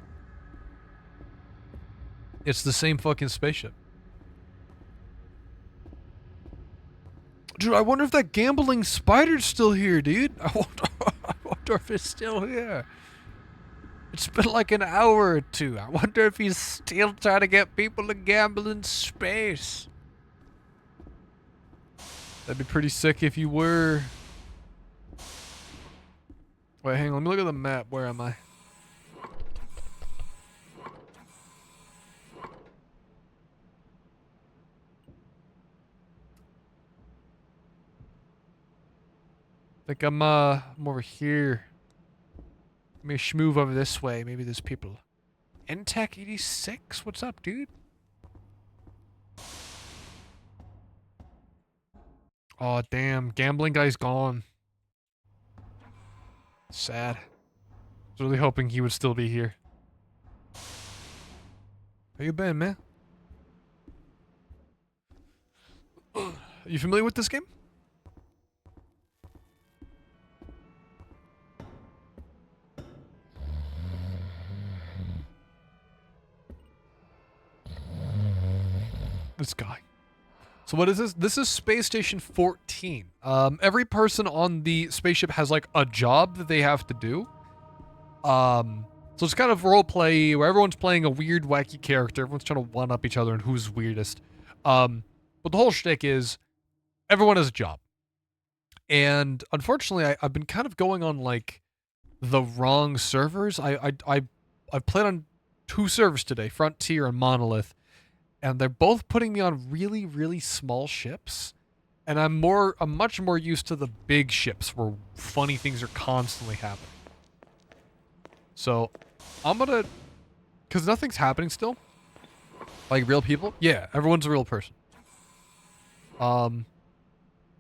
It's the same fucking spaceship. Dude, I wonder if that gambling spider's still here, dude. I wonder if it's still here. It's been like an hour or two. I wonder if he's still trying to get people to gamble in space. That'd be pretty sick if you were. Wait, hang on. Let me look at the map. Where am I? I think I'm over here. Let me schmoove over this way. Maybe there's people. Intech 86? What's up, dude? Oh, damn. Gambling guy's gone. Sad. I was really hoping he would still be here. How you been, man? You familiar with this game? This guy. So what is this? This is Space Station 14. Every person on the spaceship has like a job that they have to do. So it's kind of role play where everyone's playing a weird, wacky character. Everyone's trying to one up each other and who's weirdest. But the whole shtick is everyone has a job. And unfortunately, I've been kind of going on like the wrong servers. I've played on 2 servers today, Frontier and Monolith. And they're both putting me on really, really small ships. And I'm much more used to the big ships where funny things are constantly happening. So, I'm gonna... Because nothing's happening still. Like real people. Yeah, everyone's a real person. I'm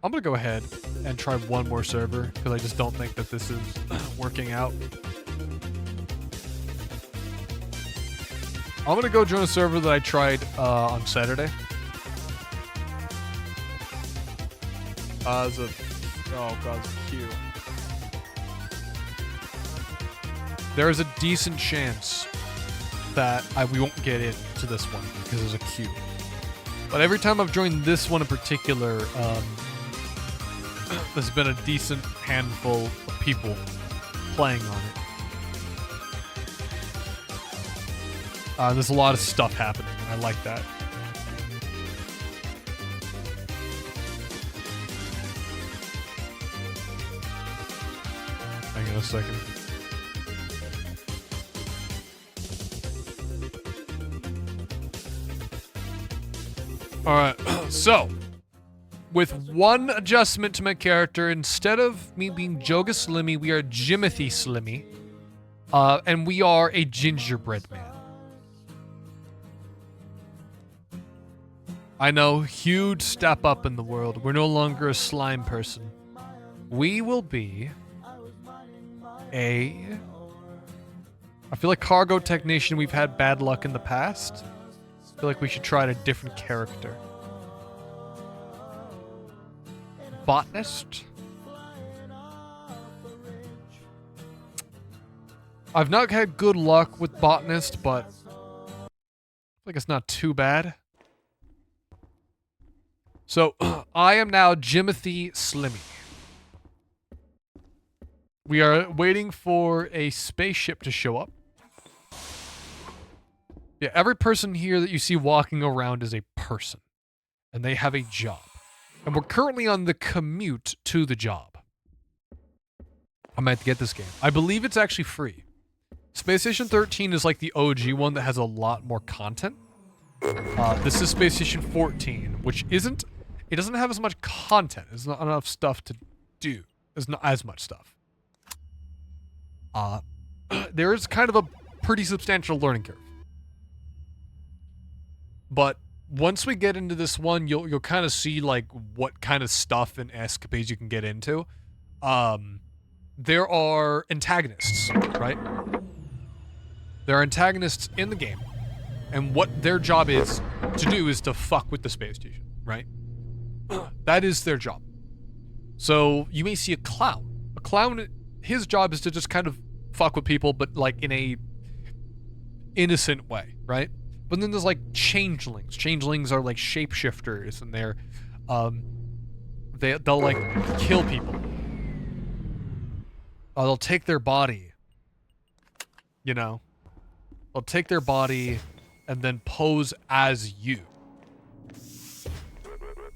gonna go ahead and try one more server. Because I just don't think that this is working out. I'm gonna go join a server that I tried on Saturday. Oh god, it's queue. There is a decent chance that we won't get into this one because there's a queue. But every time I've joined this one in particular, there's been a decent handful of people playing on it. There's a lot of stuff happening, and I like that. Hang on a second. Alright, so, with one adjustment to my character, instead of me being Jagga Slimmy, we are Jimothy Slimmy. And we are a gingerbread man. I know, huge step up in the world. We're no longer a slime person. We will be I feel like cargo technician, we've had bad luck in the past. I feel like we should try a different character. Botanist? I've not had good luck with botanist, but I feel like it's not too bad. So, I am now Jimothy Slimmy. We are waiting for a spaceship to show up. Yeah, every person here that you see walking around is a person. And they have a job. And we're currently on the commute to the job. I might have to get this game. I believe it's actually free. Space Station 13 is like the OG one that has a lot more content. This is Space Station 14, which isn't... It doesn't have as much content. There's not enough stuff to do. There's not as much stuff. There is kind of a pretty substantial learning curve. But once we get into this one, you'll kind of see like what kind of stuff and escapades you can get into. There are antagonists, right? There are antagonists in the game, and what their job is to do is to fuck with the space station, right? That is their job. So you may see a clown. A clown, his job is to just kind of fuck with people, but like in a innocent way, right? But then there's like changelings. Changelings are like shapeshifters, and they'll like kill people. They'll take their body. You know, they'll take their body and then pose as you.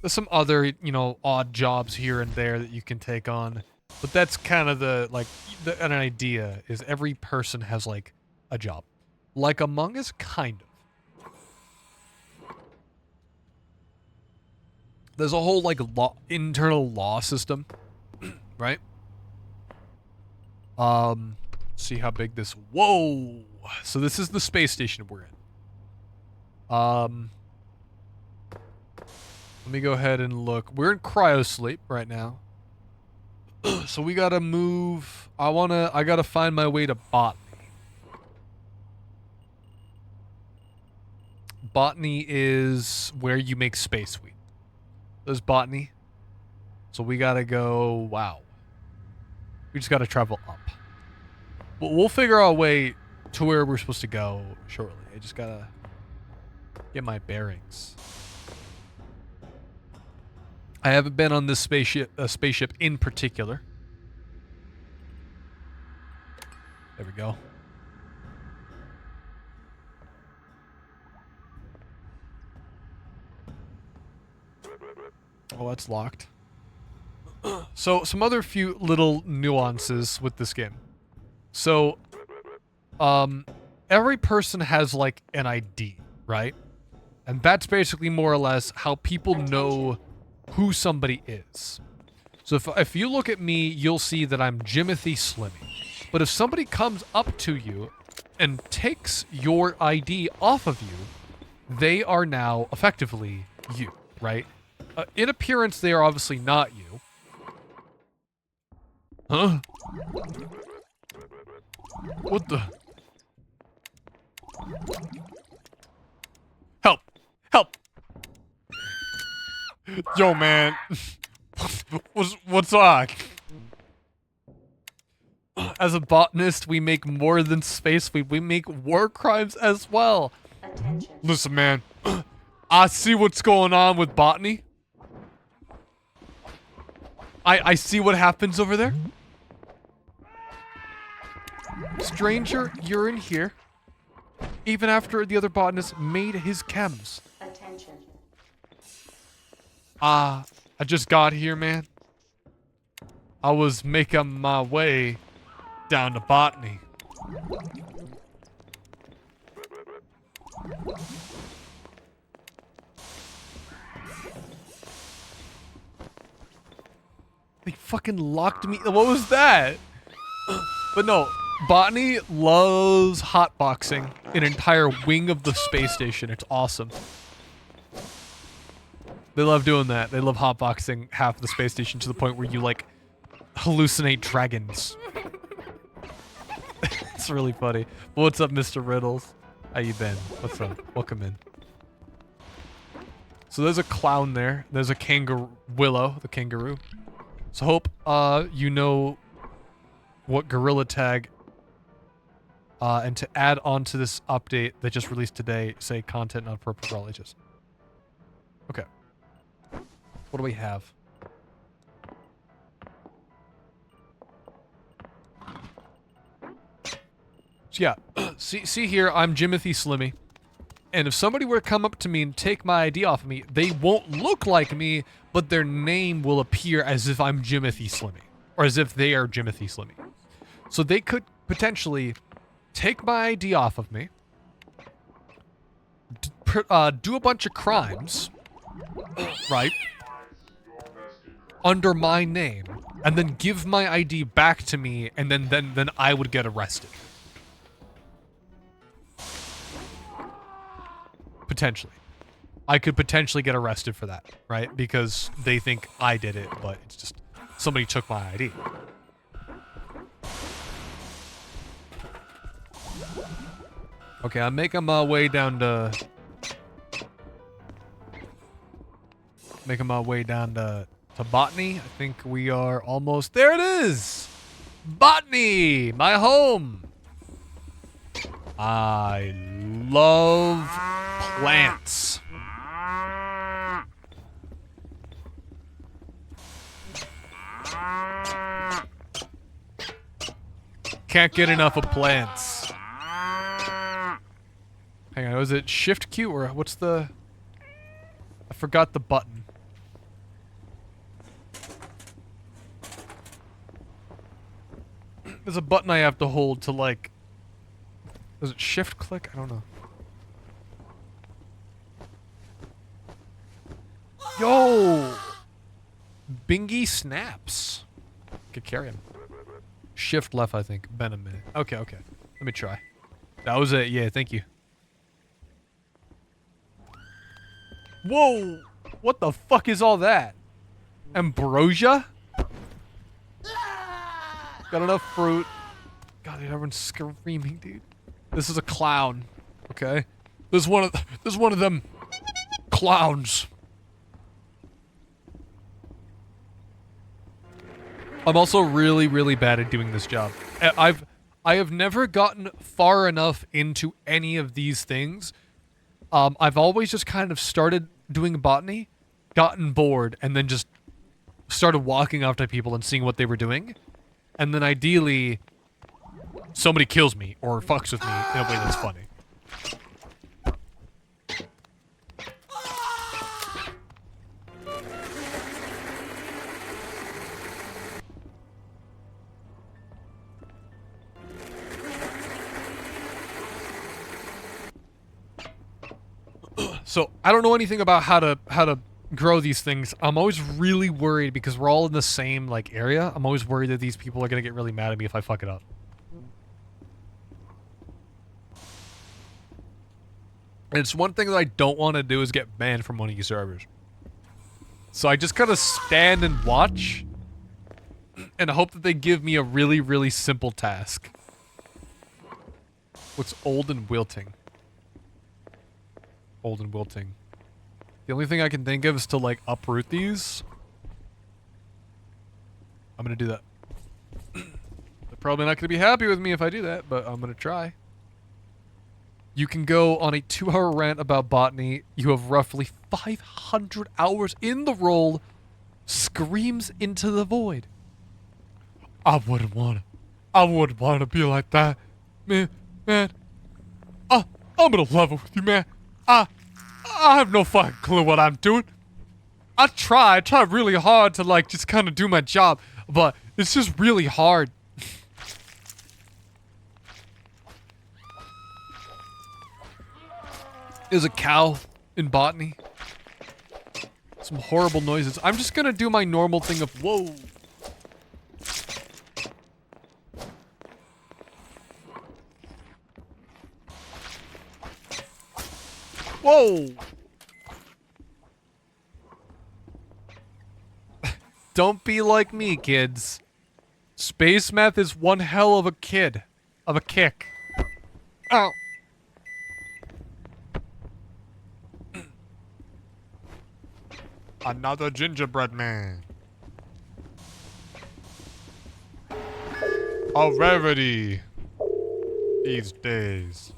There's some other, you know, odd jobs here and there that you can take on. But that's kind of an idea, is every person has, like, a job. Like Among Us, kind of. There's a whole, like, internal law system, right? See how big this... Whoa! So this is the space station we're in. Let me go ahead and look. We're in cryosleep right now. So we gotta move. I gotta find my way to botany. Botany is where you make space wheat. There's botany. So we gotta go, wow. We just gotta travel up. But we'll figure our way to where we're supposed to go shortly. I just gotta get my bearings. I haven't been on this spaceship in particular. There we go. Oh, that's locked. So, some other few little nuances with this game. So, every person has, like, an ID, right? And that's basically more or less how people know who somebody is. So, if you look at me, you'll see that I'm Jimothy Slimmy. But if somebody comes up to you and takes your ID off of you, they are now effectively you, right? In appearance, they are obviously not you. Huh? What the? Help! Help! Yo, man. What's on? As a botanist, we make more than space. We make war crimes as well. Attention. Listen, man. I see what's going on with botany. I see what happens over there. Stranger, you're in here. Even after the other botanist made his chems. Attention. I just got here, man. I was making my way down to botany. They fucking locked me. What was that? But no, botany loves hotboxing an entire wing of the space station. It's awesome. They love doing that. They love hotboxing half of the space station to the point where you, like, hallucinate dragons. It's really funny. Well, what's up, Mr. Riddles? How you been? What's up? Welcome in. So there's a clown there. There's a kangaroo, Willow, the kangaroo. So hope you know what Gorilla Tag and to add on to this update that just released today, say content not appropriate for all ages. Okay. What do we have? So yeah, see here, I'm Jimothy Slimmy. And if somebody were to come up to me and take my ID off of me, they won't look like me, but their name will appear as if I'm Jimothy Slimmy. Or as if they are Jimothy Slimmy. So they could potentially take my ID off of me, do a bunch of crimes, right, under my name, and then give my ID back to me, and then I would get arrested. Potentially. I could potentially get arrested for that, right? Because they think I did it, but it's just somebody took my ID. Okay, I'm making my way down to... botany. I think we are almost... There it is! Botany! My home! I love plants. Can't get enough of plants. Hang on, was it Shift Q or what's the... I forgot the button. There's a button I have to hold to, like... Is it shift click? I don't know. Yo! Bingy snaps. Could carry him. Shift left, I think. Been a minute. Okay, okay. Let me try. That was it. Yeah, thank you. Whoa! What the fuck is all that? Ambrosia? Got enough fruit. God, dude, everyone's screaming, dude. This is a clown. Okay? There's one of them clowns. I'm also really, really bad at doing this job. I have never gotten far enough into any of these things. I've always just kind of started doing botany, gotten bored, and then just started walking up to people and seeing what they were doing. And then ideally, somebody kills me or fucks with me in a way that's funny. So I don't know anything about how to grow these things. I'm always really worried because we're all in the same like area. I'm always worried that these people are gonna get really mad at me if I fuck it up. And it's one thing that I don't want to do is get banned from one of these servers. So I just kind of stand and watch and hope that they give me a really, really simple task. What's old and wilting? Old and wilting. The only thing I can think of is to like uproot these. I'm gonna do that. They're probably not gonna be happy with me if I do that, but I'm gonna try. You can go on a 2-hour rant about botany. You have roughly 500 hours in the role. Screams into the void. I wouldn't want to be like that. Man. I'm gonna level with you, man. I have no fucking clue what I'm doing. I try really hard to like just kind of do my job, but it's just really hard. There's a cow in botany. Some horrible noises. I'm just gonna do my normal thing of whoa. Whoa! Don't be like me, kids. Space Meth is one hell of a kid. Of a kick. Ow. Another gingerbread man. A rarity these days.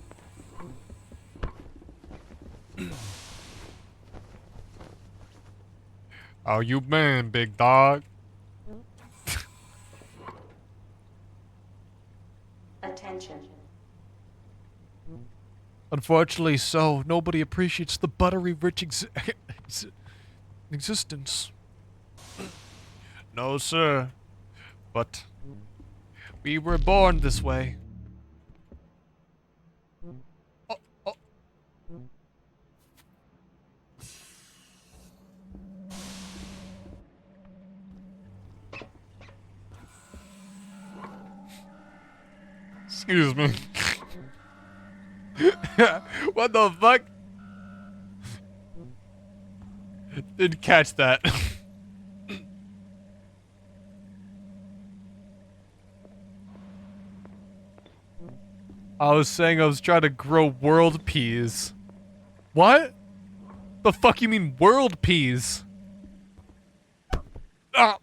How you been, big dog? Attention. Unfortunately so. Nobody appreciates the buttery rich existence. No, sir. But we were born this way. Oh. Excuse me. What the fuck? Didn't catch that. I was saying I was trying to grow world peas. What? The fuck you mean world peas? Ah.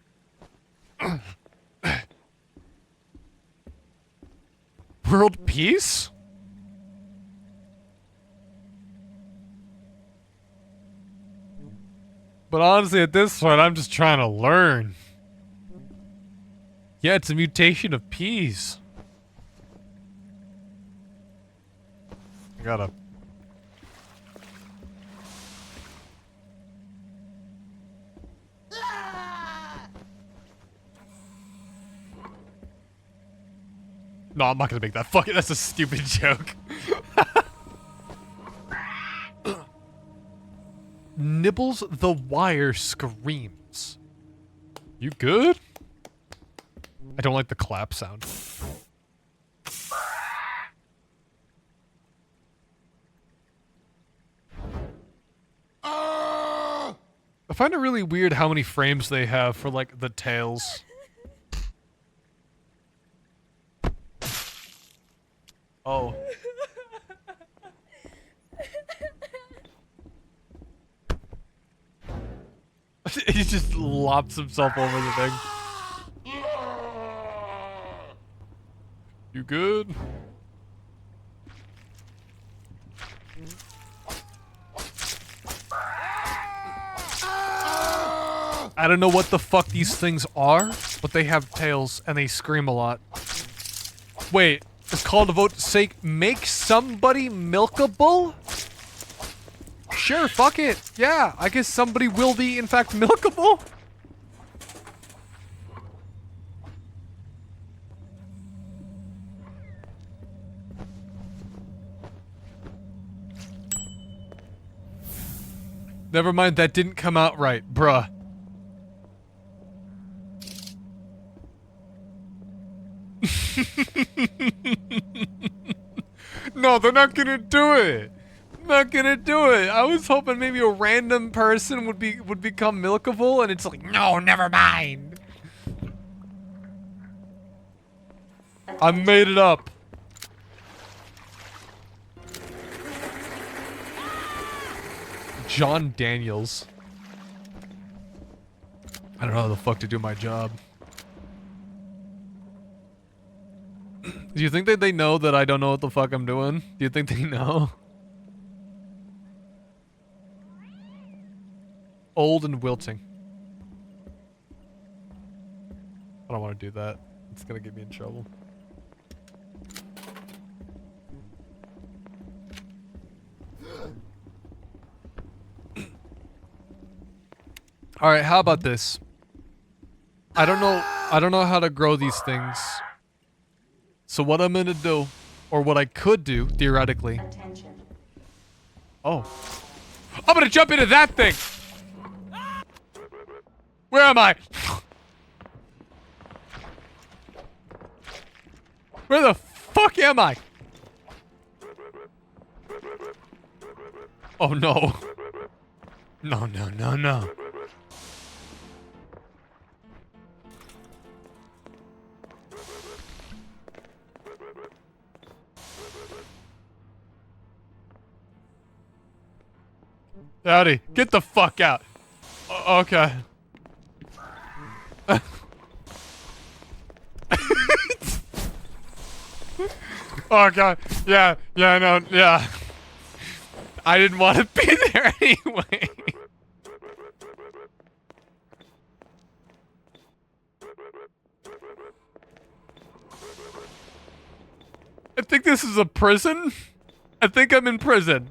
World peace? But honestly, at this point, I'm just trying to learn. Yeah, it's a mutation of peas. I gotta... No, I'm not gonna make that. Fuck it, that's a stupid joke. Nibbles the wire screams. You good? I don't like the clap sound. I find it really weird how many frames they have for like the tails. Oh. He just lops himself over the thing. You good? I don't know what the fuck these things are, but they have tails and they scream a lot. Wait, it's called a vote to say make somebody milkable? Sure, fuck it. Yeah, I guess somebody will be in fact milkable. Never mind, that didn't come out right, bruh. No, they're not gonna do it. Not gonna do it. I was hoping maybe a random person would become milkable, and it's like, no, never mind. I made it up. John Daniels. I don't know how the fuck to do my job. Do you think that they know that I don't know what the fuck I'm doing? Do you think they know? Old and wilting. I don't want to do that. It's gonna get me in trouble. Alright, how about this? I don't know how to grow these things. So what I'm gonna do, or what I could do, theoretically. Attention. Oh. I'm gonna jump into that thing! Where am I? Where the fuck am I? Oh no. No, no, no, no. Howdy, get the fuck out. Okay. Oh god, yeah, no, yeah. I didn't want to be there anyway. I think this is a prison. I think I'm in prison.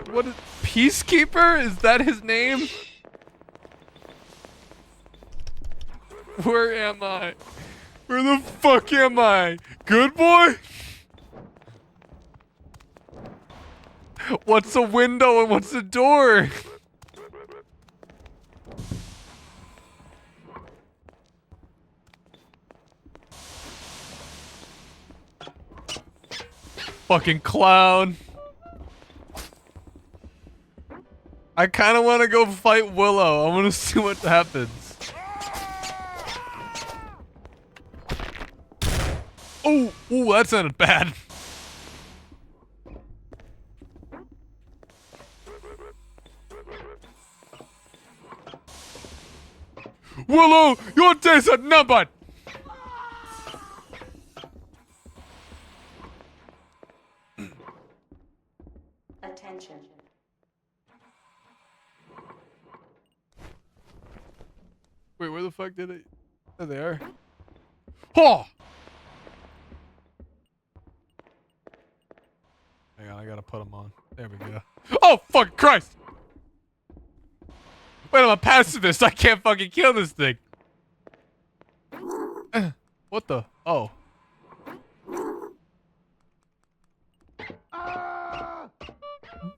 What is Peacekeeper? Is that his name? Where am I? Where the fuck am I? Good boy? What's a window and what's a door? Fucking clown. I kind of want to go fight Willow. I want to see what happens. Oh, ooh, that sounded bad. Willow, your days are numbered. Attention. Wait, where the fuck did it? There they are. Oh! Hang on, I gotta put them on. There we go. Oh, fuck Christ! Wait, I'm a pacifist. I can't fucking kill this thing. What the? Oh.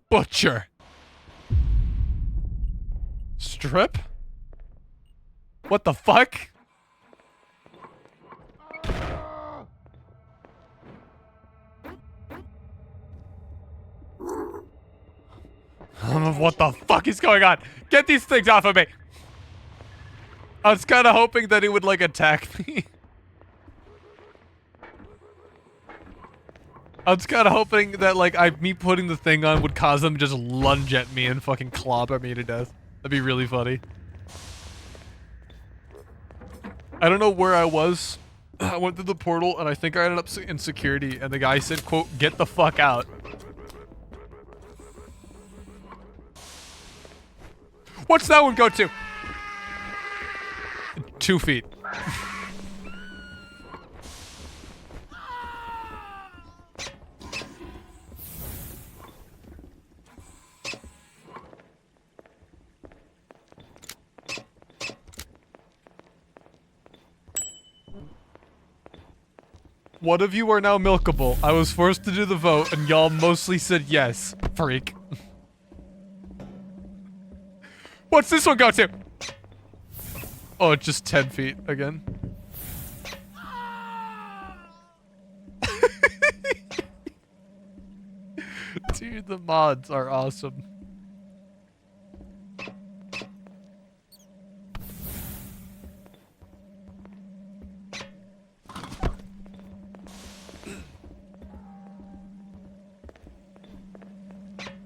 Butcher. Strip? What the fuck? What the fuck is going on? Get these things off of me! I was kind of hoping that he would, like, attack me. I was kind of hoping that like me putting the thing on would cause them to just lunge at me and fucking clobber me to death. That'd be really funny. I don't know where I was. I went through the portal and I think I ended up in security and the guy said, quote, "Get the fuck out." What's that one go to? 2 feet. One of you are now milkable. I was forced to do the vote, and y'all mostly said yes. Freak. What's this one go to? Oh, it's just 10 feet again. Dude, the mods are awesome.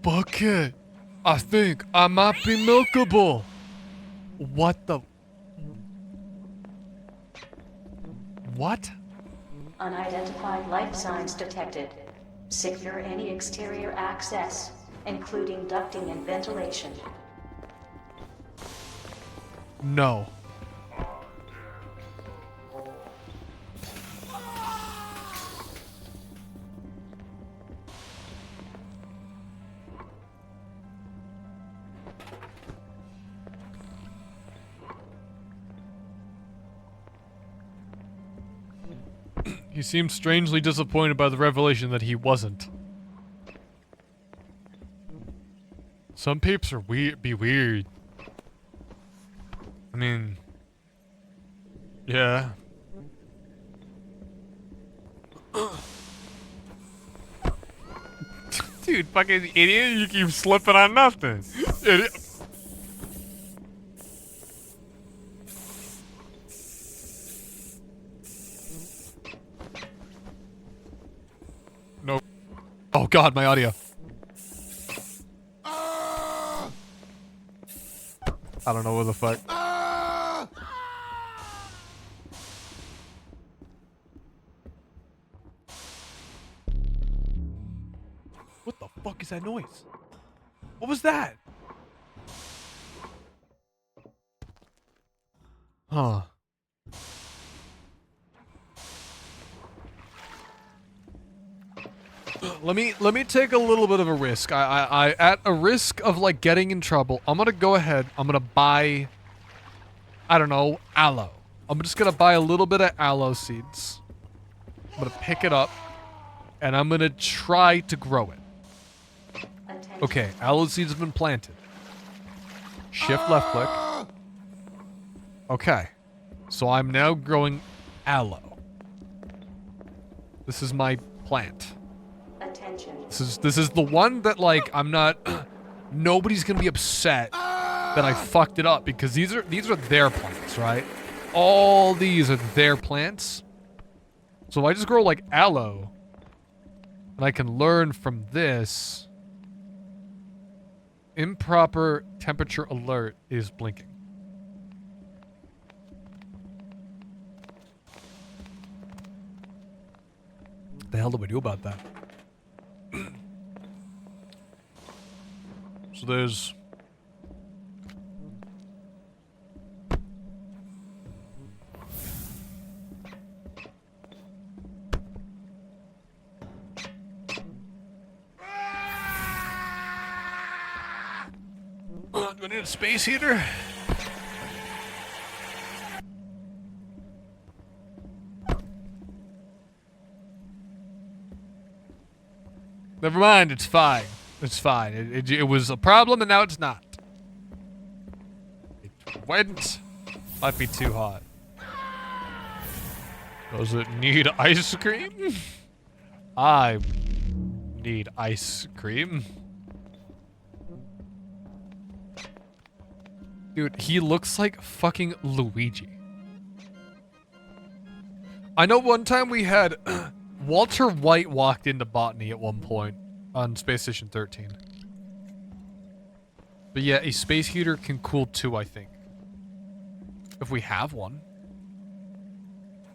Bucket, I think I might be milkable. What the? What? Unidentified life signs detected. Secure any exterior access, including ducting and ventilation. No. He seemed strangely disappointed by the revelation that he wasn't. Some peeps are be weird. I mean, yeah. Dude, fucking idiot, you keep slipping on nothing. Idiot. No. Oh god, my audio. I don't know what the fuck. What the fuck is that noise? What was that? Huh. Let me take a little bit of a risk. I at a risk of like getting in trouble, I'm gonna go ahead. I'm gonna buy, I don't know, aloe. I'm just gonna buy a little bit of aloe seeds. I'm gonna pick it up, and I'm gonna try to grow it. Okay, aloe seeds have been planted. Shift left click. Okay, so I'm now growing aloe. This is my plant. This is the one that like I'm not. Nobody's gonna be upset that I fucked it up because these are their plants, right? All these are their plants. So if I just grow like aloe, and I can learn from this. Improper temperature alert is blinking. What the hell do we do about that? So there's... Do I need a space heater? Never mind, it's fine. It's fine. It was a problem and now it's not. It went. Might be too hot. Does it need ice cream? I need ice cream. Dude, he looks like fucking Luigi. I know one time we had Walter White walked into botany at one point on Space Station 13. But yeah, a space heater can cool too, I think. If we have one.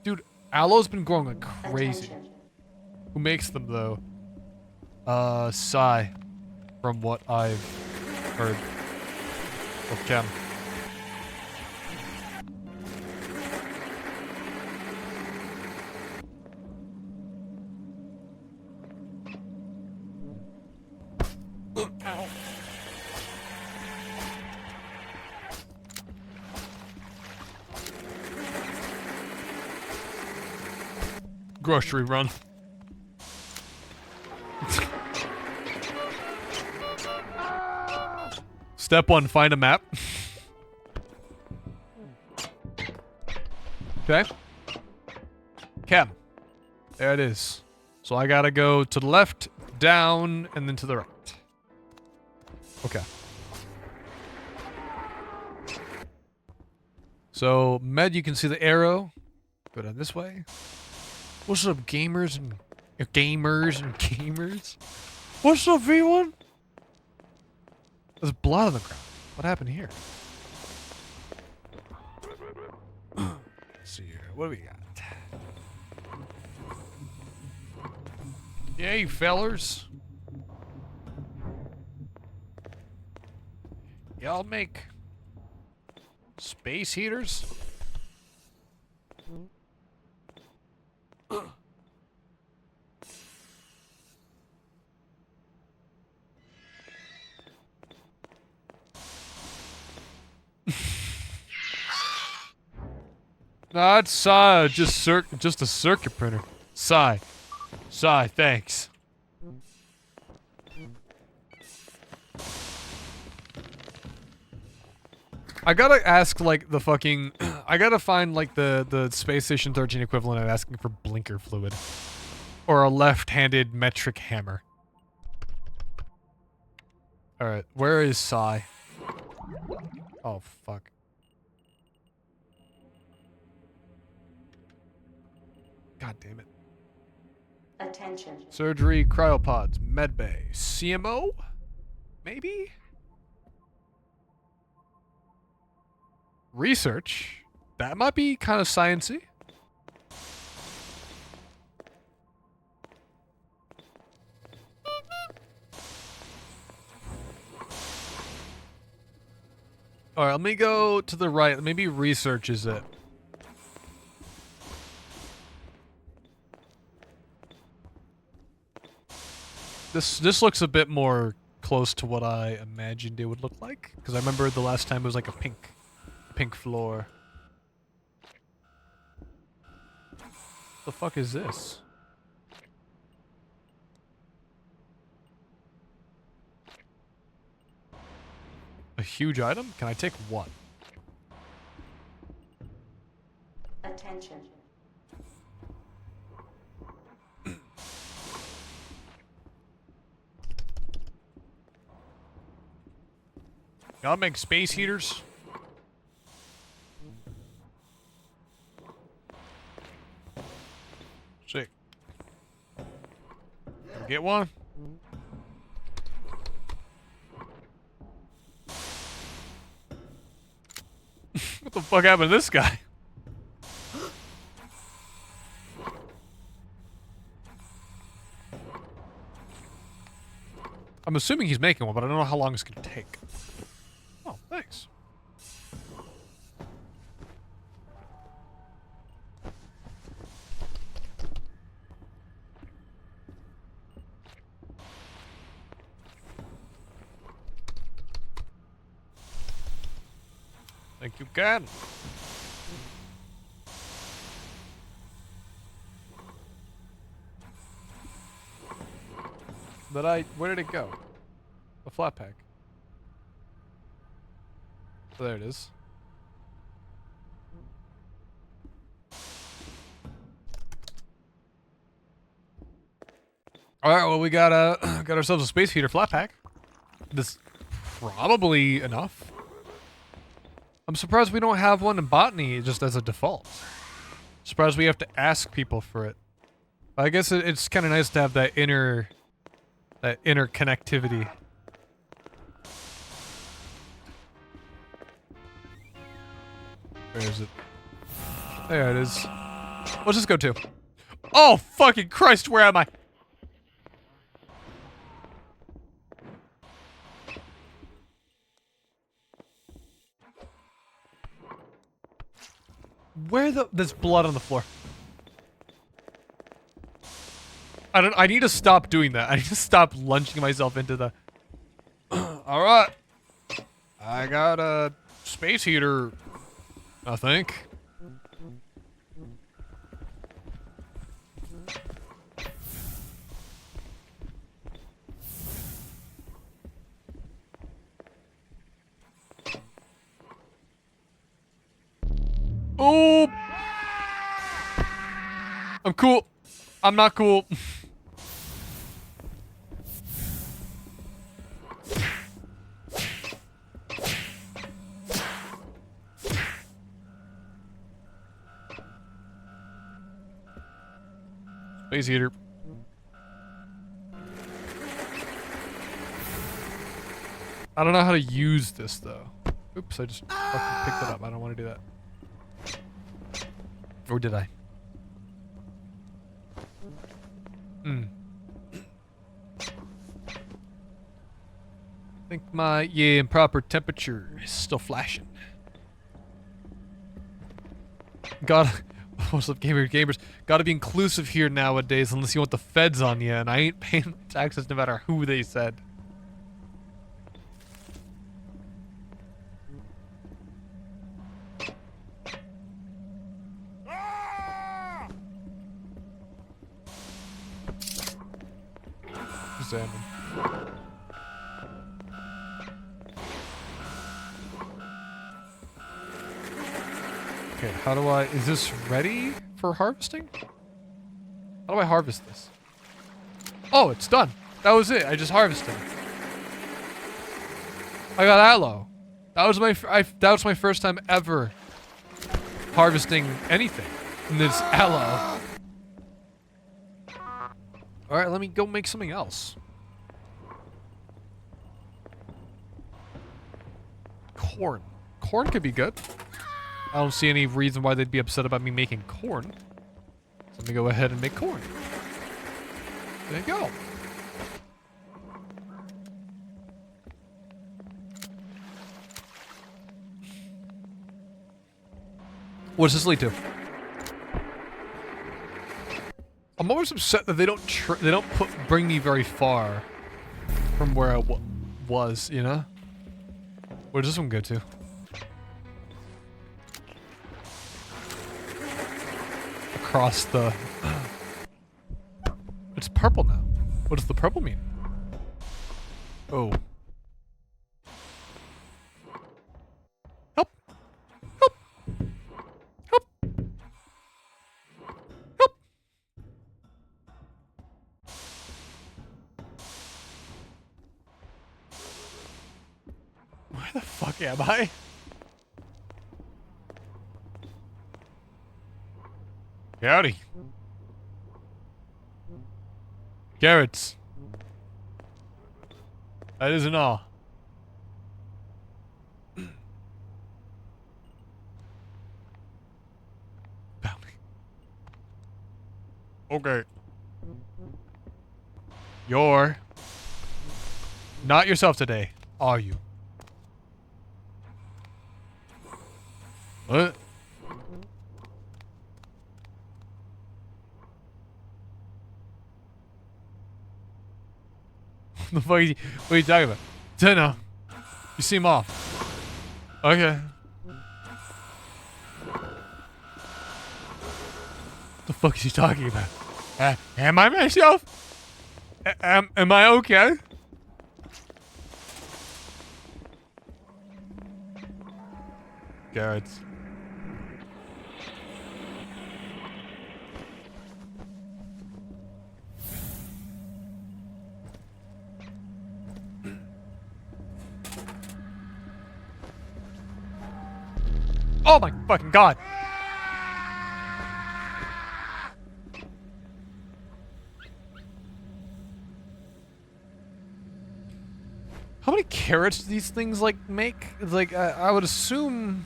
Dude, aloe's been growing like crazy. Attention. Who makes them though? Psy. From what I've heard. Or Chem. Grocery run. Step 1, find a map. Okay. Chem. There it is. So I gotta go to the left, down, and then to the right. Okay. So, med, you can see the arrow. Go down this way. What's up, gamers and gamers? What's up, V1? There's blood on the ground. What happened here? Let's see here. What do we got? Yay, fellers. Y'all make space heaters? Nah, it's just a circuit printer. Sigh, thanks. I gotta ask, like, the fucking... I gotta find, like, the Space Station 13 equivalent of asking for blinker fluid. Or a left-handed metric hammer. Alright, where is Psy? Oh, fuck. God damn it. Attention. Surgery, cryopods, medbay, CMO? Maybe? Research? That might be kind of sciencey. Alright, let me go to the right. Maybe research is it. This looks a bit more close to what I imagined it would look like. Because I remember the last time it was like a pink floor. The fuck is this? A huge item? Can I take one? Attention. Y'all make space heaters? Sick. Get one? What the fuck happened to this guy? I'm assuming he's making one, but I don't know how long it's gonna take. Oh, thanks. Thank you, God. But where did it go? The flat pack. Oh, there it is. All right, well, we got ourselves a space heater flat pack. This probably enough. I'm surprised we don't have one in botany just as a default. Surprised we have to ask people for it. I guess it's kind of nice to have that inner connectivity. Where is it? There it is. Let's just go to. Oh, fucking Christ, where am I? There's blood on the floor. I need to stop doing that. I need to stop lunging myself into the... Alright. I got a space heater, I think. Oh! I'm cool. I'm not cool. Space heater. I don't know how to use this though. Oops, I just fucking picked it up. I don't want to do that. Or did I? I think my improper temperature is still flashing. What's up, gamers? Gotta be inclusive here nowadays, unless you want the feds on you, and I ain't paying taxes no matter who they said. Examine. Okay, how do I... Is this ready for harvesting? How do I harvest this? Oh, it's done. That was it. I just harvested it. I got aloe. That was my first time ever harvesting anything in this aloe. Alright, let me go make something else. Corn. Corn could be good. I don't see any reason why they'd be upset about me making corn. So let me go ahead and make corn. There you go. What does this lead to? I'm always upset that they don't bring me very far from where I was, you know? Where does this one go to? Across the... It's purple now. What does the purple mean? Oh. Help! Help! Help! Help! Where the fuck am I? Howdy. Carrots. That isn't all. Okay. You're not yourself today, are you? What? The fuck is what are you talking about? Tenno. You seem off. Okay. The fuck is he talking about? Am I myself? Am I okay? Carrots. Oh my fucking god! How many carrots do these things, like, make? It's like, I would assume...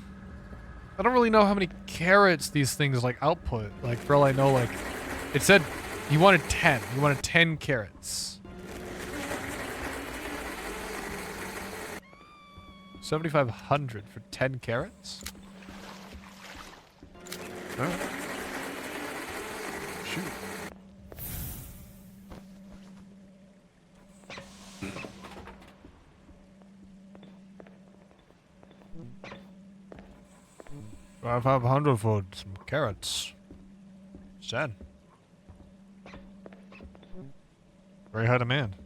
I don't really know how many carrots these things, like, output. Like, for all I know, like... It said he wanted 10. He wanted 10 carrots. 7,500 for 10 carrots? Alright. Shoot. $500 for some carrots. Sad. Very high demand.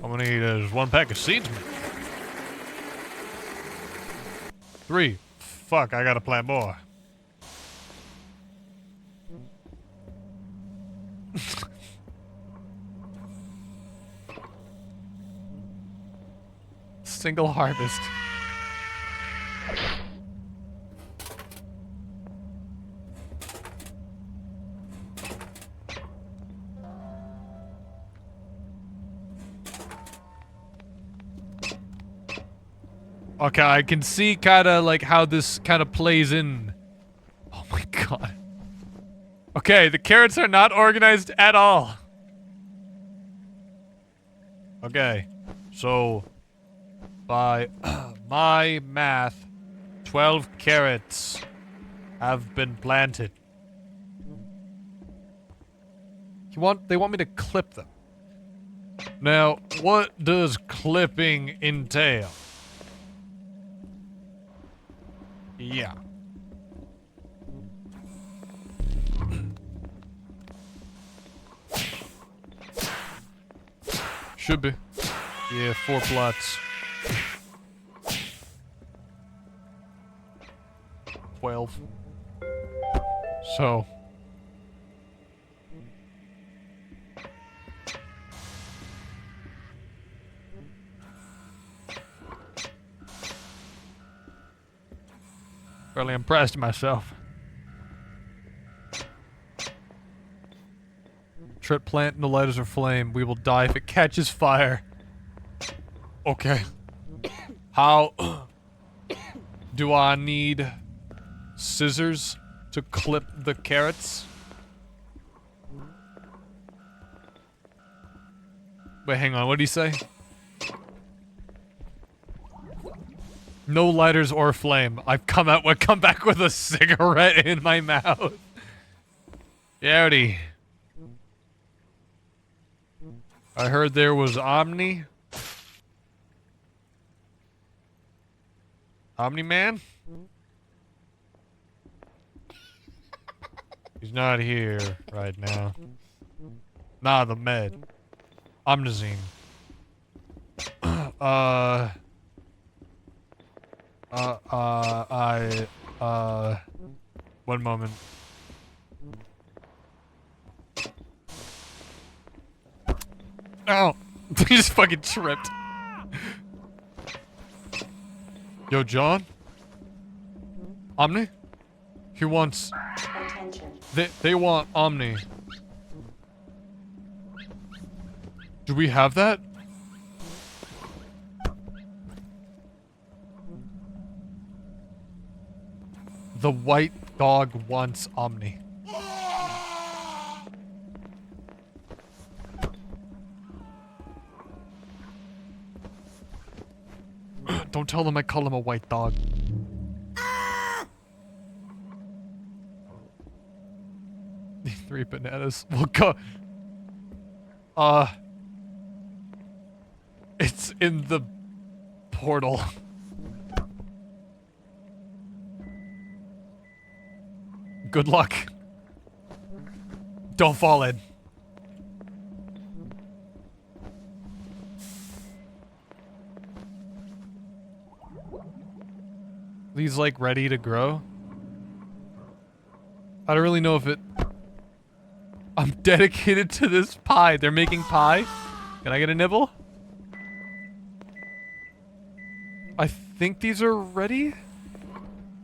How many does one pack of seeds make? 3. Fuck, I gotta plant more. Single harvest. Okay, I can see kind of like how this kind of plays in. Oh my god. Okay, the carrots are not organized at all. Okay, so by my math, 12 carrots have been planted. They want me to clip them. Now, what does clipping entail? Yeah. Should be. Yeah, 4 plots. 12. So. Really impressed myself. Trip plant, no lighters or flame. We will die if it catches fire. Okay. How do I need scissors to clip the carrots? Wait, hang on. What did he say? No lighters or flame. I've come back with a cigarette in my mouth. Howdy. I heard there was Omni. Omni-Man? He's not here right now. Nah, the med. Omnizine. One moment. Oh, he just fucking tripped. Yo, John? Omni? He wants... Attention. They want Omni. Do we have that? The white dog wants Omni. Don't tell them I call him a white dog. These 3 bananas will go. It's in the portal. Good luck. Don't fall in. These like ready to grow? I don't really know if it... I'm dedicated to this pie. They're making pie? Can I get a nibble? I think these are ready?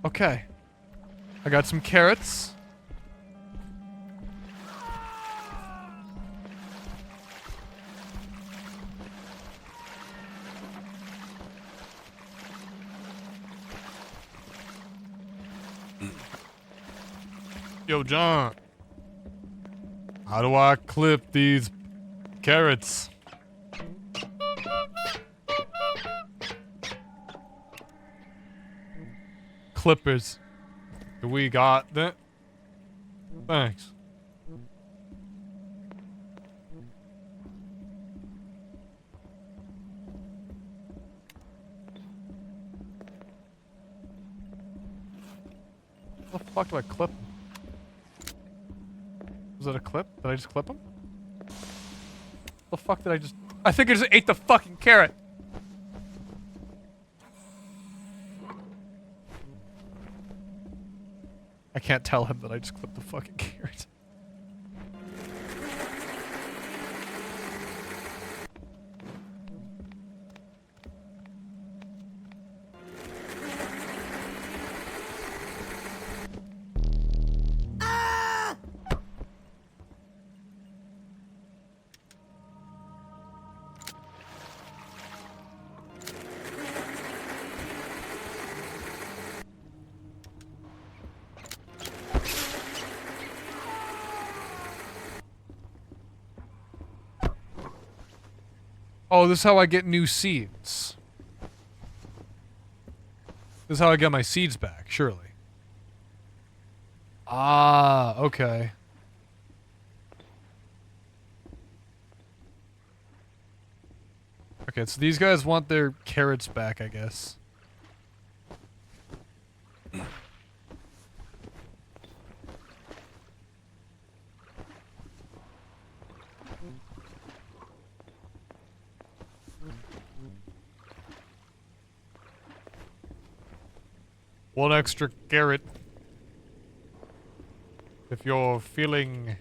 Okay. I got some carrots. Yo, John. How do I clip these carrots? Clippers. Do we got that? Thanks. How the fuck do I clip him? Was that a clip? Did I just clip him? The fuck did I just... I think I just ate the fucking carrot! I can't tell him that I just clipped the fucking carrot. Oh, this is how I get new seeds. This is how I get my seeds back, surely. Ah, okay. Okay, so these guys want their carrots back, I guess. One extra carrot. If you're feeling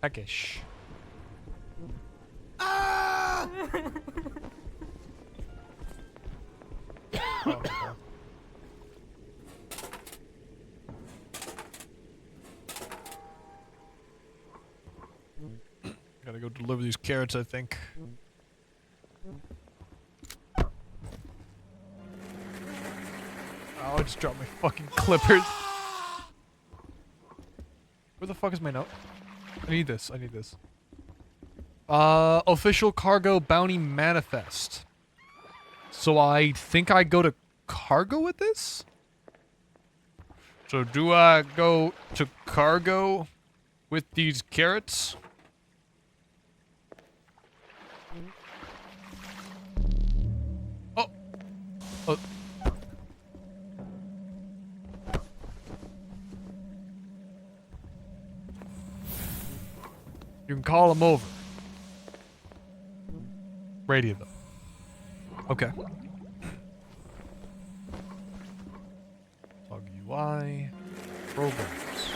peckish. Ah! Oh, gotta go deliver these carrots, I think. Oh, I just dropped my fucking clippers. Where the fuck is my note? I need this. I need this. Official cargo bounty manifest. So I think I go to cargo with this? So do I go to cargo with these carrots? Oh. Oh. You can call him over. Radio them. Okay. Log UI. Programs.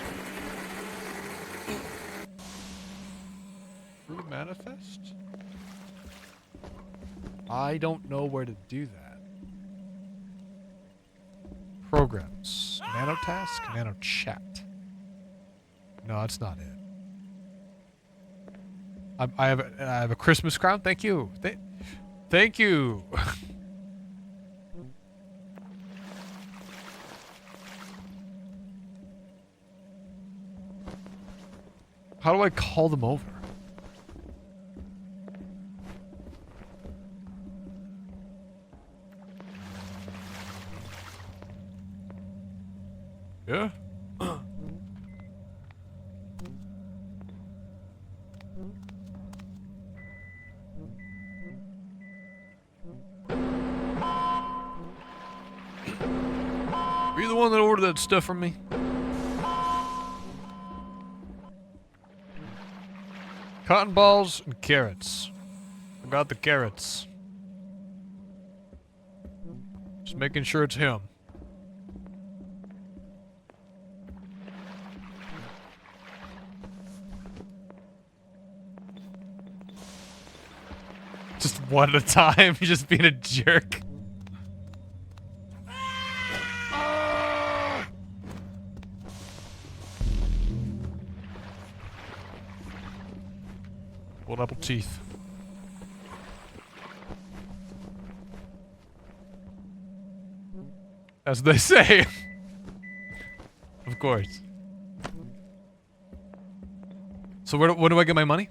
Free manifest? I don't know where to do that. Programs. Nanotask? Nanochat. No, that's not it. I have a Christmas crown. Thank you. Thank you. How do I call them over? Yeah. Were you the one that ordered that stuff from me? Cotton balls and carrots. I got the carrots. Just making sure it's him. Just one at a time, just being a jerk. Gold apple teeth. As they say. Of course. So where do I get my money?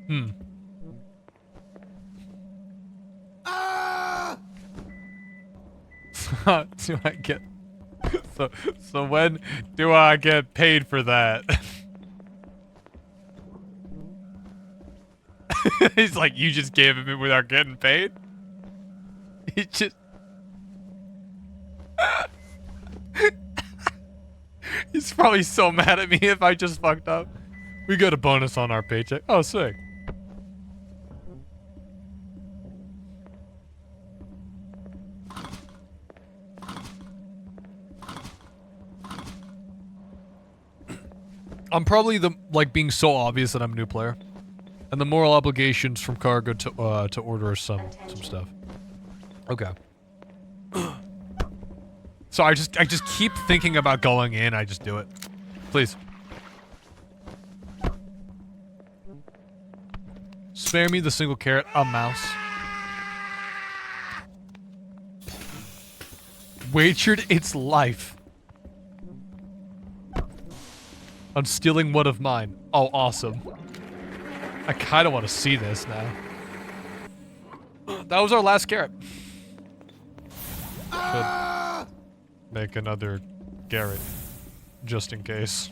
Hmm. Do I get... So when do I get paid for that? He's like, you just gave him it without getting paid? He just... He's probably so mad at me if I just fucked up. We got a bonus on our paycheck. Oh, sick. I'm probably being so obvious that I'm a new player. And the moral obligations from cargo to order some stuff. Okay. So I just keep thinking about going in, I just do it. Please. Spare me the single carrot, a mouse. Wagered its life on stealing one of mine. Oh, awesome. I kind of want to see this now. That was our last carrot. Should make another carrot, just in case.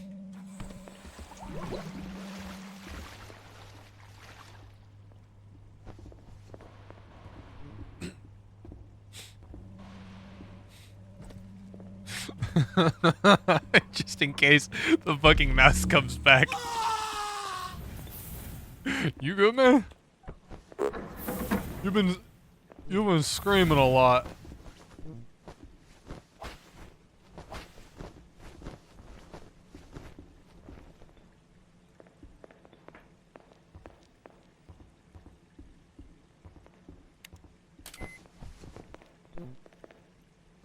Just in case the fucking mouse comes back. You good, man? You've been screaming a lot.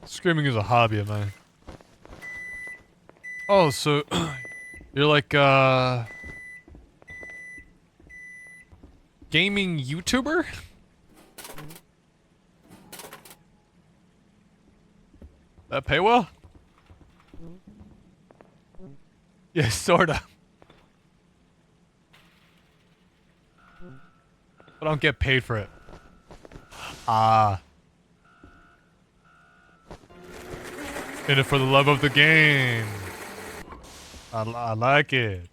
Screaming is a hobby of mine. Oh, so you're like gaming YouTuber? That pay well? Yeah, sorta. I don't get paid for it. Ah. In it for the love of the game. I like it.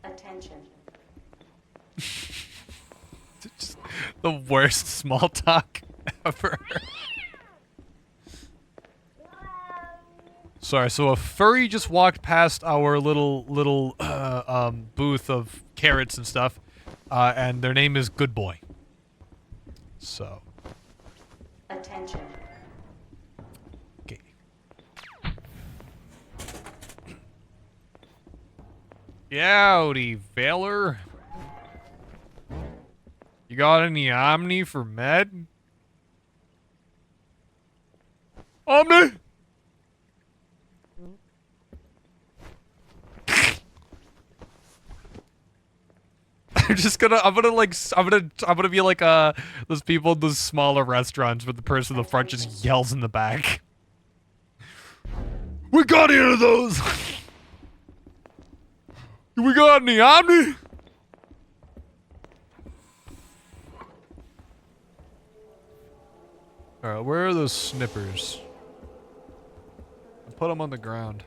Attention. Just the worst small talk ever. Sorry, so a furry just walked past our little booth of carrots and stuff, and their name is Good Boy. So. Attention. Okay. Howdy, Valor. You got any Omni for med? Omni? I'm gonna be like those people in those smaller restaurants where the person in the front just yells in the back. We got any of those? We got any Omni? Alright, where are those snippers? I put them on the ground.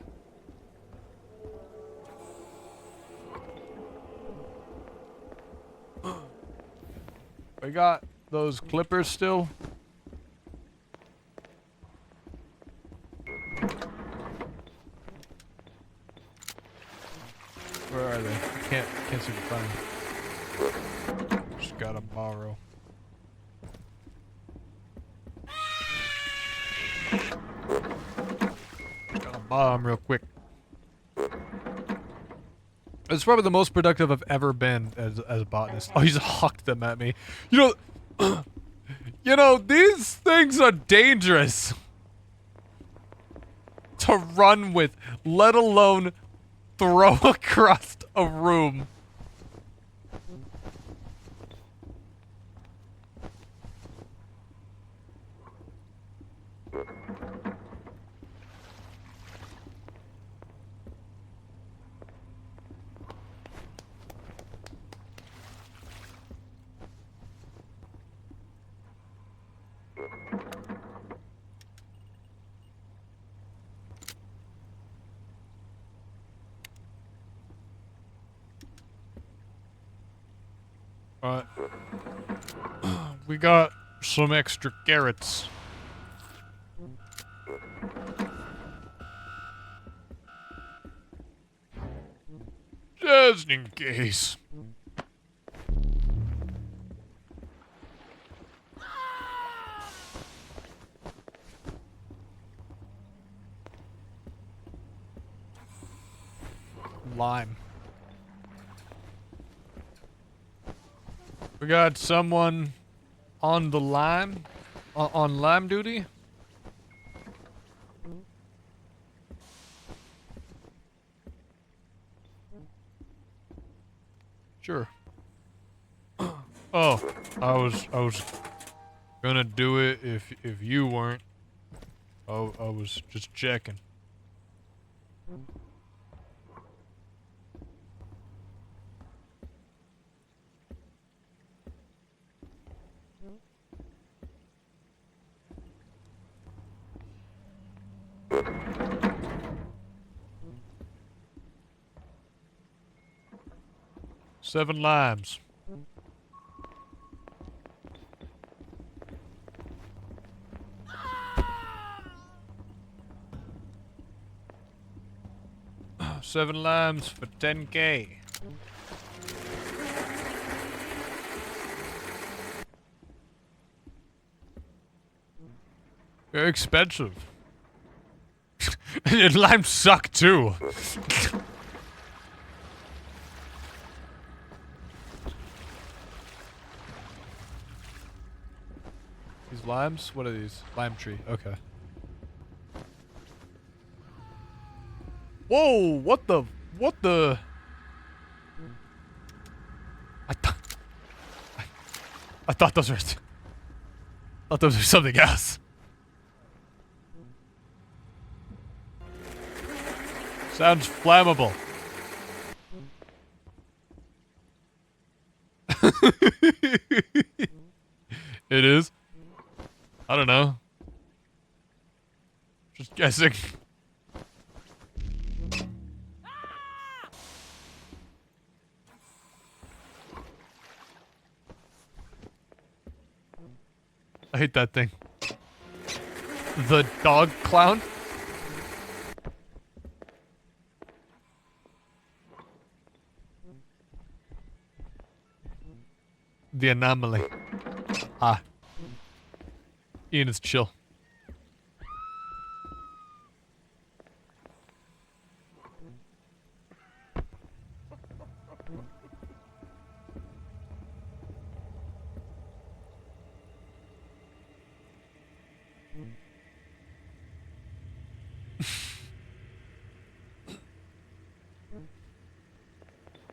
We got those clippers still. Where are they? I can't seem to find them. Just gotta borrow. Just gotta borrow them real quick. It's probably the most productive I've ever been as a botanist. Oh, he just hucked them at me. You know, you know, these things are dangerous to run with, let alone throw across a room. We got some extra carrots. Just in case. Lime. We got someone on the lime, on lime duty. Sure. Oh, I was gonna do it if you weren't. I was just checking. Seven limes. Seven limes for 10K. Very expensive. And limes suck too. These limes? What are these? Lime tree. Okay. Whoa! What the? What the? I thought those were. I thought those were something else. Sounds flammable. It is? I don't know. Just guessing. I hate that thing. The dog clown? The anomaly. Ah. Ian is chill.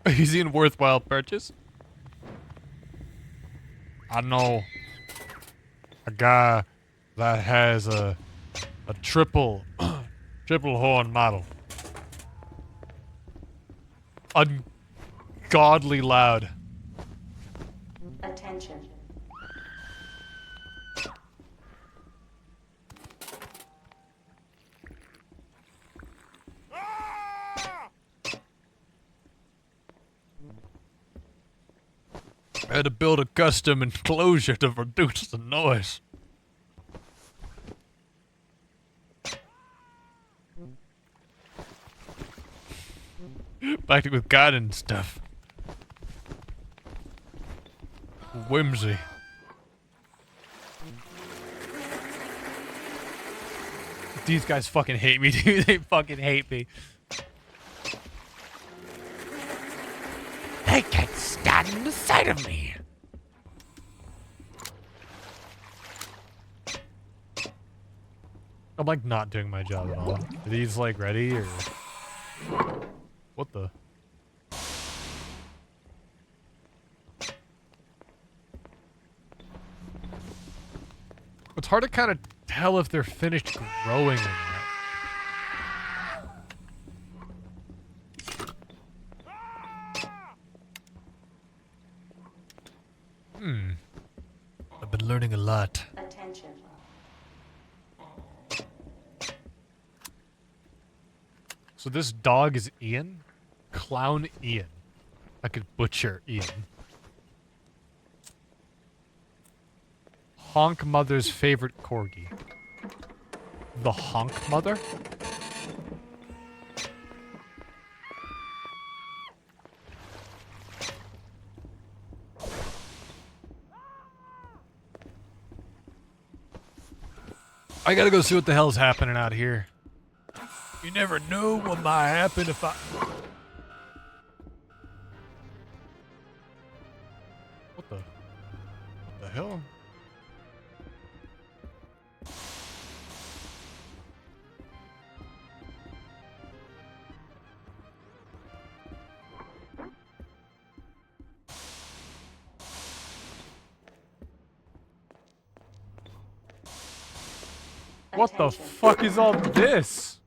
Easy and worthwhile purchase. I know a guy that has a triple horn model. Ungodly loud. Attention. I had to build a custom enclosure to reduce the noise. Acting with God and stuff. Whimsy. These guys fucking hate me, dude. They fucking hate me. They can't stand the sight of me. I'm like not doing my job at all. Are these like ready or what the? It's hard to kind of tell if they're finished growing or not. I've been learning a lot. Attention. So this dog is Ian? Clown Ian. I could butcher Ian. Honk mother's favorite corgi. The honk mother? I gotta go see what the hell's happening out here. You never know what might happen if I... What the hell? What the fuck is all this?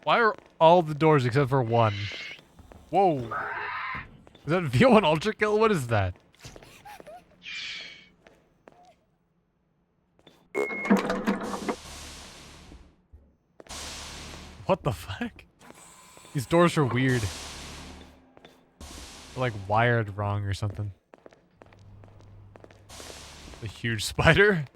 Why are all the doors except for one? Whoa. Is that VO1 Ultra Kill? What is that? What the fuck? These doors are weird. They're like wired wrong or something. A huge spider?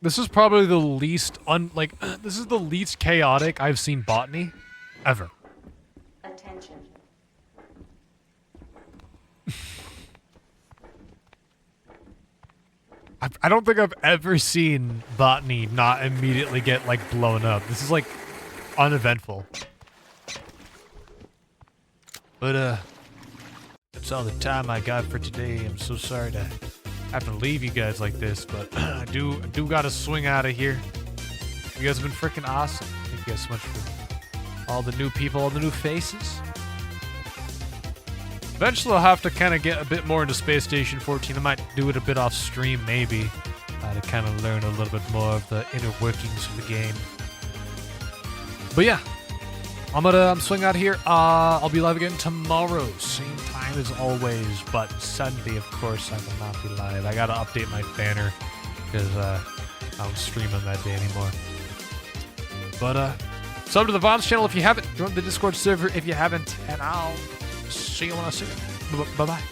This is probably the least this is the least chaotic I've seen botany ever. Attention. I don't think I've ever seen botany not immediately get like blown up. This is like uneventful. But that's all the time I got for today. I'm so sorry to have to leave you guys like this, but I do gotta swing out of here. You guys have been freaking awesome. Thank you guys so much for all the new people, all the new faces. Eventually I'll have to kind of get a bit more into Space Station 14. I might do it a bit off stream, maybe, to kind of learn a little bit more of the inner workings of the game. But yeah, I'm swinging out of here. I'll be live again tomorrow, same time as always, but Sunday, of course, I will not be live. I gotta update my banner because I don't stream on that day anymore. But sub to the Vons channel if you haven't. Join the Discord server if you haven't, and I'll see you when I see you. Bye bye.